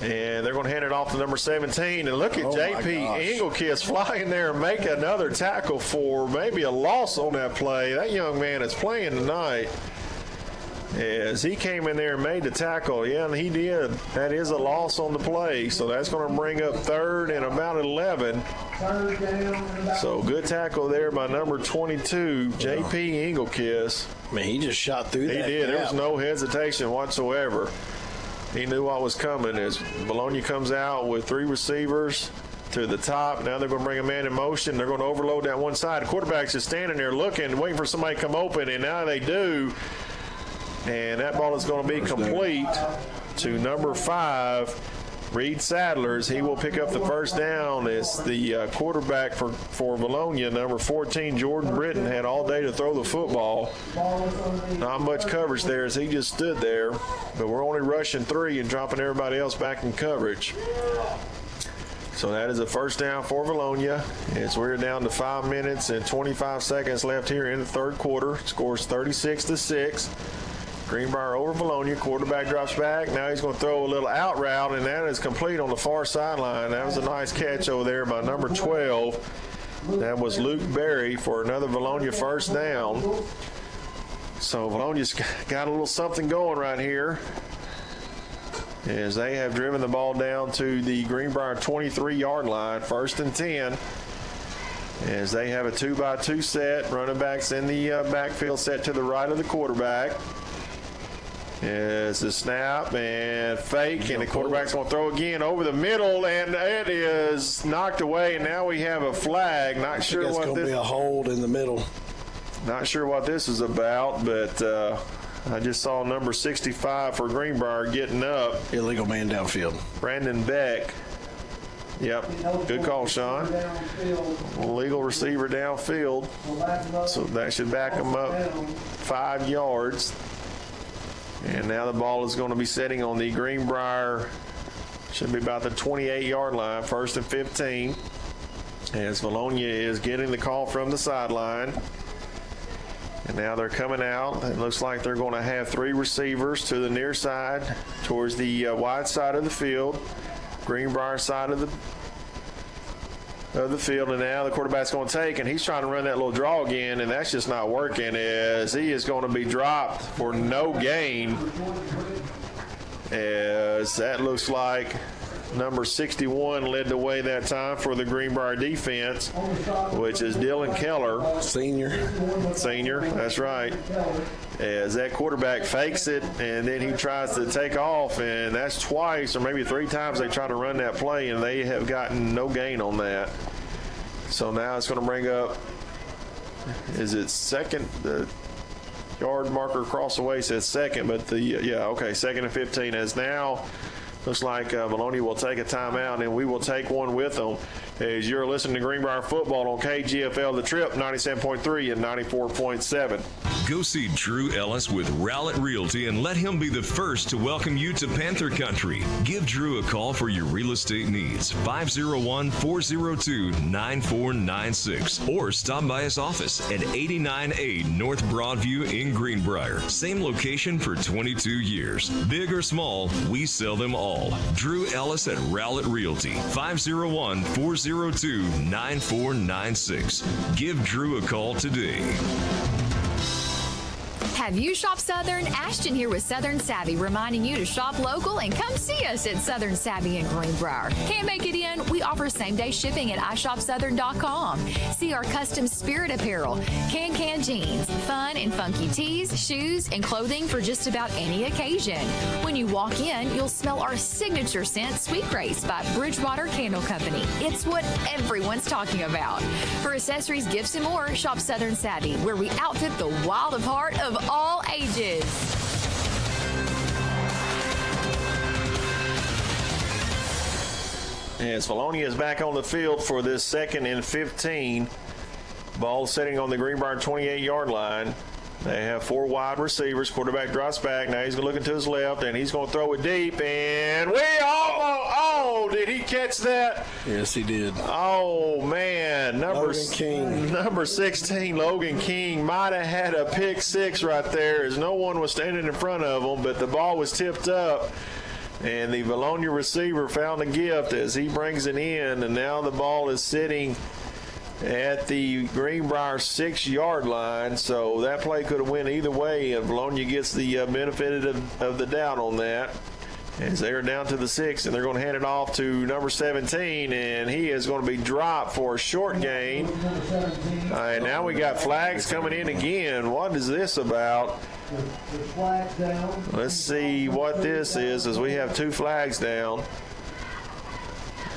And they're going to hand it off to number 17. And look at JP Engelkiss fly in there and make another tackle for maybe a loss on that play. That young man is playing tonight. As he came in there and made the tackle. Yeah, and he did. That is a loss on the play. So that's going to bring up 3rd and about 11. So good tackle there by number 22, JP Engelkiss. I mean, he just shot through that. He did. Gap. There was no hesitation whatsoever. He knew what was coming as Vilonia comes out with 3 receivers to the top. Now they're going to bring a man in motion. They're going to overload that one side. The quarterback's just standing there looking, waiting for somebody to come open, and now they do. And that ball is going to be complete to number 5, Reed Sadlers. He will pick up the first down as the quarterback for Vilonia, number 14, Jordan Britton, had all day to throw the football. Not much coverage there as he just stood there. But we're only rushing 3 and dropping everybody else back in coverage. So that is a first down for Vilonia. As we're down to 5 minutes and 25 seconds left here in the 3rd quarter. Scores 36-6. Greenbrier over Vilonia. Quarterback drops back. Now he's going to throw a little out route, and that is complete on the far sideline. That was a nice catch over there by number 12. That was Luke Berry for another Vilonia first down. So Vilonia's got a little something going right here as they have driven the ball down to the Greenbrier 23-yard line, 1st and 10. As they have a 2-by-2 set. Running backs in the backfield set to the right of the quarterback. As the snap and fake, and the quarterback's going to throw again over the middle, and it is knocked away. And now we have a flag. Not sure what this. It's going to be a hold in the middle. Not sure what this is about, but I just saw number 65 for Greenbrier getting up. Illegal man downfield. Brandon Beck. Yep, good call, Sean. Legal receiver downfield, so that should back him up 5 yards. And now the ball is going to be sitting on the Greenbrier, should be about the 28-yard line, 1st and 15. As Vilonia is getting the call from the sideline. And now they're coming out. It looks like they're going to have 3 receivers to the near side, towards the wide side of the field. Greenbrier side of the field, and now the quarterback's going to take, and he's trying to run that little draw again, and that's just not working as he is going to be dropped for no gain. As that looks like Number 61 led the way that time for the Greenbrier defense, which is Dylan Keller. Senior, that's right. As that quarterback fakes it, and then he tries to take off, and that's twice or maybe 3 times they try to run that play, and they have gotten no gain on that. So now it's going to bring up, is it second? The yard marker across the way says second, but second and 15 as now. Looks like Vilonia will take a timeout, and we will take one with them as you're listening to Greenbrier Football on KGFL The Trip, 97.3 and 94.7. Go see Drew Ellis with Rowlett Realty and let him be the first to welcome you to Panther Country. Give Drew a call for your real estate needs, 501-402-9496, or stop by his office at 89A North Broadview in Greenbrier. Same location for 22 years. Big or small, we sell them all. Drew Ellis at Rowlett Realty, 501-402-9496. Give Drew a call today. Have you shopped Southern? Ashton here with Southern Savvy, reminding you to shop local and come see us at Southern Savvy in Greenbrier. Can't make it in? We offer same-day shipping at iShopSouthern.com. See our custom spirit apparel, can jeans, fun and funky tees, shoes, and clothing for just about any occasion. When you walk in, you'll smell our signature scent, Sweet Grace by Bridgewater Candle Company. It's what everyone's talking about. For accessories, gifts, and more, shop Southern Savvy, where we outfit the wild of heart of all ages. As Vilonia is back on the field for this 2nd and 15. Ball sitting on the Greenbrier 28-yard line. They have 4 wide receivers. Quarterback drops back. Now he's looking to his left, and he's going to throw it deep. And did he catch that? Yes, he did. Oh, man. Number 16, Logan King, might have had a pick 6 right there as no one was standing in front of him, but the ball was tipped up. And the Vilonia receiver found a gift as he brings it in, and now the ball is sitting at the Greenbrier 6-yard line. So that play could have went either way, and Vilonia gets the benefit of the doubt on that. As they're down to the 6, and they're going to hand it off to number 17, and he is going to be dropped for a short gain. And now we got flags coming in again. What is this about? Let's see what this is, as we have 2 flags down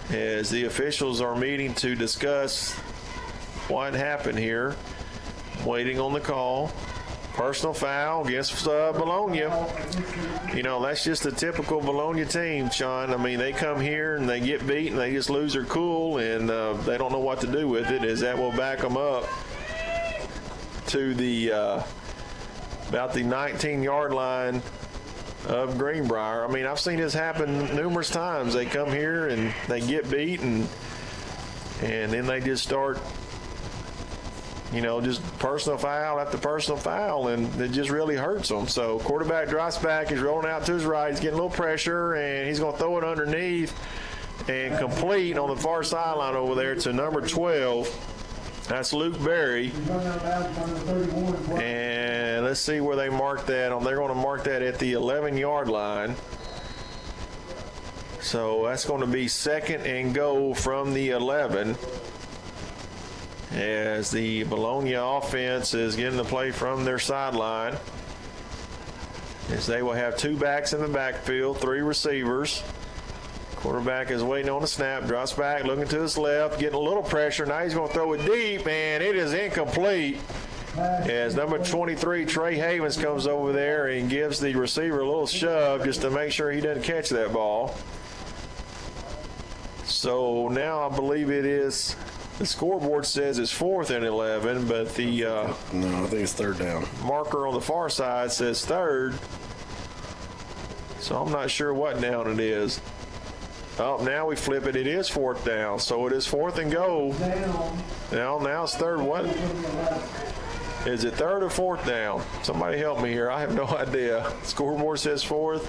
as the officials are meeting to discuss what happened here. Waiting on the call. Personal foul against Vilonia. You know, that's just a typical Vilonia team, Sean. I mean, they come here and they get beat and they just lose their cool, and they don't know what to do with it, as that will back them up to the about the 19-yard line of Greenbrier. I mean, I've seen this happen numerous times. They come here and they get beat, and then they just start, you know, just personal foul after personal foul, and it just really hurts them. So quarterback drops back, he's rolling out to his right, he's getting a little pressure, and he's going to throw it underneath and complete on the far sideline over there to number 12. That's Luke Berry. And let's see where they mark that on. They're going to mark that at the 11-yard line. So that's going to be 2nd and goal from the 11. As the Vilonia offense is getting the play from their sideline. As they will have 2 backs in the backfield, 3 receivers. Quarterback is waiting on the snap, drops back, looking to his left, getting a little pressure. Now he's going to throw it deep, and it is incomplete. As number 23, Trey Havens, comes over there and gives the receiver a little shove just to make sure he doesn't catch that ball. So now I believe it is, the scoreboard says it's 4th and 11, but the no, I think it's 3rd down. Marker on the far side says 3rd. So I'm not sure what down it is. Oh, now we flip it. It is 4th down. So it is 4th and goal. Now it's 3rd. What? Is it 3rd or 4th down? Somebody help me here. I have no idea. Scoreboard says 4th.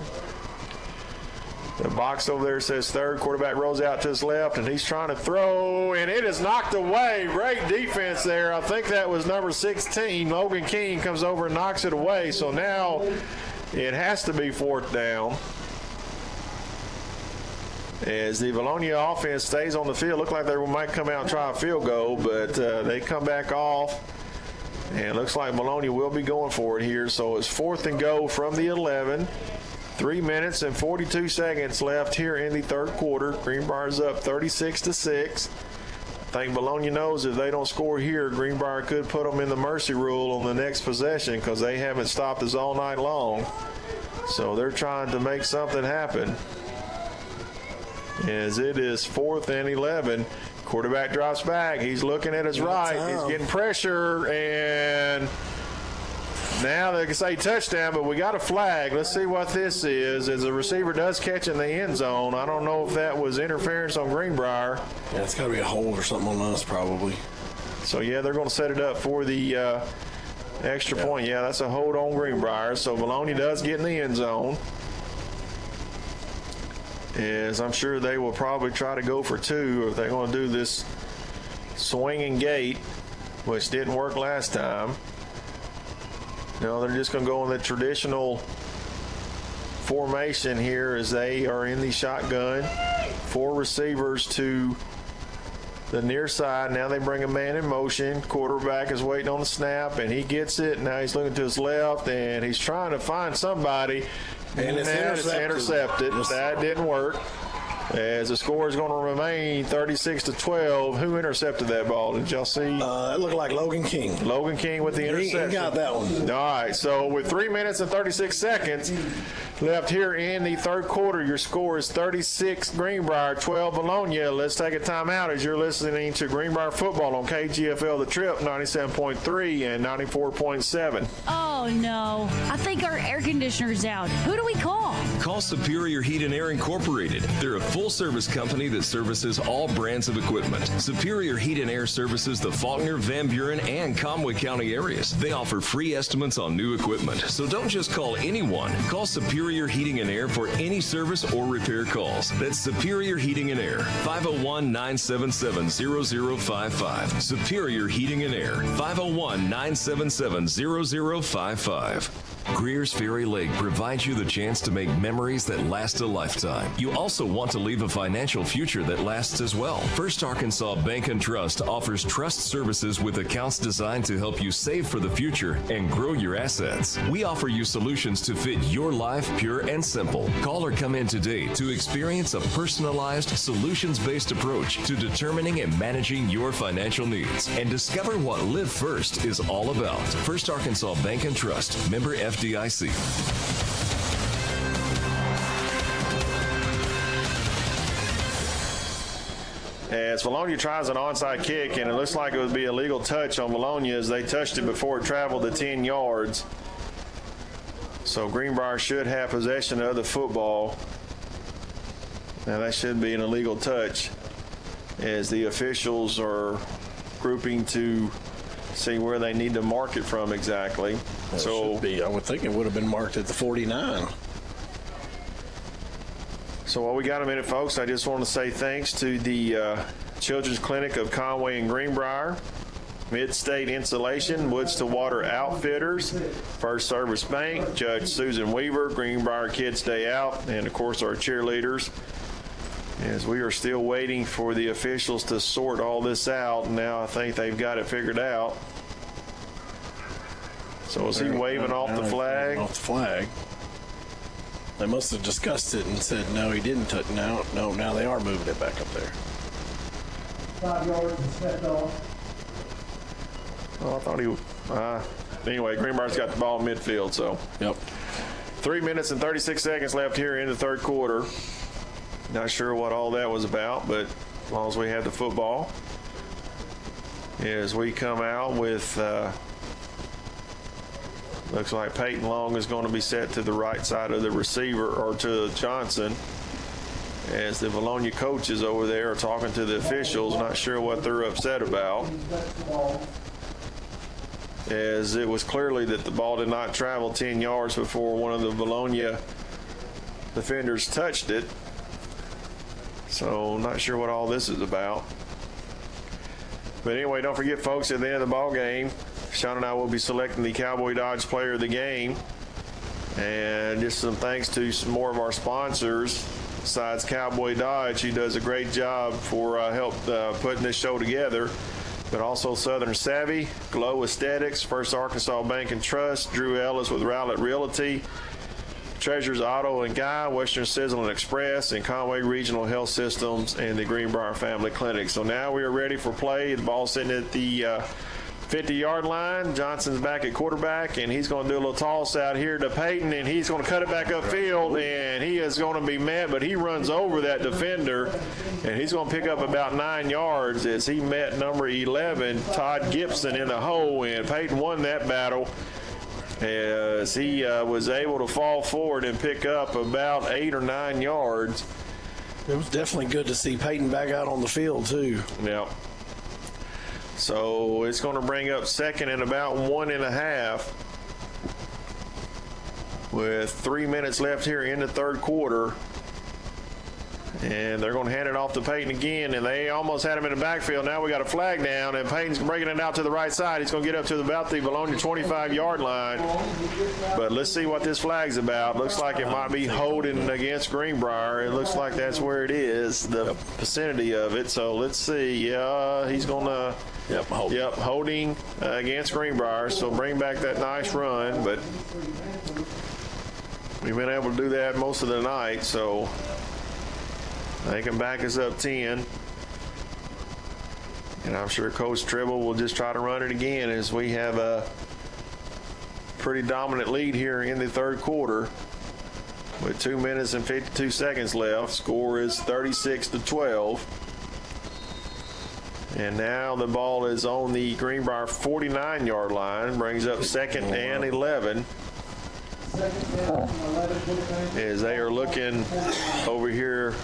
The box over there says 3rd. Quarterback rolls out to his left, and he's trying to throw, and it is knocked away. Great defense there. I think that was number 16. Logan King comes over and knocks it away. So now it has to be 4th down. As the Vilonia offense stays on the field, look like they might come out and try a field goal, but they come back off. And it looks like Vilonia will be going for it here. So it's 4th and goal from the 11. 3 minutes and 42 seconds left here in the third quarter. Greenbrier's up 36-6. I think Vilonia knows if they don't score here, Greenbrier could put them in the mercy rule on the next possession because they haven't stopped us all night long. So they're trying to make something happen. As it is 4th and 11. Quarterback drops back. He's looking at his right. He's getting pressure, and now they can say touchdown, but we got a flag. Let's see what this is. As the receiver does catch in the end zone. I don't know if that was interference on Greenbrier. Yeah, it's got to be a hold or something on us probably. So, yeah, they're going to set it up for the extra point. Yeah, that's a hold on Greenbrier. So Vilonia does get in the end zone. As I'm sure they will probably try to go for 2 if they're going to do this swinging gate, which didn't work last time. No, they're just going to go in the traditional formation here as they are in the shotgun. 4 receivers to the near side. Now they bring a man in motion. Quarterback is waiting on the snap, and he gets it. Now he's looking to his left, and he's trying to find somebody. And it's intercepted. That didn't work. As the score is going to remain 36-12. Who intercepted that ball? Did y'all see? It looked like Logan King. Logan King with the interception. He got that one. All right. So with 3 minutes and 36 seconds left here in the third quarter, your score is 36 Greenbrier, 12 Vilonia. Let's take a timeout as you're listening to Greenbrier football on KGFL The Trip 97.3 and 94.7. Oh, no. I think our air conditioner's out. Who do we call? Call Superior Heat and Air Incorporated. They're a full-service company that services all brands of equipment. Superior Heat and Air services the Faulkner, Van Buren, and Conway County areas. They offer free estimates on new equipment. So don't just call anyone. Call Superior Heating and Air for any service or repair calls. That's Superior Heating and Air, 501-977-0055. Superior Heating and Air, 501-977-0055. Greer's Ferry Lake provides you the chance to make memories that last a lifetime. You also want to leave a financial future that lasts as well. First Arkansas Bank and Trust offers trust services with accounts designed to help you save for the future and grow your assets. We offer you solutions to fit your life pure and simple. Call or come in today to experience a personalized, solutions-based approach to determining and managing your financial needs and discover what Live First is all about. First Arkansas Bank and Trust, member FDIC. As Vilonia tries an onside kick, and it looks like it would be a legal touch on Vilonia as they touched it before it traveled the 10 yards. So Greenbrier should have possession of the football. Now that should be an illegal touch as the officials are grouping to see where they need to mark it from exactly. Well, so should be, I would think it would have been marked at the 49. So while we got a minute, folks, I just want to say thanks to the Children's Clinic of Conway and Greenbrier, Mid-State Insulation, Woods to Water Outfitters, First Service Bank, Judge Susan Weaver, Greenbrier Kids Day Out, and of course our cheerleaders. As we are still waiting for the officials to sort all this out, now I think they've got it figured out. So is he waving off the flag? Off the flag. They must have discussed it and said, no, he didn't touch it out. No, now they are moving it back up there. 5 yards and stepped off. Oh, I thought he anyway, Greenbrier's got the ball in midfield, so. Yep. 3 minutes and 36 seconds left here in the third quarter. Not sure what all that was about, but as long as we have the football. As we come out with, looks like Peyton Long is going to be set to the right side of the receiver, or to Johnson, as the Vilonia coaches over there are talking to the officials, not sure what they're upset about. As it was clearly that the ball did not travel 10 yards before one of the Vilonia defenders touched it. So not sure what all this is about. But anyway, don't forget, folks, at the end of the ball game, Sean and I will be selecting the Cowboy Dodge Player of the Game. And just some thanks to some more of our sponsors. besides Cowboy Dodge, who does a great job for help putting this show together, but also Southern Savvy, Glow Aesthetics, First Arkansas Bank and Trust, Drew Ellis with Rowlett Realty, Treasures Auto and Guy, Western Sizzle and Express, and Conway Regional Health Systems, and the Greenbrier Family Clinic. So now we are ready for play. The ball's sitting at the 50-yard line. Johnson's back at quarterback, and he's going to do a little toss out here to Peyton, and he's going to cut it back upfield, and he is going to be met, but he runs over that defender, and he's going to pick up about 9 yards as he met number 11, Todd Gibson, in the hole, and Peyton won that battle as he was able to fall forward and pick up about 8 or 9 yards. It was definitely good to see Peyton back out on the field, too. Yeah. So it's going to bring up second and about 1.5 with 3 minutes left here in the third quarter. And they're going to hand it off to Peyton again, and they almost had him in the backfield. Now we got a flag down, and Peyton's breaking it out to the right side. He's going to get up to about the Vilonia 25-yard line. But let's see what this flag's about. Looks like it might be holding against Greenbrier. It looks like that's where it is, the vicinity of it. So let's see. He's going to holding against Greenbrier. So bring back that nice run. But we've been able to do that most of the night, so they can back us up 10. And I'm sure Coach Tribble will just try to run it again as we have a pretty dominant lead here in the third quarter with 2 minutes and 52 seconds left. Score is 36-12. And now the ball is on the Greenbrier 49-yard line. Brings up second and 11. As they are looking over here,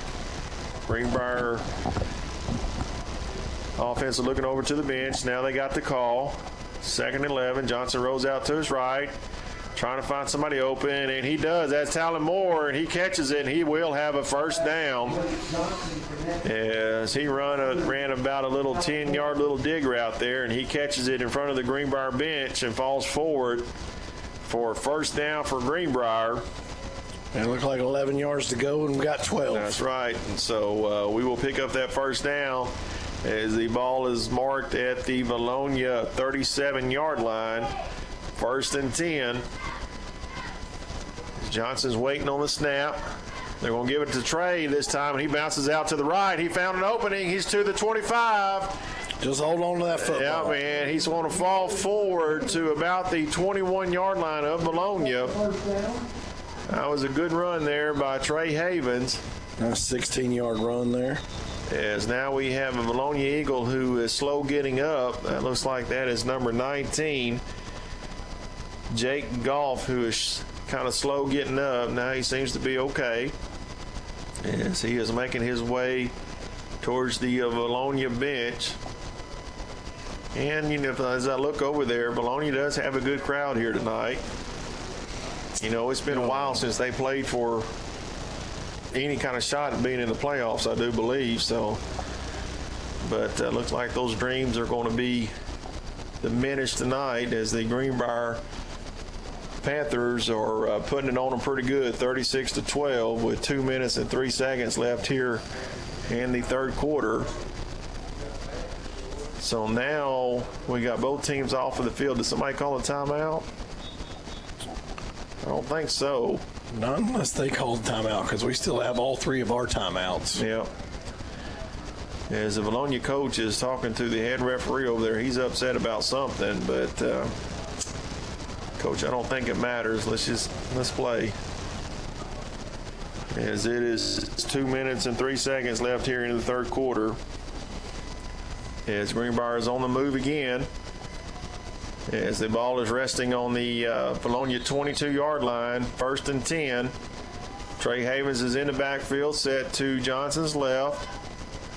Greenbrier offense is looking over to the bench. Now they got the call. Second and 11. Johnson rolls out to his right, trying to find somebody open, and he does. That's Talon Moore, and he catches it, and he will have a first down as he ran about a little 10-yard little dig route there, and he catches it in front of the Greenbrier bench and falls forward for a first down for Greenbrier. And it looked like 11 yards to go, and we got 12. That's right. And so we will pick up that first down as the ball is marked at the Vilonia 37-yard line. First and 10. Johnson's waiting on the snap. They're going to give it to Trey this time, and he bounces out to the right. He found an opening. He's to the 25. Just hold on to that football. Yeah, man. He's going to fall forward to about the 21-yard line of Vilonia. That was a good run there by Trey Havens. A 16-yard run there. As now we have a Vilonia Eagle who is slow getting up. That looks like that is number 19, Jake Goff, who is kind of slow getting up. Now he seems to be okay as he is making his way towards the Vilonia bench. And, you know, as I look over there, Vilonia does have a good crowd here tonight. You know, it's been a while since they played for any kind of shot at being in the playoffs, I do believe. So, but looks like those dreams are going to be diminished tonight as the Greenbrier Panthers are putting it on them pretty good, 36-12, with 2 minutes and 3 seconds left here in the third quarter. So now we got both teams off of the field. Did somebody call a timeout? I don't think so. Not unless they call the timeout, because we still have all three of our timeouts. Yeah. As the Vilonia coach is talking to the head referee over there, he's upset about something, but Coach, I don't think it matters. Let's play. As it is 2 minutes and 3 seconds left here in the third quarter. As Greenbrier is on the move again. As the ball is resting on the Vilonia 22-yard line, first and 10. Trey Havens is in the backfield, set to Johnson's left.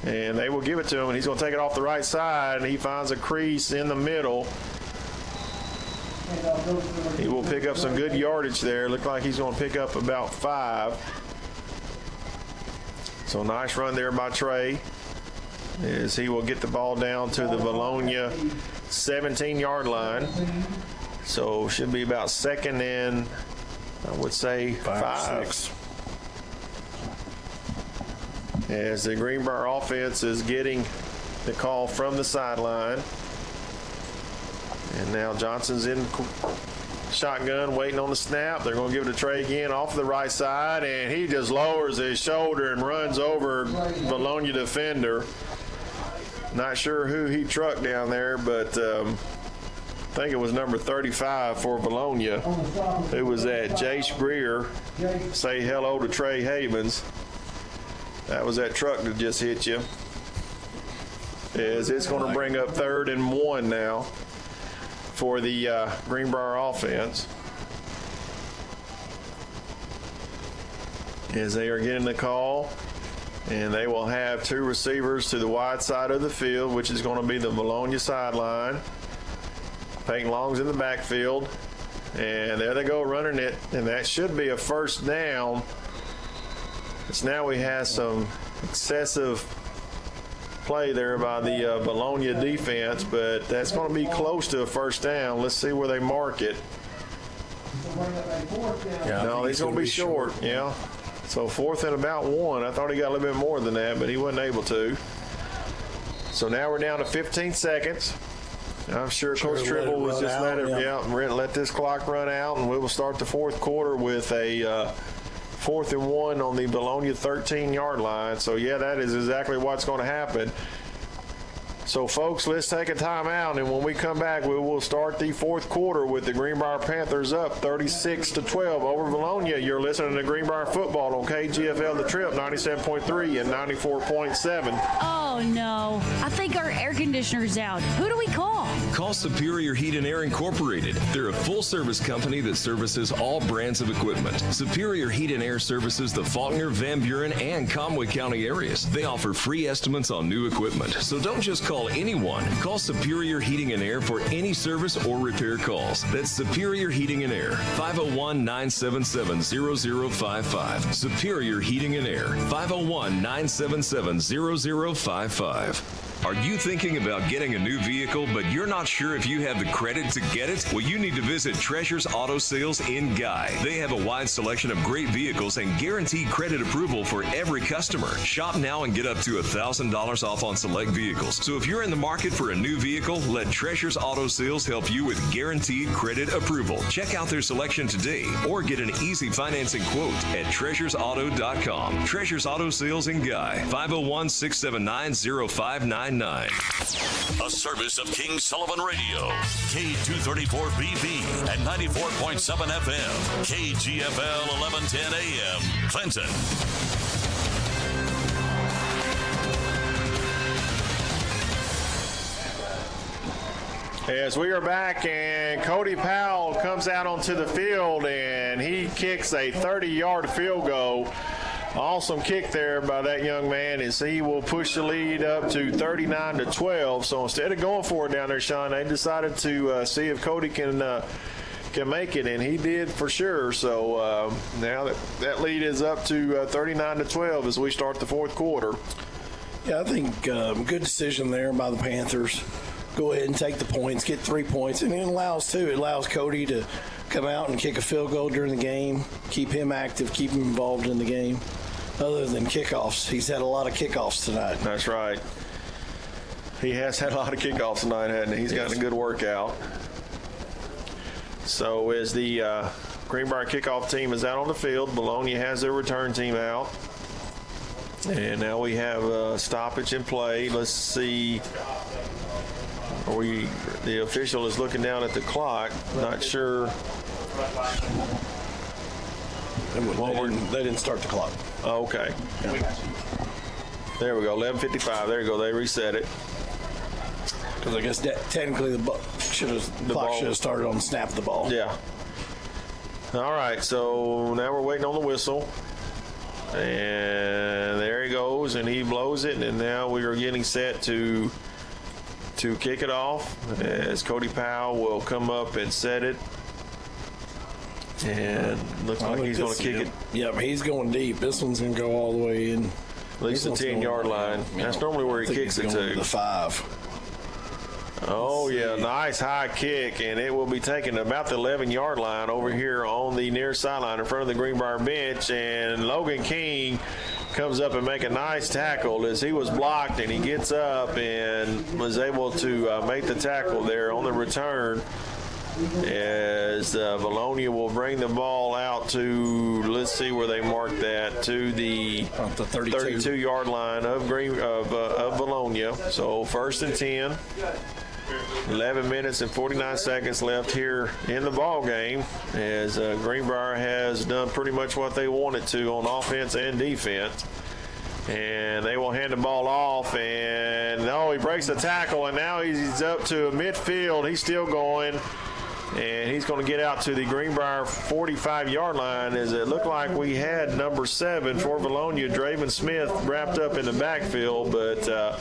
And they will give it to him, and he's going to take it off the right side, and he finds a crease in the middle. He will pick up some good yardage there. Look like he's going to pick up about 5. So nice run there by Trey as he will get the ball down to the Vilonia 17-yard line. So should be about second and, I would say, 5. 6. as the Greenbrier offense is getting the call from the sideline. And now Johnson's in shotgun, waiting on the snap. They're going to give it to Trey again off the right side, and he just lowers his shoulder and runs over Vilonia defender. Not sure who he trucked down there, but I think it was number 35 for Vilonia. It was that Jace Greer. Say hello to Trey Havens. That was that truck that just hit you. As it's going to bring up 3rd and 1 now for the Greenbrier offense. As they are getting the call, and they will have 2 receivers to the wide side of the field, which is going to be the Vilonia sideline. Peyton Long's in the backfield, and there they go running it, and that should be a first down. It's now we have some excessive play there by the Vilonia defense, but that's going to be close to a first down. Let's see where they mark it. No, he's going to be short. Yeah. So 4th and about 1. I thought he got a little bit more than that, but he wasn't able to. So now we're down to 15 seconds. I'm sure Coach Tribble was just let this clock run out, and we will start the 4th quarter with a 4th and 1 on the Vilonia 13-yard line. So, yeah, that is exactly what's going to happen. So, folks, let's take a timeout, and when we come back, we will start the 4th quarter with the Greenbrier Panthers up 36-12 over Vilonia. You're listening to Greenbrier football on KGFL The Trip 97.3 and 94.7. Oh, no. I think our air conditioner's out. Who do we call? Call Superior Heat and Air Incorporated. They're a full-service company that services all brands of equipment. Superior Heat and Air services the Faulkner, Van Buren, and Conway County areas. They offer free estimates on new equipment. So don't just call anyone. Call Superior Heating and Air for any service or repair calls. That's Superior Heating and Air, 501-977-0055. Superior Heating and Air, 501-977-0055. Are you thinking about getting a new vehicle, but you're not sure if you have the credit to get it? Well, you need to visit Treasures Auto Sales in Guy. They have a wide selection of great vehicles and guaranteed credit approval for every customer. Shop now and get up to $1,000 off on select vehicles. So if you're in the market for a new vehicle, let Treasures Auto Sales help you with guaranteed credit approval. Check out their selection today or get an easy financing quote at treasuresauto.com. Treasures Auto Sales in Guy, 501-679-0599. A service of King Sullivan Radio, K234BB and 94.7 FM, KGFL 1110 AM, Clinton. As we are back, and Cody Powell comes out onto the field, and he kicks a 30-yard field goal. Awesome kick there by that young man, as he will push the lead up to 39-12. So instead of going for it down there, Sean, they decided to see if Cody can make it, and he did for sure. So now that lead is up to 39-12 as we start the 4th quarter. Yeah, I think good decision there by the Panthers. Go ahead and take the points, get 3 points, and it allows Cody to come out and kick a field goal during the game, keep him active, keep him involved in the game. Other than kickoffs, he's had a lot of kickoffs tonight. That's right. He has had a lot of kickoffs tonight, hasn't he? He's gotten a good workout. So as the Greenbrier kickoff team is out on the field, Vilonia has their return team out. And now we have a stoppage in play. Let's see. The official is looking down at the clock. Not sure. They didn't start the clock. Oh, okay. Yeah. There we go. 11:55. There you go. They reset it. Because I guess technically the clock should have started on the snap of the ball. Yeah. All right. So now we're waiting on the whistle. And there he goes, and he blows it. And now we are getting set to kick it off, as Cody Powell will come up and set it. And looks like he's going to kick it. Yep, he's going deep. This one's going to go all the way in. At least the 10-yard line. That's normally where he kicks it to. The 5. Oh, yeah, nice high kick, and it will be taken about the 11-yard line over here on the near sideline in front of the Greenbrier bench. And Logan King comes up and make a nice tackle as he was blocked, and he gets up and was able to make the tackle there on the return, as Vilonia will bring the ball out to, let's see where they marked that, to the 32-yard line of Vilonia. So 1st and 10. 11 minutes and 49 seconds left here in the ball game, as Greenbrier has done pretty much what they wanted to on offense and defense. And they will hand the ball off, and he breaks the tackle, and now he's up to midfield. He's still going, and he's going to get out to the Greenbrier 45-yard line, as it looked like we had number 7 for Vilonia, Draven Smith, wrapped up in the backfield, but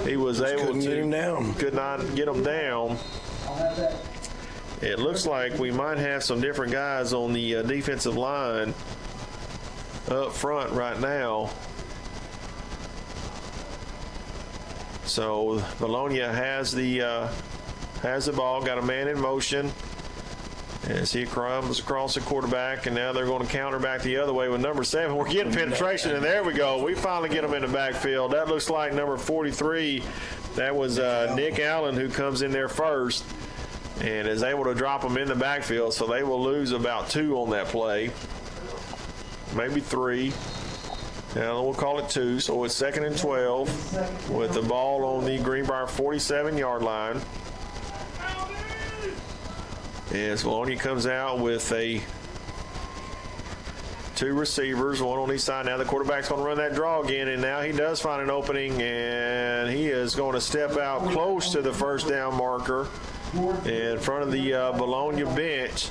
he was able to could not get him down. It looks like we might have some different guys on the defensive line up front right now. So Vilonia has the ball, got a man in motion as he comes across the quarterback, and now they're going to counter back the other way with number 7. We're getting penetration, and there we go. We finally get them in the backfield. That looks like number 43. That was Nick Allen, who comes in there first and is able to drop them in the backfield. So they will lose about 2 on that play, maybe 3. Now we'll call it 2. So it's 2nd and 12 with the ball on the Greenbrier 47-yard line. As Vilonia comes out with 2 receivers, one on each side. Now the quarterback's going to run that draw again, and now he does find an opening, and he is going to step out close to the first down marker in front of the Vilonia bench.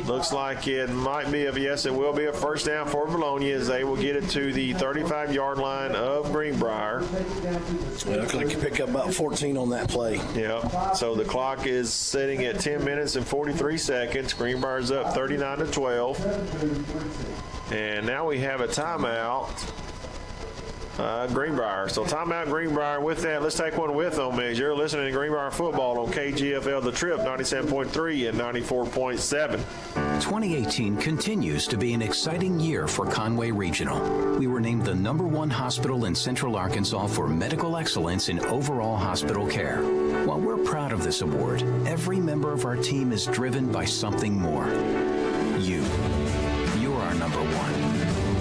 Looks like it might be yes, it will be a first down for Vilonia, as they will get it to the 35-yard line of Greenbrier. It looks like you pick up about 14 on that play. Yeah. So the clock is sitting at 10 minutes and 43 seconds. Greenbrier's up 39-12. And now we have a timeout. Greenbrier. So timeout Greenbrier. With that, let's take one with them as you're listening to Greenbrier Football on KGFL The Trip 97.3 and 94.7. 2018 continues to be an exciting year for Conway Regional. We were named the #1 hospital in Central Arkansas for medical excellence in overall hospital care. While we're proud of this award, every member of our team is driven by something more. You're our #1.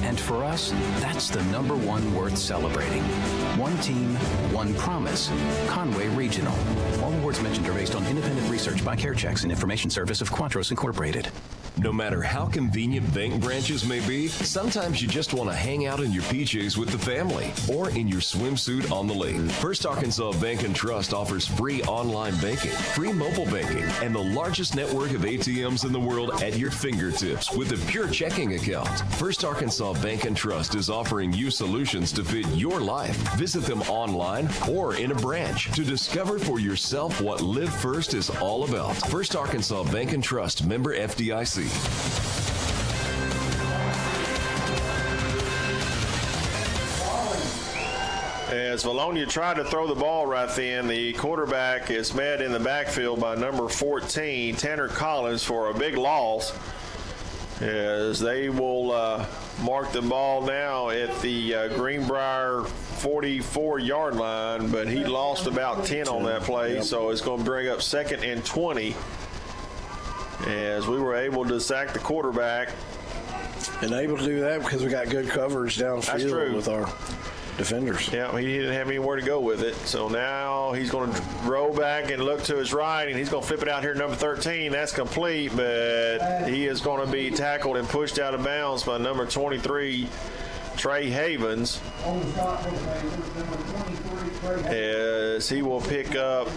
And for us, that's the #1 worth celebrating. One team, one promise. Conway Regional. All awards mentioned are based on independent research by CareChecks and information service of Quatros Incorporated. No matter how convenient bank branches may be, sometimes you just want to hang out in your PJs with the family or in your swimsuit on the lake. First Arkansas Bank and Trust offers free online banking, free mobile banking, and the largest network of ATMs in the world at your fingertips with a pure checking account. First Arkansas Bank and Trust is offering you solutions to fit your life. Visit them online or in a branch to discover for yourself what Live First is all about. First Arkansas Bank and Trust, member FDIC. As Vilonia tried to throw the ball right then, the quarterback is met in the backfield by number 14, Tanner Collins, for a big loss. As they will mark the ball now at the Greenbrier 44-yard line, but he lost about 10 on that play, so it's going to bring up 2nd and 20. As we were able to sack the quarterback. And able to do that because we got good coverage downfield with our defenders. Yeah, he didn't have anywhere to go with it. So now he's going to roll back and look to his right, and he's going to flip it out here, number 13. That's complete, but he is going to be tackled and pushed out of bounds by number 23, Trey Havens, as he will pick up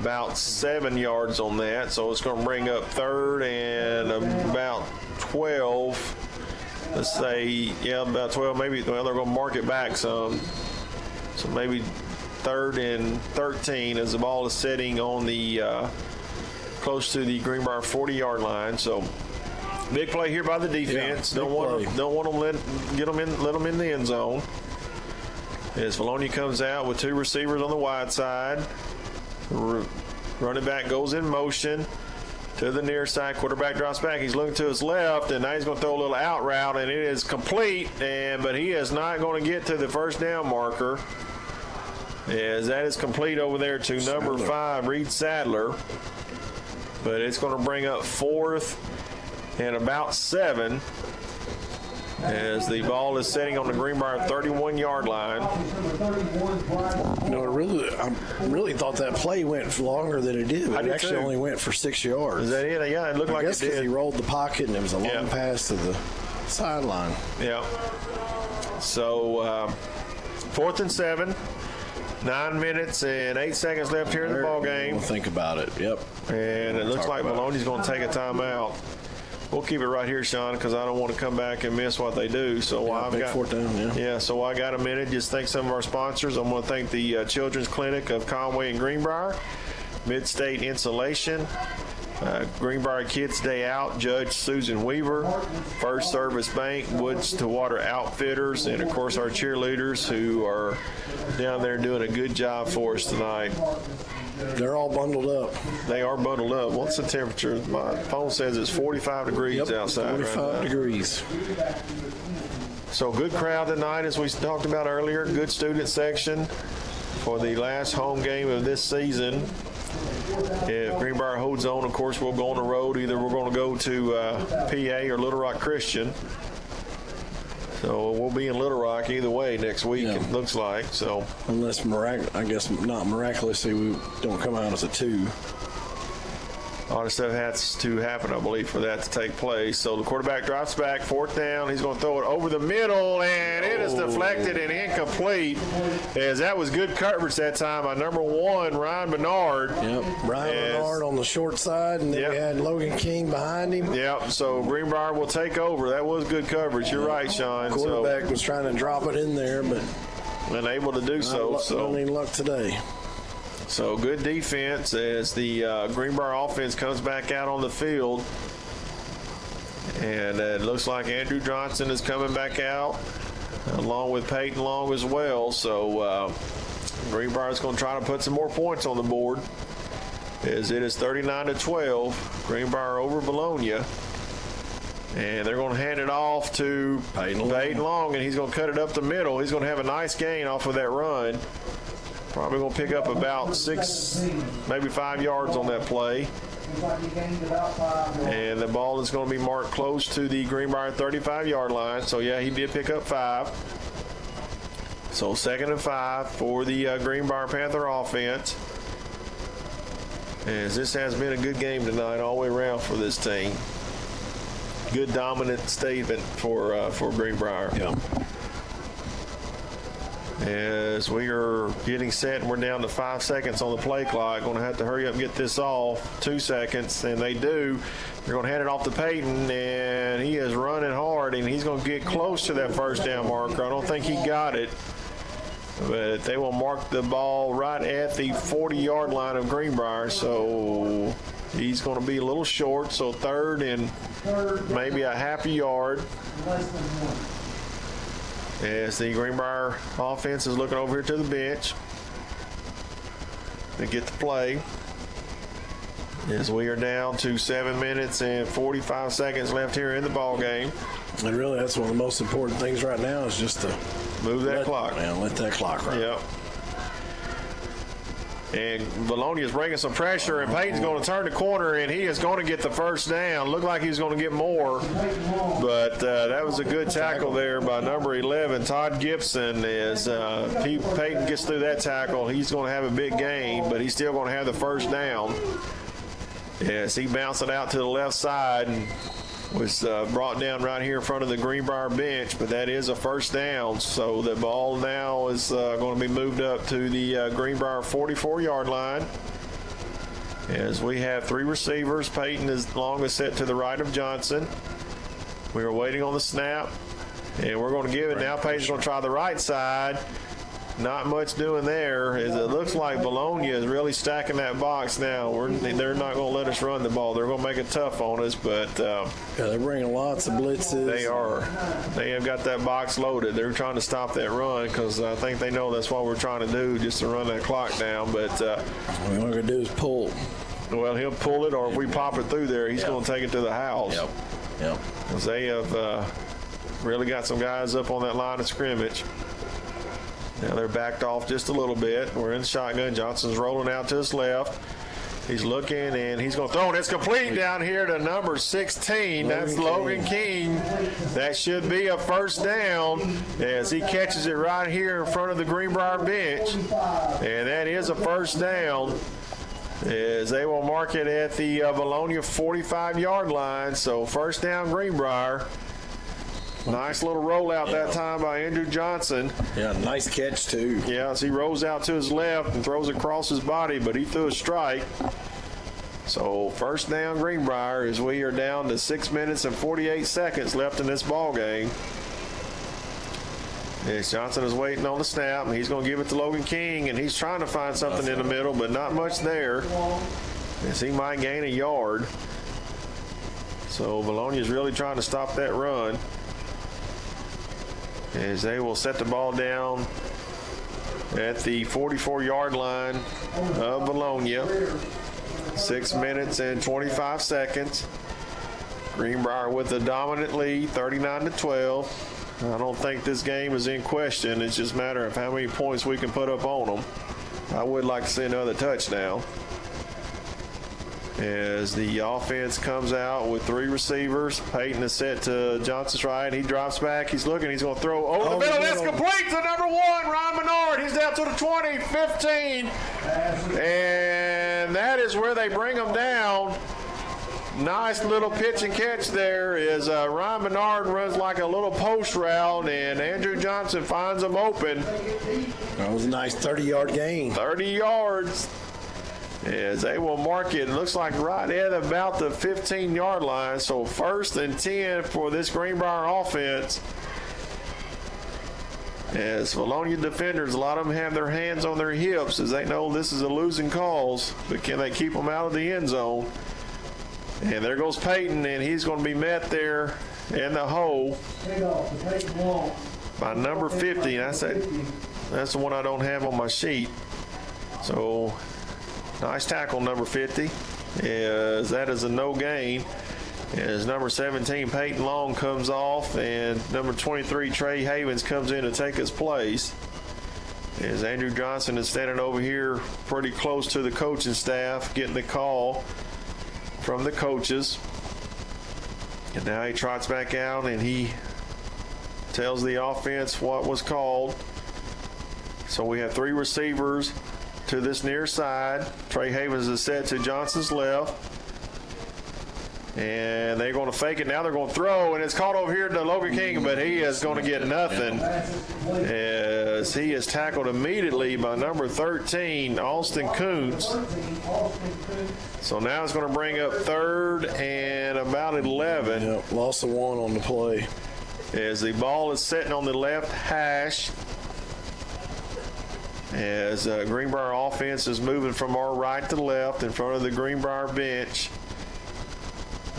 about 7 yards on that. So it's going to bring up 3rd and about 12. Let's say, about 12. Maybe, they're going to mark it back some. So maybe 3rd and 13 as the ball is sitting on the close to the Greenbrier 40-yard line. So big play here by the defense. Don't want them let them in the end zone. As Vilonia comes out with 2 receivers on the wide side. Running back goes in motion. to the near side. Quarterback drops back. He's looking to his left, and now he's going to throw a little out route, and it is complete. But he is not going to get to the first down marker, as that is complete over there to number 5, Reed Sadler. But it's going to bring up 4th and about 7. As the ball is sitting on the Greenbrier 31-yard line. No, I really thought that play went longer than it did. It actually only went for 6 yards. Is that it? Yeah, it looked like it did. I guess he rolled the pocket and it was a long pass to the sideline. Yeah. So 4th and 7. 9 minutes and 8 seconds left here in the ball game. We'll think about it. Yep. And it looks like Vilonia's going to take a timeout. We'll keep it right here, Sean, because I don't want to come back and miss what they do. So I've got 4th down, so I got a minute. Just thank some of our sponsors. I want to thank the Children's Clinic of Conway and Greenbrier, Mid-State Insulation, Greenbrier Kids Day Out, Judge Susan Weaver, First Service Bank, Woods to Water Outfitters, and of course our cheerleaders who are down there doing a good job for us tonight. They're all bundled up. They are bundled up. What's the temperature? My phone says it's 45 degrees outside. 45 degrees. So good crowd tonight, as we talked about earlier. Good student section for the last home game of this season. If Greenbrier holds on, of course, we'll go on the road. Either we're going to go to PA or Little Rock Christian. So we'll be in Little Rock either way next week, it looks like. So unless, I guess not miraculously, we don't come out as a 2. All this stuff has to happen, I believe, for that to take place. So the quarterback drops back, 4th down. He's going to throw it over the middle, and it is deflected and incomplete. As that was good coverage that time by number 1, Ryan Bernard. Yep, Ryan Bernard on the short side, and then we had Logan King behind him. Yep, so Greenbrier will take over. That was good coverage. You're right, Sean. Quarterback was trying to drop it in there, but unable to do so. Not any luck today. So good defense as the Greenbrier offense comes back out on the field. And it looks like Andrew Johnson is coming back out along with Peyton Long as well. So Greenbrier is going to try to put some more points on the board as it is 39-12. Greenbrier over Vilonia. And they're going to hand it off to Peyton Long, and he's going to cut it up the middle. He's going to have a nice gain off of that run. Probably going to pick up about 6, maybe 5 yards on that play. And the ball is going to be marked close to the Greenbrier 35-yard line. So, yeah, he did pick up 5. So 2nd and 5 for the Greenbrier Panther offense. As this has been a good game tonight all the way around for this team. Good dominant statement for Greenbrier. Yeah. As we are getting set, and we're down to 5 seconds on the play clock. Going to have to hurry up and get this off. 2 seconds, and they do. They're going to hand it off to Peyton, and he is running hard, and he's going to get close to that first down marker. I don't think he got it, but they will mark the ball right at the 40-yard line of Greenbrier. So he's going to be a little short. So 3rd and maybe a half a yard. As the Greenbrier offense is looking over here to the bench to get the play. As we are down to 7 minutes and 45 seconds left here in the ball game. And really, that's one of the most important things right now is just to move that clock. Man, let that clock run. Yep. And Vilonia is bringing some pressure, and Peyton's going to turn the corner, and he is going to get the first down. Looked like he was going to get more, but that was a good tackle there by number 11, Todd Gibson. As Peyton gets through that tackle, he's going to have a big gain, but he's still going to have the first down. As he bounced it out to the left side and was brought down right here in front of the Greenbrier bench, but that is a first down. So the ball now is going to be moved up to the Greenbrier 44-yard line. As we have 3 receivers, Peyton is long as set to the right of Johnson. We are waiting on the snap, and we're going to give it now. Peyton's going to try the right side. Not much doing there. As it looks like Vilonia is really stacking that box now. They're not going to let us run the ball. They're going to make it tough on us, but they're bringing lots of blitzes. They are. They have got that box loaded. They're trying to stop that run because I think they know that's what we're trying to do, just to run that clock down. But what we're going to do is pull Well, he'll pull it, or if we pop it through there, he's going to take it to the house. Yep. Because they have really got some guys up on that line of scrimmage. Now they're backed off just a little bit. We're in shotgun. Johnson's rolling out to his left. He's looking, and he's going to throw it. It's complete down here to number 16. That's Logan King. That should be a first down as he catches it right here in front of the Greenbrier bench. And that is a first down as they will mark it at the Vilonia 45-yard line. So first down, Greenbrier. Nice little rollout that time by Andrew Johnson. Yeah, nice catch, too. Yeah, as he rolls out to his left and throws across his body, but he threw a strike. So first down, Greenbrier, as we are down to 6 minutes and 48 seconds left in this ball game. As Johnson is waiting on the snap, and he's going to give it to Logan King, and he's trying to find something in the middle, but not much there, as he might gain a yard. So Vilonia is really trying to stop that run, as they will set the ball down at the 44-yard line of Vilonia. 6 minutes and 25 seconds. Greenbrier with a dominant lead, 39-12. I don't think this game is in question. It's just a matter of how many points we can put up on them. I would like to see another touchdown. As the offense comes out with 3 receivers. Peyton is set to Johnson's right. He drops back. He's looking. He's going to throw over the middle. That's complete to number 1, Ryan Menard. He's down to the 20, 15. And that is where they bring him down. Nice little pitch and catch there as Ryan Menard runs like a little post route, and Andrew Johnson finds him open. That was a nice 30-yard gain. 30 yards. As they will mark it, looks like right at about the 15-yard line. So first and 10 for this Greenbrier offense. As Vilonia defenders, a lot of them have their hands on their hips as they know this is a losing cause, but can they keep them out of the end zone? And there goes Peyton, and he's going to be met there in the hole by number 50. That's the one I don't have on my sheet. So nice tackle, number 50. As that is a no gain. As number 17, Peyton Long, comes off, and number 23, Trey Havens, comes in to take his place. As Andrew Johnson is standing over here pretty close to the coaching staff, getting the call from the coaches. And now he trots back out, and he tells the offense what was called. So we have 3 receivers to this near side. Trey Havens is set to Johnson's left. And they're going to fake it. Now they're going to throw, and it's caught over here to Logan King, but he is going to get nothing as he is tackled immediately by number 13, Austin Kuntz. So now it's going to bring up 3rd and about 11. Yep, loss of 1 on the play. As the ball is sitting on the left hash. As Greenbrier offense is moving from our right to left in front of the Greenbrier bench.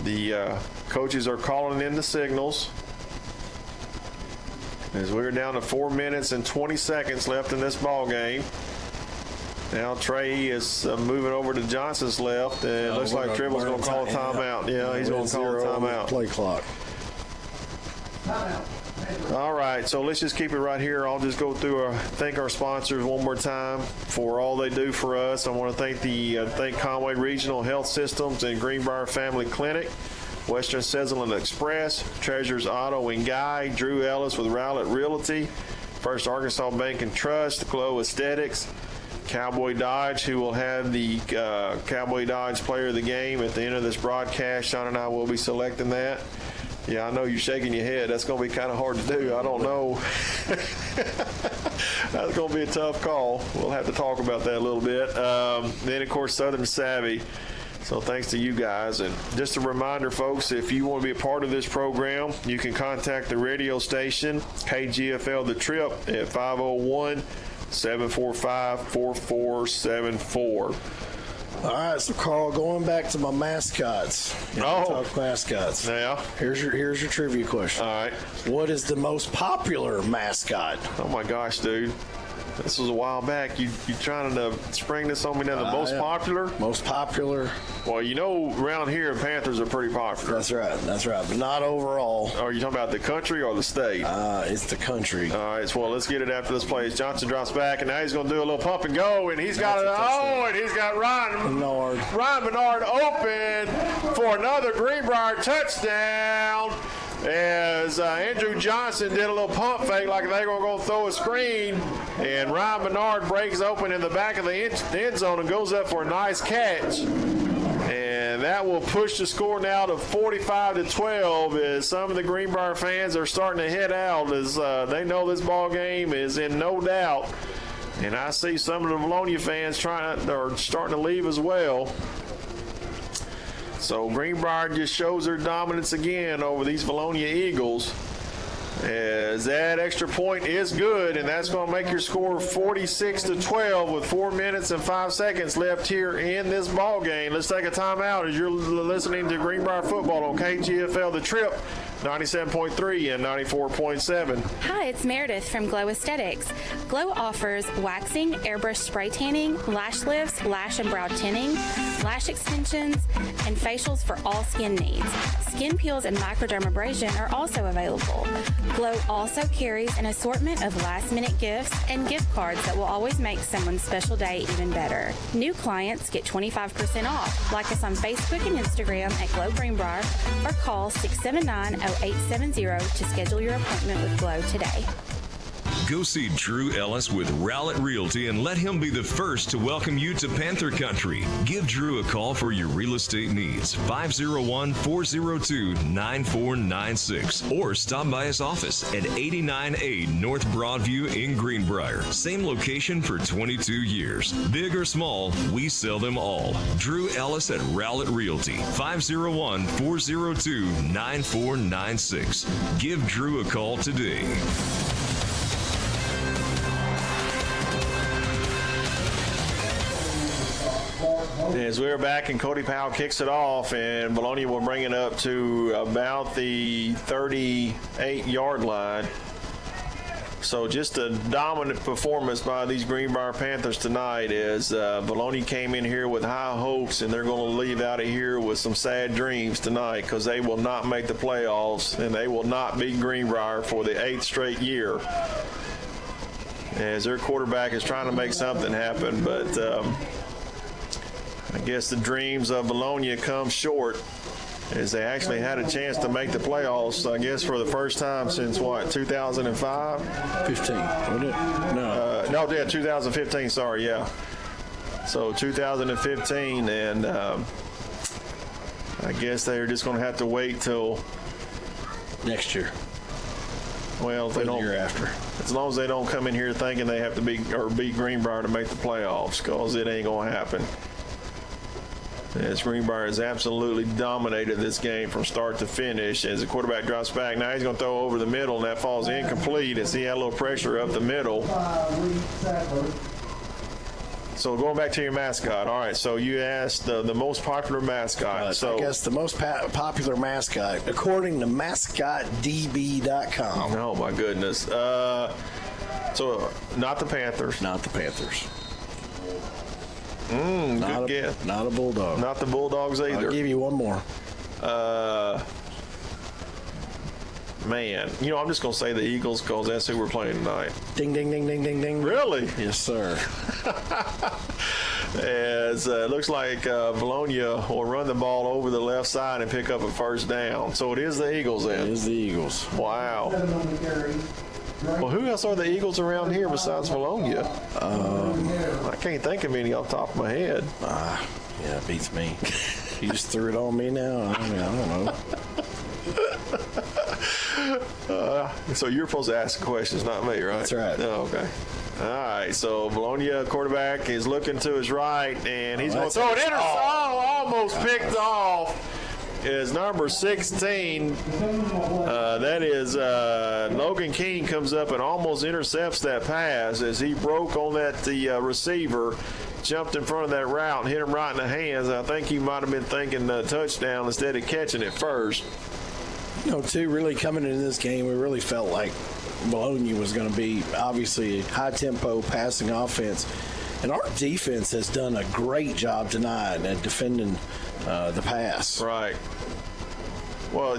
The coaches are calling in the signals. As we're down to 4 minutes and 20 seconds left in this ball game. Now Trey is moving over to Johnson's left, and it looks like Tribble's going to call a timeout. Yeah, he's going to call a timeout. Play clock. All right, so let's just keep it right here. I'll just go through thank our sponsors one more time for all they do for us. I want to thank Conway Regional Health Systems and Greenbrier Family Clinic, Western Sizzling Express, Treasures Auto and Guy, Drew Ellis with Rowlett Realty, First Arkansas Bank and Trust, Glow Aesthetics, Cowboy Dodge, who will have the Cowboy Dodge Player of the Game at the end of this broadcast. Sean and I will be selecting that. Yeah, I know you're shaking your head. That's going to be kind of hard to do. I don't know. That's going to be a tough call. We'll have to talk about that a little bit. Then, of course, Southern Savvy. So thanks to you guys. And just a reminder, folks, if you want to be a part of this program, you can contact the radio station, KGFL The Trip, at 501-745-4474. All right, so Carl, going back to my mascots. Talk mascots. Yeah. Here's your trivia question. All right. What is the most popular mascot? Oh my gosh, dude. This was a while back. You trying to spring this on me now? The most popular? Most popular. Well, around here, Panthers are pretty popular. That's right. But not overall. Are you talking about the country or the state? It's the country. All right, well, let's get it after this play. Johnson drops back, and now he's going to do a little pump and go, and he's got and he's got Ryan Bernard open for another Greenbrier touchdown. As Andrew Johnson did a little pump fake like they were going to throw a screen, and Ryan Bernard breaks open in the back of the end zone and goes up for a nice catch. And that will push the score now to 45-12 as some of the Greenbrier fans are starting to head out as they know this ball game is in no doubt. And I see some of the Vilonia fans are starting to leave as well. So Greenbrier just shows their dominance again over these Vilonia Eagles. As that extra point is good, and that's going to make your score 46-12 with 4 minutes and 5 seconds left here in this ball game. Let's take a timeout as you're listening to Greenbrier football on KGFL The Trip, 97.3 and 94.7. Hi, it's Meredith from Glow Aesthetics. Glow offers waxing, airbrush spray tanning, lash lifts, lash and brow tinning, lash extensions, and facials for all skin needs. Skin peels and microdermabrasion are also available. Glow also carries an assortment of last-minute gifts and gift cards that will always make someone's special day even better. New clients get 25% off. Like us on Facebook and Instagram at Glow Greenbrier or call 679-0870 to schedule your appointment with Glow today. Go see Drew Ellis with Rowlett Realty and let him be the first to welcome you to Panther Country. Give Drew a call for your real estate needs, 501-402-9496, or stop by his office at 89A North Broadview in Greenbrier. Same location for 22 years. Big or small, we sell them all. Drew Ellis at Rowlett Realty, 501-402-9496. Give Drew a call today. As we're back and Cody Powell kicks it off, and Vilonia will bring it up to about the 38-yard line. So just a dominant performance by these Greenbrier Panthers tonight as Vilonia came in here with high hopes, and they're going to leave out of here with some sad dreams tonight because they will not make the playoffs, and they will not beat Greenbrier for the 8th straight year. As their quarterback is trying to make something happen, but I guess the dreams of Vilonia come short as they actually had a chance to make the playoffs, I guess, for the first time since, 2005? 15, wasn't it? No, 2015, sorry, yeah. So 2015, and I guess they're just going to have to wait till next year. Well, if they don't, the year after. As long as they don't come in here thinking they have to beat Greenbrier to make the playoffs, because it ain't going to happen. As Greenbrier has absolutely dominated this game from start to finish. As the quarterback drops back, now he's going to throw over the middle, and that falls incomplete as he had a little pressure up the middle. So going back to your mascot. All right, so you asked the most popular mascot. I guess the most popular mascot, according to mascotdb.com. Oh, my goodness. So not the Panthers. Not the Panthers. Good guess. Not a Bulldog. Not the Bulldogs either. I'll give you one more. Man, I'm just going to say the Eagles because that's who we're playing tonight. Ding, ding, ding, ding, ding, ding. Really? Yes, sir. As it looks like Vilonia will run the ball over the left side and pick up a first down. So it is the Eagles then. It is the Eagles. Wow. Well, who else are the Eagles around here besides Vilonia? I can't think of any off the top of my head. Yeah, it beats me. You just threw it on me now. I don't know. So you're supposed to ask questions, not me, right? That's right. Oh, okay. All right, so Vilonia quarterback is looking to his right, and he's going to throw it in. Almost picked off. is number 16. That is Logan King comes up and almost intercepts that pass as he broke on the receiver, jumped in front of that route and hit him right in the hands. I think he might have been thinking touchdown instead of catching it first. Too, really coming into this game, we really felt like Vilonia was going to be obviously a high-tempo passing offense. And our defense has done a great job tonight at defending the pass. Right. Well,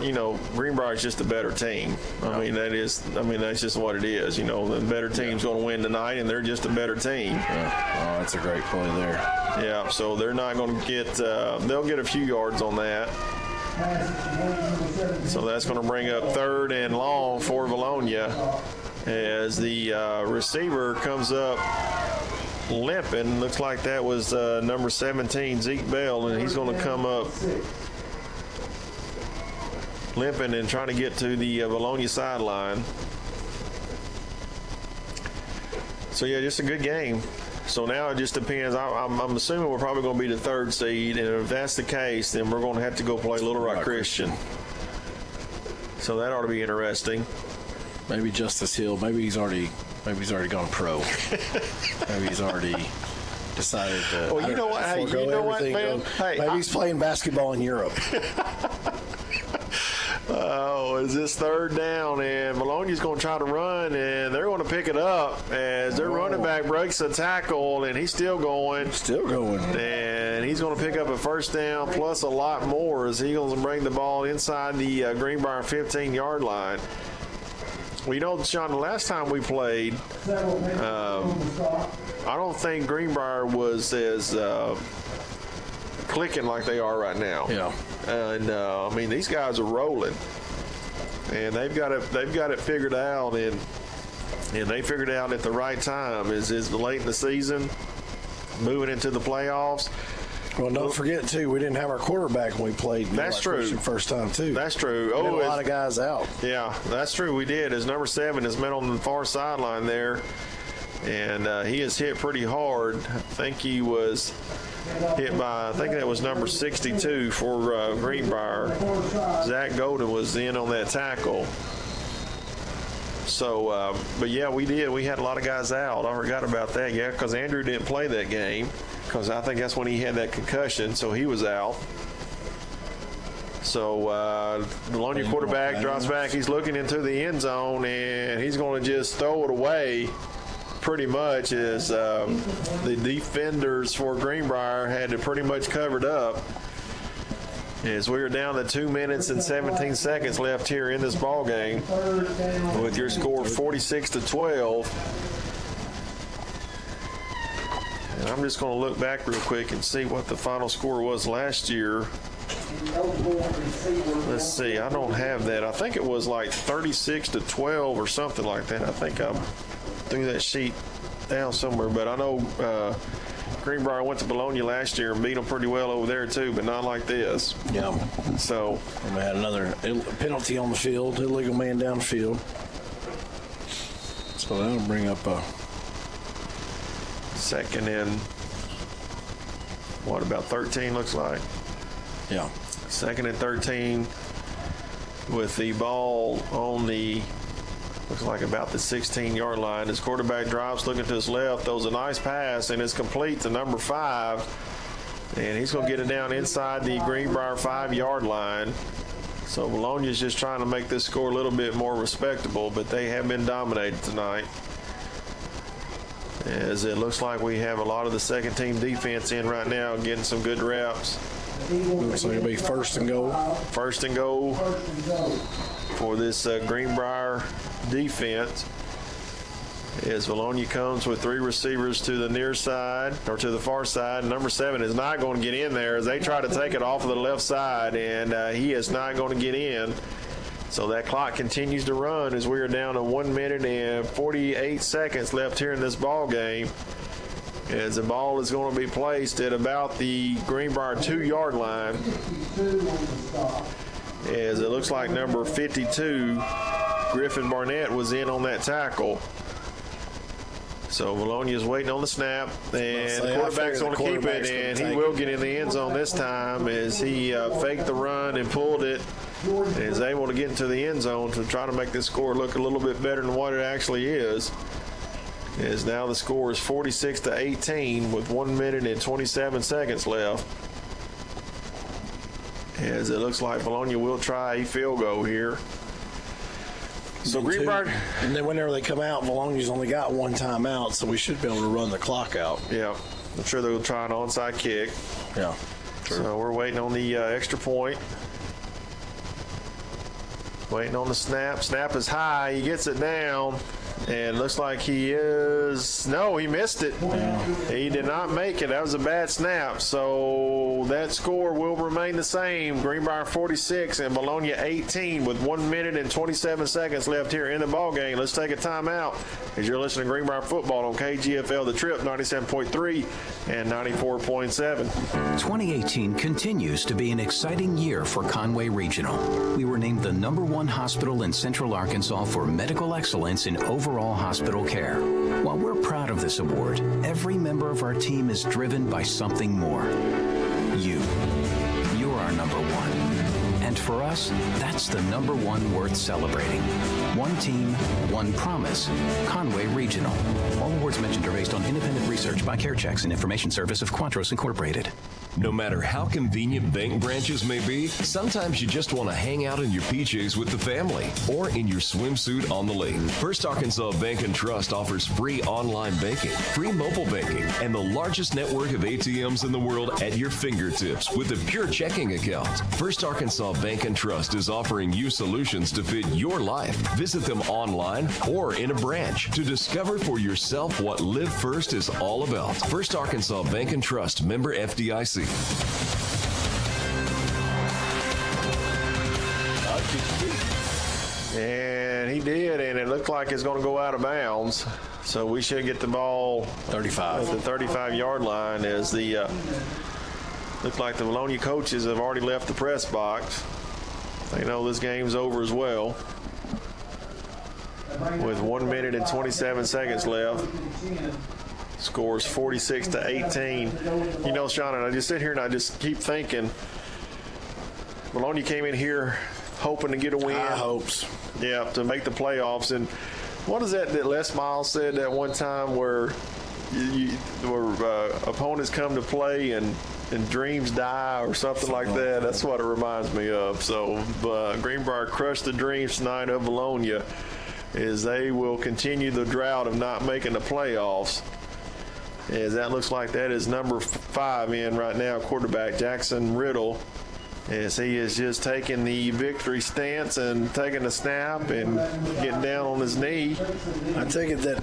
Greenbrier is just a better team. That's just what it is. The better team's going to win tonight, and they're just a better team. Yeah. Oh, that's a great play there. Yeah, so they're not going to get, they'll get a few yards on that. So that's going to bring up 3rd and long for Vilonia as the receiver comes up limping. Looks like that was number 17, Zeke Bell, and he's going to come up limping and trying to get to the Vilonia sideline. So, yeah, just a good game. So now it just depends. I'm assuming we're probably going to be the 3rd seed, and if that's the case, then we're going to have to go play Little Rock Christian. So that ought to be interesting. Maybe Justice Hill. Maybe he's already gone pro. Maybe he's already decided to. Well, you know what? Hey, you know what, man? Maybe he's playing basketball in Europe. Oh, is this 3rd down, and Vilonia's going to try to run, and they're going to pick it up as their running back breaks a tackle, and he's still going. And he's going to pick up a 1st down plus a lot more as he's going to bring the ball inside the Greenbrier 15-yard line. Well, Sean, the last time we played, I don't think Greenbrier was as clicking like they are right now. Yeah. And these guys are rolling, and they've got it figured out, and they figured it out at the right time. Is late in the season, moving into the playoffs. Well, don't forget too, we didn't have our quarterback when we played. That's true. First time too. That's true. We had a lot of guys out. Yeah, that's true. We did. As number 7 is met on the far sideline there, and he is hit pretty hard. I think he was hit by, I think that was number 62 for Greenbrier. Zach Golden was in on that tackle. So, but yeah, we did. We had a lot of guys out. I forgot about that. Yeah, because Andrew didn't play that game because I think that's when he had that concussion, so he was out. So the Vilonia quarterback drops back. He's looking into the end zone, and he's going to just throw it away pretty much as the defenders for Greenbrier had it pretty much covered up. As we are down to 2 minutes and 17 seconds left here in this ball game with your score 46-12. And I'm just going to look back real quick and see what the final score was last year. Let's see. I don't have that. I think it was like 36-12 or something like that. I think I threw that sheet down somewhere, but I know Greenbrier went to Vilonia last year and beat them pretty well over there too, but not like this. Yeah. So and we had another penalty on the field, illegal man downfield. So that'll bring up a 2nd and what, about 13 looks like. Yeah. 2nd and 13 with the ball on the, looks like about the 16-yard line. His quarterback drops, looking to his left, throws a nice pass, and it's complete to number 5. And he's going to get it down inside the Greenbrier 5-yard line. So Vilonia's just trying to make this score a little bit more respectable, but they have been dominated tonight. As it looks like we have a lot of the second-team defense in right now, getting some good reps. Looks like it'll be 1st and goal. 1st and goal for this Greenbrier defense. As Vilonia comes with 3 receivers to the near side, or to the far side. Number 7 is not going to get in there as they try to take it off of the left side, and he is not going to get in. So that clock continues to run as we are down to 1 minute and 48 seconds left here in this ball game. As the ball is going to be placed at about the Greenbrier 2-yard line. As it looks like number 52, Griffin Barnett, was in on that tackle. So Vilonia's waiting on the snap, and the quarterback's going to keep it, and he will get in the end zone this time as he faked the run and pulled it, and is able to get into the end zone to try to make this score look a little bit better than what it actually is. As now the score is 46-18 with 1 minute and 27 seconds left. As it looks like Vilonia will try a field goal here. So Greenbrier, and then whenever they come out, Vilonia's only got one timeout, so we should be able to run the clock out. Yeah, I'm sure they'll try an onside kick. Yeah, sure. So we're waiting on the extra point. Waiting on the snap. Snap is high. He gets it down. And looks like he missed it. He did not make it. That was a bad snap. So that score will remain the same. Greenbrier 46 and Vilonia 18 with 1 minute and 27 seconds left here in the ball game. Let's take a timeout as you're listening to Greenbrier football on KGFL The Trip 97.3 and 94.7. 2018 continues to be an exciting year for Conway Regional. We were named the #1 hospital in Central Arkansas for medical excellence in overall hospital care. While we're proud of this award, every member of our team is driven by something more. You're our #1. And for us, that's the #1 worth celebrating. One team, one promise. Conway Regional. All awards mentioned are based on independent research by CareChecks and Information Service of Quantros Incorporated. No matter how convenient bank branches may be, sometimes you just want to hang out in your PJs with the family or in your swimsuit on the lake. First Arkansas Bank and Trust offers free online banking, free mobile banking, and the largest network of ATMs in the world at your fingertips with a pure checking account. First Arkansas Bank and Trust is offering you solutions to fit your life. Visit them online or in a branch to discover for yourself what Live First is all about. First Arkansas Bank and Trust, member FDIC. And he did, and it looked like it's going to go out of bounds. So we should get the ball 35 at the 35-yard line as the looks like the Vilonia coaches have already left the press box. They know this game's over as well. With 1 minute and 27 seconds left. Scores 46-18. You know, Sean, and I just sit here and I just keep thinking, Vilonia came in here hoping to get a win. High hopes. Yeah, to make the playoffs. And what is that Les Miles said that one time where opponents come to play and dreams die or something like that? That's what it reminds me of. So Greenbrier crushed the dreams tonight of Vilonia as they will continue the drought of not making the playoffs. As that looks like that is number 5 in right now, quarterback Jackson Riddle, as he is just taking the victory stance and taking the snap and getting down on his knee. I take it that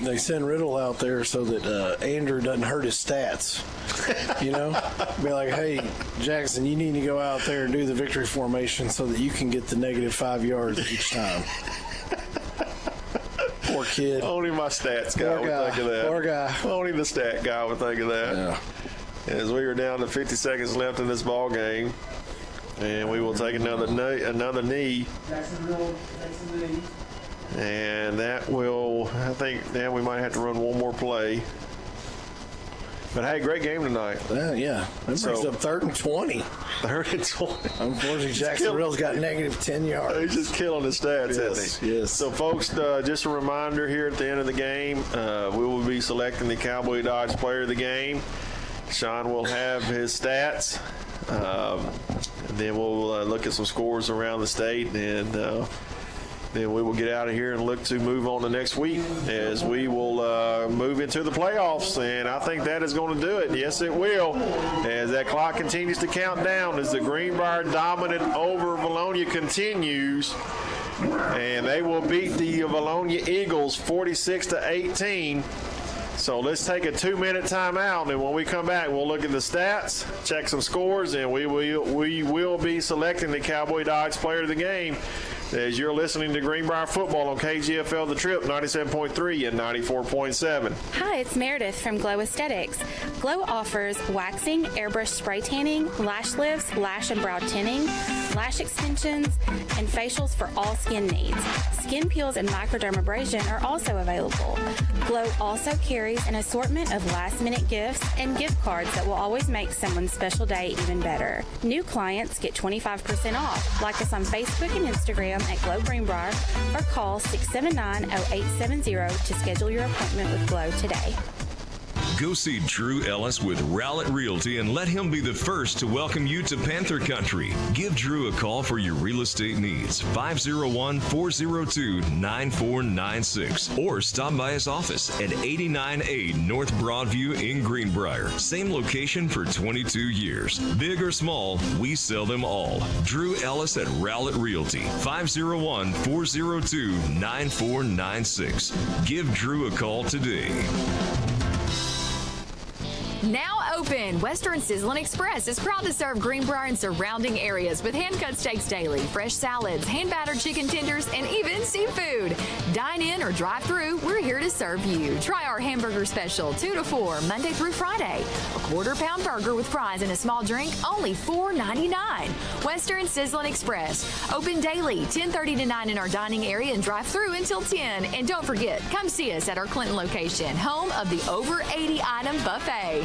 they send Riddle out there so that Andrew doesn't hurt his stats. You know? Be like, hey, Jackson, you need to go out there and do the victory formation so that you can get the -5 yards each time. Poor kid. Only my stats guy would think of that. Poor guy. Only the stat guy would think of that. Yeah. As we are down to 50 seconds left in this ball game, and we will take another knee. And that will, I think, then we might have to run one more play. But hey, great game tonight. Yeah. That brings up 3rd and 20. 3rd and 20. Unfortunately, Jackson Rill's got -10 yards. He's just killing his stats, isn't he? Yes. So, folks, just a reminder here at the end of the game, we will be selecting the Cowboy Dodge player of the game. Sean will have his stats. And then we'll look at some scores around the state, and then we will get out of here and look to move on to next week as we will move into the playoffs. And I think that is going to do it. Yes, it will. As that clock continues to count down as the Greenbrier dominant over Vilonia continues. And they will beat the Vilonia Eagles 46-18. So let's take a 2-minute timeout, and when we come back, we'll look at the stats, check some scores, and we will be selecting the Cowboy Dodge player of the game as you're listening to Greenbrier football on KGFL The Trip 97.3 and 94.7. Hi, it's Meredith from Glow Aesthetics. Glow offers waxing, airbrush spray tanning, lash lifts, lash and brow tinning, lash extensions, and facials for all skin needs. Skin peels and microdermabrasion are also available. Glow also carries an assortment of last-minute gifts and gift cards that will always make someone's special day even better. New clients get 25% off. Like us on Facebook and Instagram at Glow Greenbrier or call 679-0870 to schedule your appointment with Glow today. Go see Drew Ellis with Rowlett Realty and let him be the first to welcome you to Panther Country. Give Drew a call for your real estate needs, 501-402-9496, or stop by his office at 89A North Broadview in Greenbrier. Same location for 22 years. Big or small, we sell them all. Drew Ellis at Rowlett Realty, 501-402-9496. Give Drew a call today. Now open, Western Sizzlin' Express is proud to serve Greenbrier and surrounding areas with hand-cut steaks daily, fresh salads, hand-battered chicken tenders, and even seafood. Dine in or drive through, we're here to serve you. Try our hamburger special, 2 to 4, Monday through Friday. A quarter-pound burger with fries and a small drink, only $4.99. Western Sizzlin' Express, open daily, 10:30 to 9 in our dining area and drive through until 10. And don't forget, come see us at our Clinton location, home of the over 80-item buffet.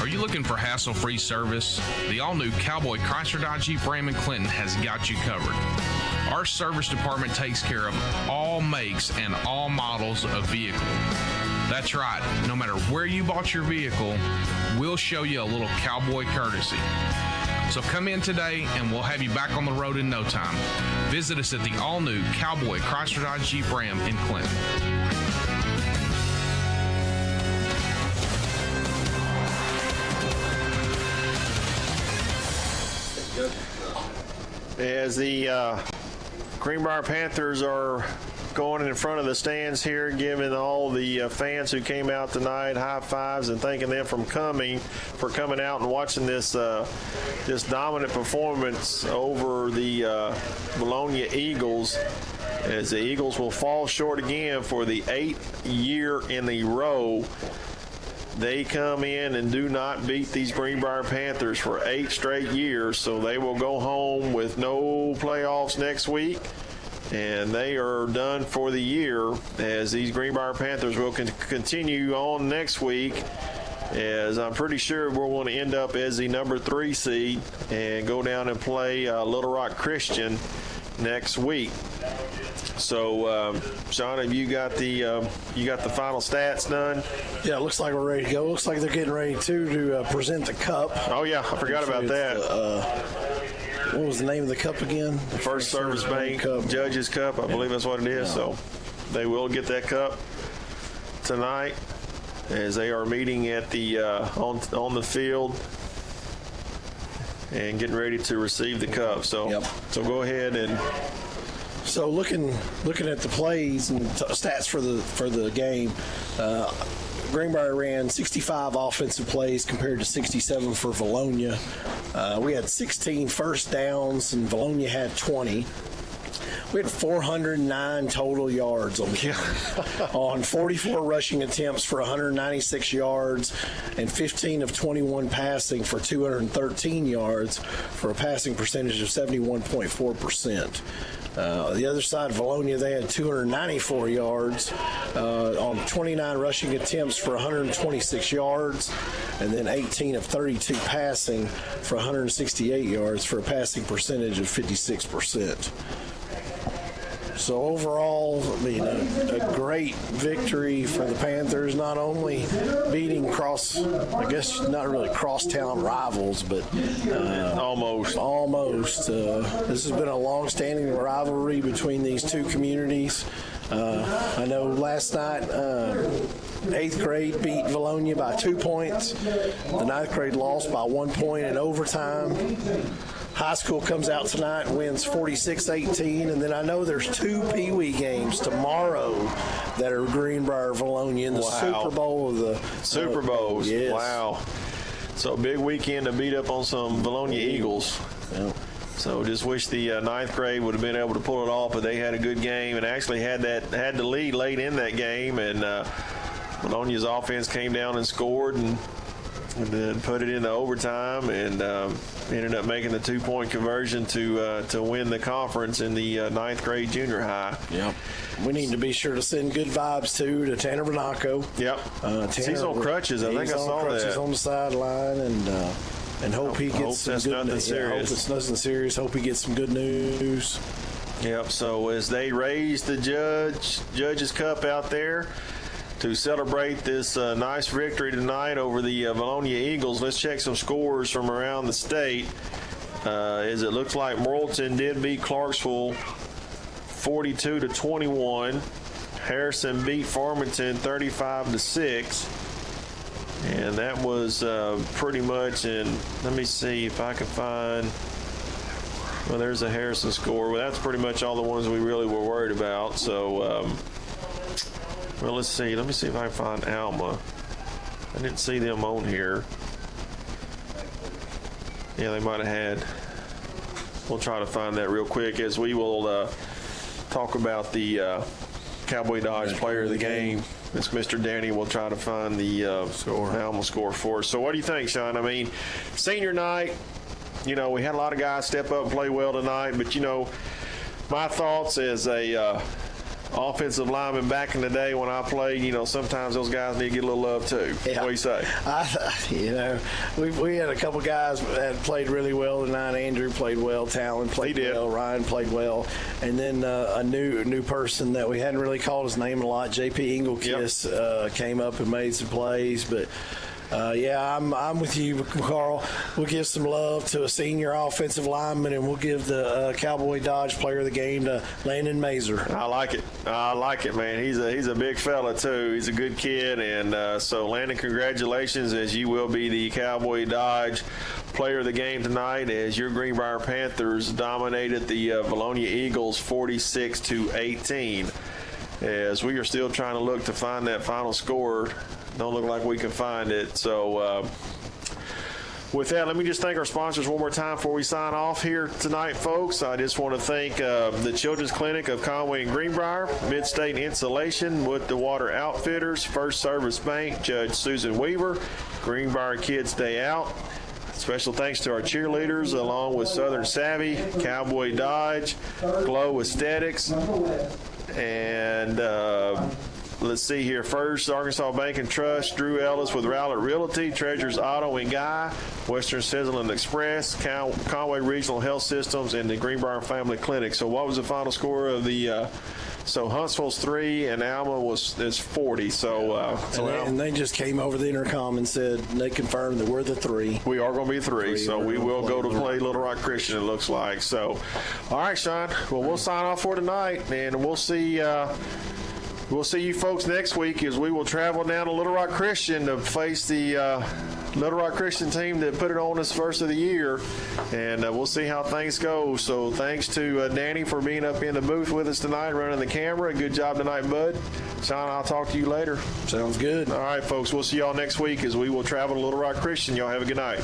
Are you looking for hassle-free service? The all-new Cowboy Chrysler Dodge Jeep Ram in Clinton has got you covered. Our service department takes care of all makes and all models of vehicle. That's right. No matter where you bought your vehicle, we'll show you a little cowboy courtesy. So come in today and we'll have you back on the road in no time. Visit us at the all-new Cowboy Chrysler Dodge Jeep Ram in Clinton. As the Greenbrier Panthers are going in front of the stands here, giving all the fans who came out tonight high fives and thanking them for coming out and watching this this dominant performance over the Vilonia Eagles, as the Eagles will fall short again for the 8th year in a row. They come in and do not beat these Greenbrier Panthers for 8 straight years, so they will go home with no playoffs next week, and they are done for the year, as these Greenbrier Panthers will continue on next week, as I'm pretty sure we're going to end up as the number 3 seed and go down and play Little Rock Christian next week. So, Sean, have you got the final stats done? Yeah, it looks like we're ready to go. Looks like they're getting ready to present the cup. Oh yeah, I forgot about that. What was the name of the cup again? The First Service Bank Judges Cup, I believe that's what it is. Yeah. So they will get that cup tonight, as they are meeting at the on the field and getting ready to receive the cup. So, so go ahead and. So looking at the plays and stats for the game, Greenbrier ran 65 offensive plays compared to 67 for Vilonia. We had 16 first downs and Vilonia had 20. We had 409 total yards on 44 rushing attempts for 196 yards and 15 of 21 passing for 213 yards for a passing percentage of 71.4%. The other side, Vilonia, they had 294 yards on 29 rushing attempts for 126 yards, and then 18 of 32 passing for 168 yards for a passing percentage of 56%. So overall, I mean, a great victory for the Panthers, not only beating I guess not really crosstown rivals, but almost. This has been a long-standing rivalry between these two communities. I know last night, 8th grade beat Vilonia by 2 points. The 9th grade lost by 1 point in overtime. High school comes out tonight and wins 46-18, and then I know there's 2 Pee Wee games tomorrow that are Greenbrier Vilonia in the Super Bowl of the Super Bowls. Yes. Wow! So big weekend to beat up on some Vilonia Eagles. Yeah. So just wish the 9th grade would have been able to pull it off, but they had a good game and actually had the lead late in that game, and Vilonia's offense came down and scored, and and then put it into overtime and ended up making the 2-point conversion to win the conference in the 9th grade junior high. Yep. We need to be sure to send good vibes to Tanner Vanaco. Yep. He's on crutches. I think I saw that. He's on the sideline, and hope he gets some good news. Serious. Hope it's nothing serious. Hope he gets some good news. Yep. So as they raise the Judge's Cup out there to celebrate this nice victory tonight over the Vilonia Eagles, let's check some scores from around the state. As it looks like Morrilton did beat Clarksville 42-21. Harrison beat Farmington 35-6. And that was pretty much in, let me see if I can find, well, there's a Harrison score. Well, that's pretty much all the ones we really were worried about. So, well, let's see. Let me see if I can find Alma. I didn't see them on here. Yeah, they might have had. We'll try to find that real quick as we will talk about the Cowboy Dodge player of the game. It's Mr. Danny. We'll try to find the Alma score for us. So what do you think, Sean? I mean, senior night, we had a lot of guys step up and play well tonight, but, my thoughts as a offensive lineman back in the day when I played, sometimes those guys need to get a little love too. Yeah. What do you say? We had a couple guys that played really well tonight. Andrew played well. Talon played well. Ryan played well. And then a new person that we hadn't really called his name a lot, J.P. Engelkiss, came up and made some plays. But I'm with you, Carl. We'll give some love to a senior offensive lineman, and we'll give the Cowboy Dodge player of the game to Landon Mazer. I like it, man. He's a big fella too. He's a good kid, and so Landon, congratulations, as you will be the Cowboy Dodge player of the game tonight, as your Greenbrier Panthers dominated the Vilonia Eagles 46-18. As we are still trying to look to find that final score. Don't look like we can find it. So with that, let me just thank our sponsors one more time before we sign off here tonight, folks. I just want to thank the Children's Clinic of Conway and Greenbrier, Mid-State Insulation, Wood the Water Outfitters, First Service Bank, Judge Susan Weaver, Greenbrier Kids Day Out. Special thanks to our cheerleaders, along with Southern Savvy, Cowboy Dodge, Glow Aesthetics, and let's see here. First, Arkansas Bank and Trust, Drew Ellis with Rowlett Realty, Treasures Auto and Guy, Western Sizzling Express, Conway Regional Health Systems, and the Greenbrier Family Clinic. So what was the final score of the so Huntsville's 3 and Alma is 40. So, and they just came over the intercom and said they confirmed that we're the 3. We are going to be 3, so we will go to play Little Rock Christian, it looks like. So, all right, Sean. Well, we'll sign off for tonight, and we'll see. We'll see you folks next week as we will travel down to Little Rock Christian to face the Little Rock Christian team that put it on us first of the year, and we'll see how things go. So thanks to Danny for being up in the booth with us tonight, running the camera. Good job tonight, bud. Sean, I'll talk to you later. Sounds good. All right, folks. We'll see y'all next week as we will travel to Little Rock Christian. Y'all have a good night.